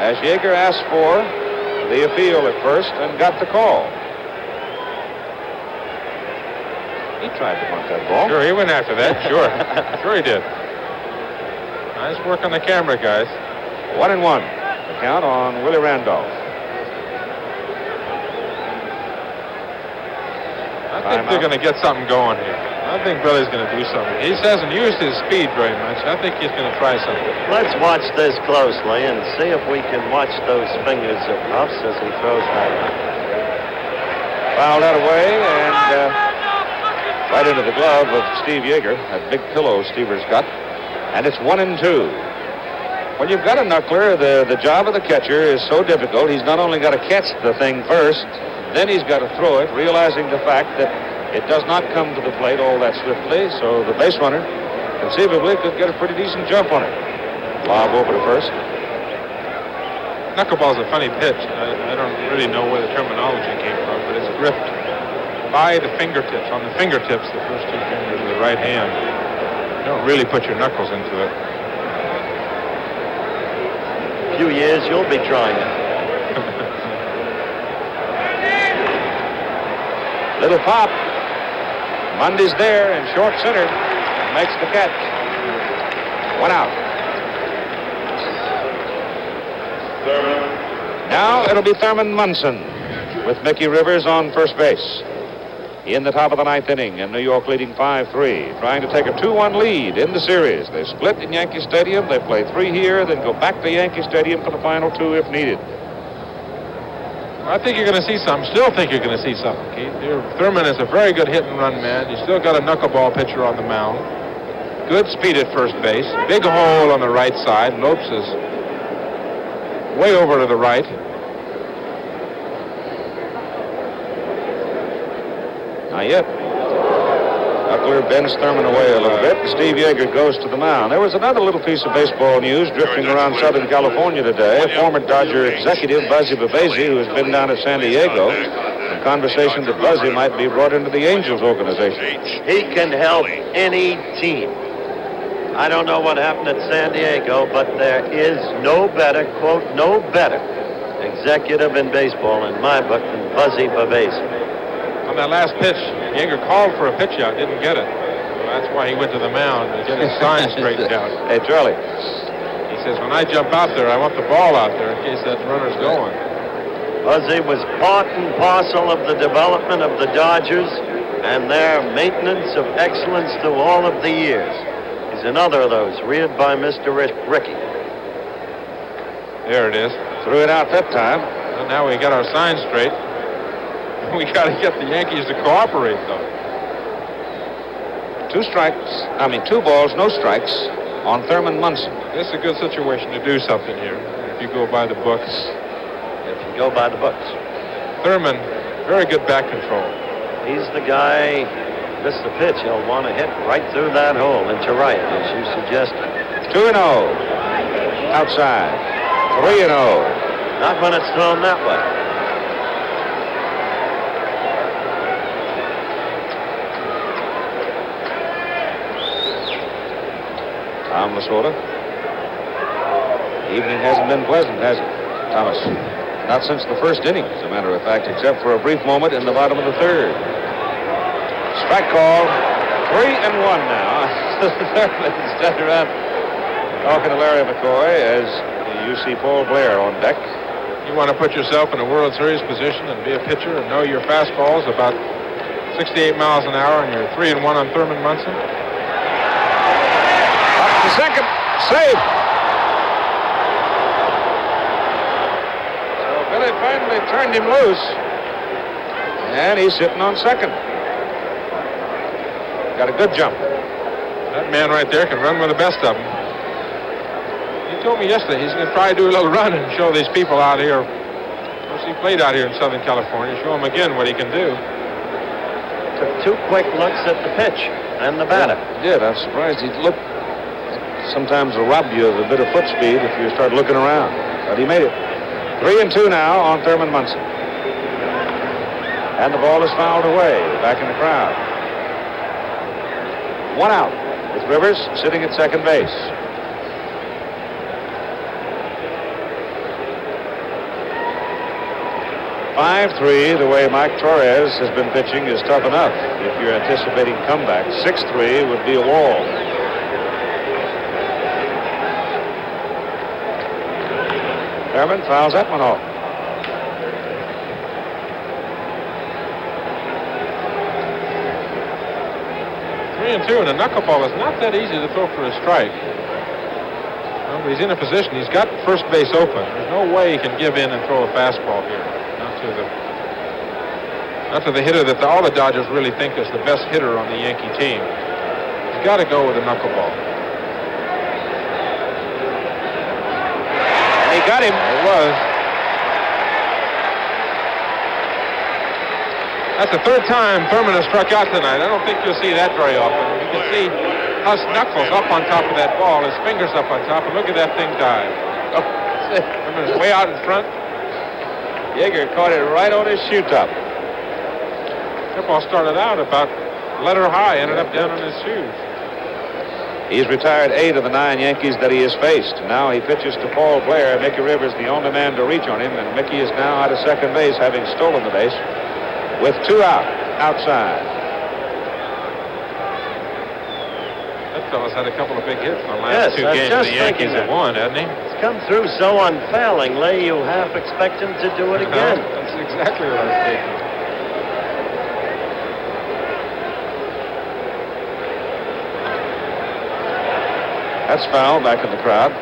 As Yeager asked for the appeal at first and got the call. He tried to bunt that ball. Sure, he went after that. Sure. Sure he did. Nice work on the camera, guys. 1-1. The count on Willie Randolph. I think they're going to get something going here. I think Billy's going to do something. He hasn't used his speed very much. I think he's going to try something. Let's watch this closely and see if we can watch those fingers of Huff's as he throws that out. Fouled that away and right into the glove of Steve Yeager. That big pillow Stever's got. And it's 1-2. When you've got a knuckler, the job of the catcher is so difficult. He's not only got to catch the thing first, then he's got to throw it, realizing the fact that it does not come to the plate all that swiftly, so the base runner conceivably could get a pretty decent jump on it. Lob over to first. Knuckleball's a funny pitch. I don't really know where the terminology came from, but it's gripped by the fingertips, on the fingertips, the first two fingers of the right hand. You don't really put your knuckles into it. A few years, you'll be trying it. Little pop. Mundy's there in short center. Makes the catch. 1 out. Now it'll be Thurman Munson with Mickey Rivers on first base. In the top of the 9th inning, and New York leading 5-3, trying to take a 2-1 lead in the series. They split in Yankee Stadium. They play 3 here, then go back to Yankee Stadium for the final 2 if needed. I think you're going to see something. Still think you're going to see something, Keith. Thurman is a very good hit-and-run man. You still got a knuckleball pitcher on the mound. Good speed at first base. Big hole on the right side. Lopes is way over to the right. Not yet. Knuckler bends Thurman away a little bit, and Steve Yeager goes to the mound. There was another little piece of baseball news drifting around Southern California today. Former Dodger executive Buzzy Babese, who has been down at San Diego, in conversation that Buzzy might be brought into the Angels organization. He can help any team. I don't know what happened at San Diego, but there is no better, quote, no better executive in baseball in my book than Buzzy Babese. On that last pitch, Yeager called for a pitch out, didn't get it. So that's why he went to the mound to get his sign straightened out. Hey, Charlie. He says, when I jump out there, I want the ball out there in case that runner's going. Buzzy was part and parcel of the development of the Dodgers and their maintenance of excellence through all of the years. He's another of those, reared by Mr. Rickey. There it is. Threw it out that time. Well, now we got our sign straight. We got to get the Yankees to cooperate, though. 2 balls, no strikes on Thurman Munson. This is a good situation to do something here, if you go by the books. If you go by the books. Thurman, very good back control. He's the guy, this is the pitch, he'll want to hit right through that hole and to right, as you suggested. 2-0. Outside. 3-0. Not when it's thrown that way. Tom Lasorda. Evening hasn't been pleasant, has it, Thomas? Not since the first inning, as a matter of fact, except for a brief moment in the bottom of the 3rd. Strike call. 3-1 now. Thurman's standing around talking to Larry McCoy as you see Paul Blair on deck. You want to put yourself in a World Series position and be a pitcher and know your fastball is about 68 miles an hour and you're 3-1 on Thurman Munson? Up to second. Safe. So Billy finally turned him loose. And he's sitting on second. Got a good jump. That man right there can run with the best of them. He told me yesterday he's going to try to do a little run and show these people out here. Of course, he played out here in Southern California. Show him again what he can do. Took 2 quick looks at the pitch and the batter. He did. I'm surprised he looked. Sometimes will rob you of a bit of foot speed if you start looking around. But he made it. 3-2 now on Thurman Munson. And the ball is fouled away back in the crowd. 1 out with Rivers sitting at second base. 5-3, the way Mike Torres has been pitching, is tough enough. If you're anticipating comeback, 6-3 would be a wall. Thurman fouls that one off. 3-2, and a knuckleball is not that easy to throw for a strike. Well, but he's in a position. He's got first base open. There's no way he can give in and throw a fastball here. Not to the hitter that all the Dodgers really think is the best hitter on the Yankee team. He's got to go with a knuckleball. And he got him. It was. That's the third time Thurman has struck out tonight. I don't think you'll see that very often. You can see Huss knuckles up on top of that ball, his fingers up on top, and look at that thing dive. Thurman is way out in front. Yeager caught it right on his shoe top. That ball started out about letter high, ended up down on his shoes. He's retired 8 of the 9 Yankees that he has faced. Now he pitches to Paul Blair. Mickey Rivers the only man to reach on him, and Mickey is now out of second base, having stolen the base, with 2 out outside. That fella's had a couple of big hits in the last 2 games the Yankees have won, hasn't he? It's come through so unfailingly, you half expect him to do it again. That's exactly what I was thinking. That's foul back in the crowd.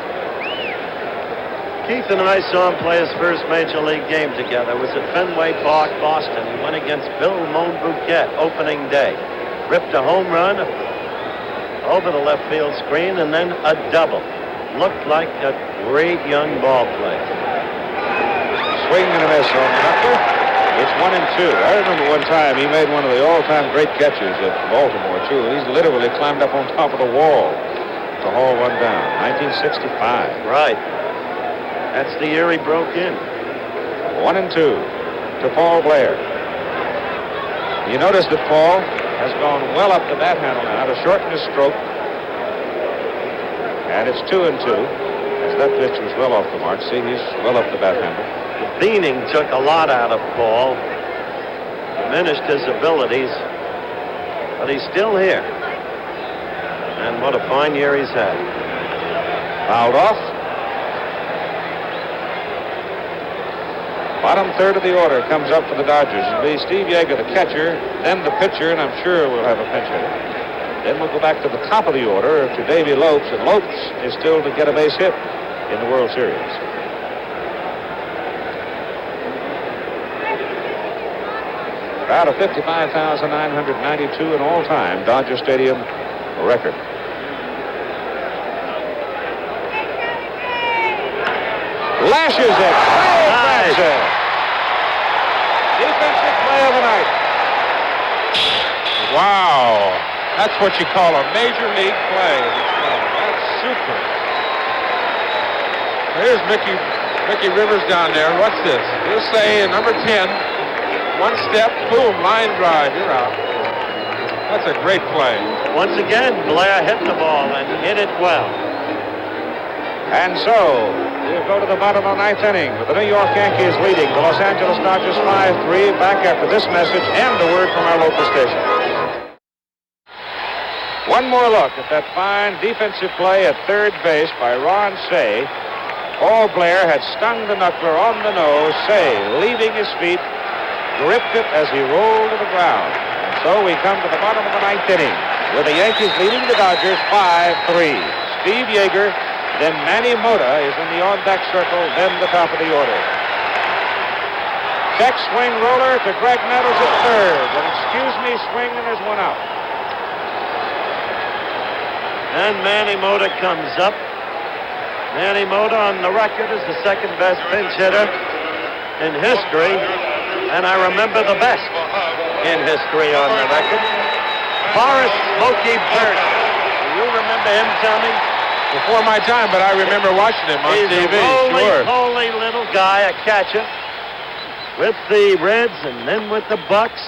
Keith and I saw him play his first Major League game together. It was at Fenway Park, Boston. He went against Bill Monbouquet opening day. Ripped a home run over the left field screen and then a double. Looked like a great young ball player. Swing and a miss on Knuckler. It's 1-2. I remember one time he made one of the all-time great catches at Baltimore, too. He's literally climbed up on top of the wall to haul one down. 1965. Right. That's the year he broke in. 1-2 to Paul Blair. You notice that Paul has gone well up the bat handle now to shorten his stroke. And it's 2-2. As that pitch was well off the mark. See, he's well up the bat handle. The beaning took a lot out of Paul. Diminished his abilities. But he's still here. And what a fine year he's had. Fouled off. Bottom third of the order comes up for the Dodgers. It'll be Steve Yeager, the catcher, then the pitcher, and I'm sure we'll have a pinch hitter. Then we'll go back to the top of the order to Davy Lopes, and Lopes is still to get a base hit in the World Series. Crowd of 55,992 in all-time Dodger Stadium record. Lashes it. Nice. Defensive play of the night. Wow. That's what you call a major league play. That's super. Here's Mickey Rivers down there. What's this? He'll say number 10. One step, boom, line drive. You're out. That's a great play. Once again, Blair hit the ball and hit it well. And so, we'll go to the bottom of the 9th inning with the New York Yankees leading the Los Angeles Dodgers 5-3. Back after this message and a word from our local station. One more look at that fine defensive play at third base by Ron Say. Paul Blair had stung the knuckler on the nose. Say, leaving his feet, gripped it as he rolled to the ground. So we come to the bottom of the 9th inning with the Yankees leading the Dodgers 5-3. Steve Yeager, then Manny Mota is in the on-deck circle, then the top of the order. Check swing roller to Greg Nettles at third. An excuse me swing, and there's one out. And Manny Mota comes up. Manny Mota on the record is the second best pinch hitter in history. And I remember the best in history on the record. Forrest Smokey Burton. Do you remember him, Tommy? Before my time, but I remember watching him on He's TV. a roly-poly Sure. little guy, a catcher, with the Reds and then with the Bucks.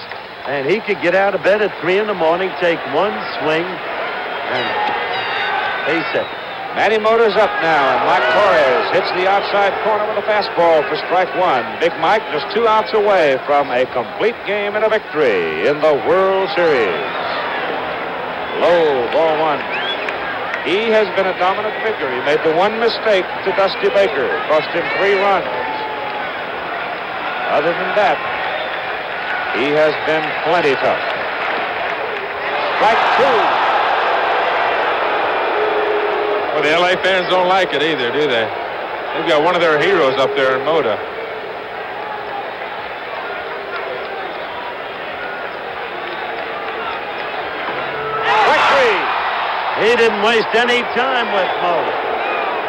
And he could get out of bed at 3 in the morning, take one swing, and face it. Manny Mota's up now, and Mike Torres hits the outside corner with a fastball for strike one. Big Mike just 2 outs away from a complete game and a victory in the World Series. Low, ball one. He has been a dominant figure. He made the one mistake to Dusty Baker, cost him 3 runs. Other than that, he has been plenty tough. Strike 2. Well, the LA fans don't like it either, do they? They've got one of their heroes up there in Mota. Strike 3. He didn't waste any time with Mota.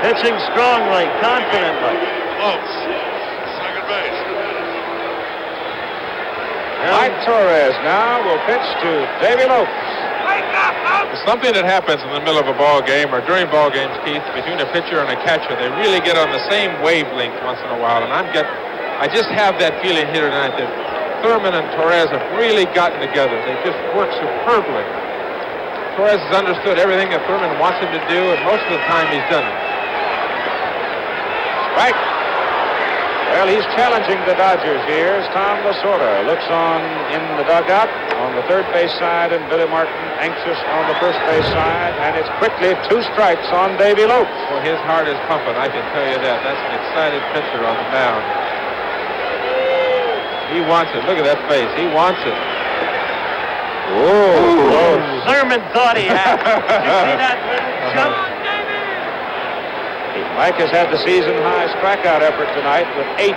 Pitching strongly, confidently. Close. Second base. Mike Torres now will pitch to Davy Lopes. It's something that happens in the middle of a ball game or during ball games, Keith, between a pitcher and a catcher. They really get on the same wavelength once in a while, and I just have that feeling here tonight that Thurman and Torres have really gotten together. They just work superbly. Torres has understood everything that Thurman wants him to do, and most of the time he's done it. Strike. Well, he's challenging the Dodgers here. As Tom Lasorda looks on in the dugout on the third base side, and Billy Martin anxious on the first base side, and it's quickly 2 strikes on Davy Lopes. Well, his heart is pumping, I can tell you that. That's an excited pitcher on the mound. He wants it. Look at that face. He wants it. Whoa. Thurman thought he had. Did you see that little jump? Mike has had the season-high strikeout effort tonight with 8.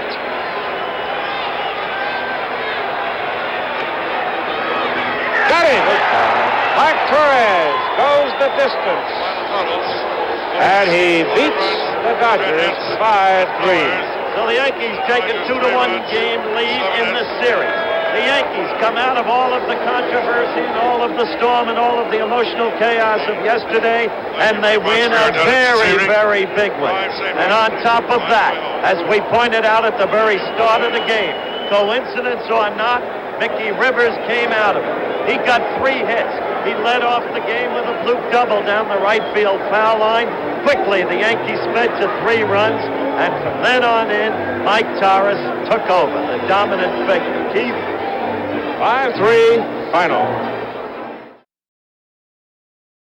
Got him! Mike Torres goes the distance. And he beats the Dodgers 5-3. So the Yankees take a 2-1 game lead in the series. The Yankees come out of all of the controversy and all of the storm and all of the emotional chaos of yesterday, and they win a very, very big one. And on top of that, as we pointed out at the very start of the game, coincidence or not, Mickey Rivers came out of it. He got 3 hits. He led off the game with a fluke double down the right field foul line. Quickly, the Yankees sped to 3 runs, and from then on in, Mike Torres took over, the dominant figure. Keith? 5-3 final.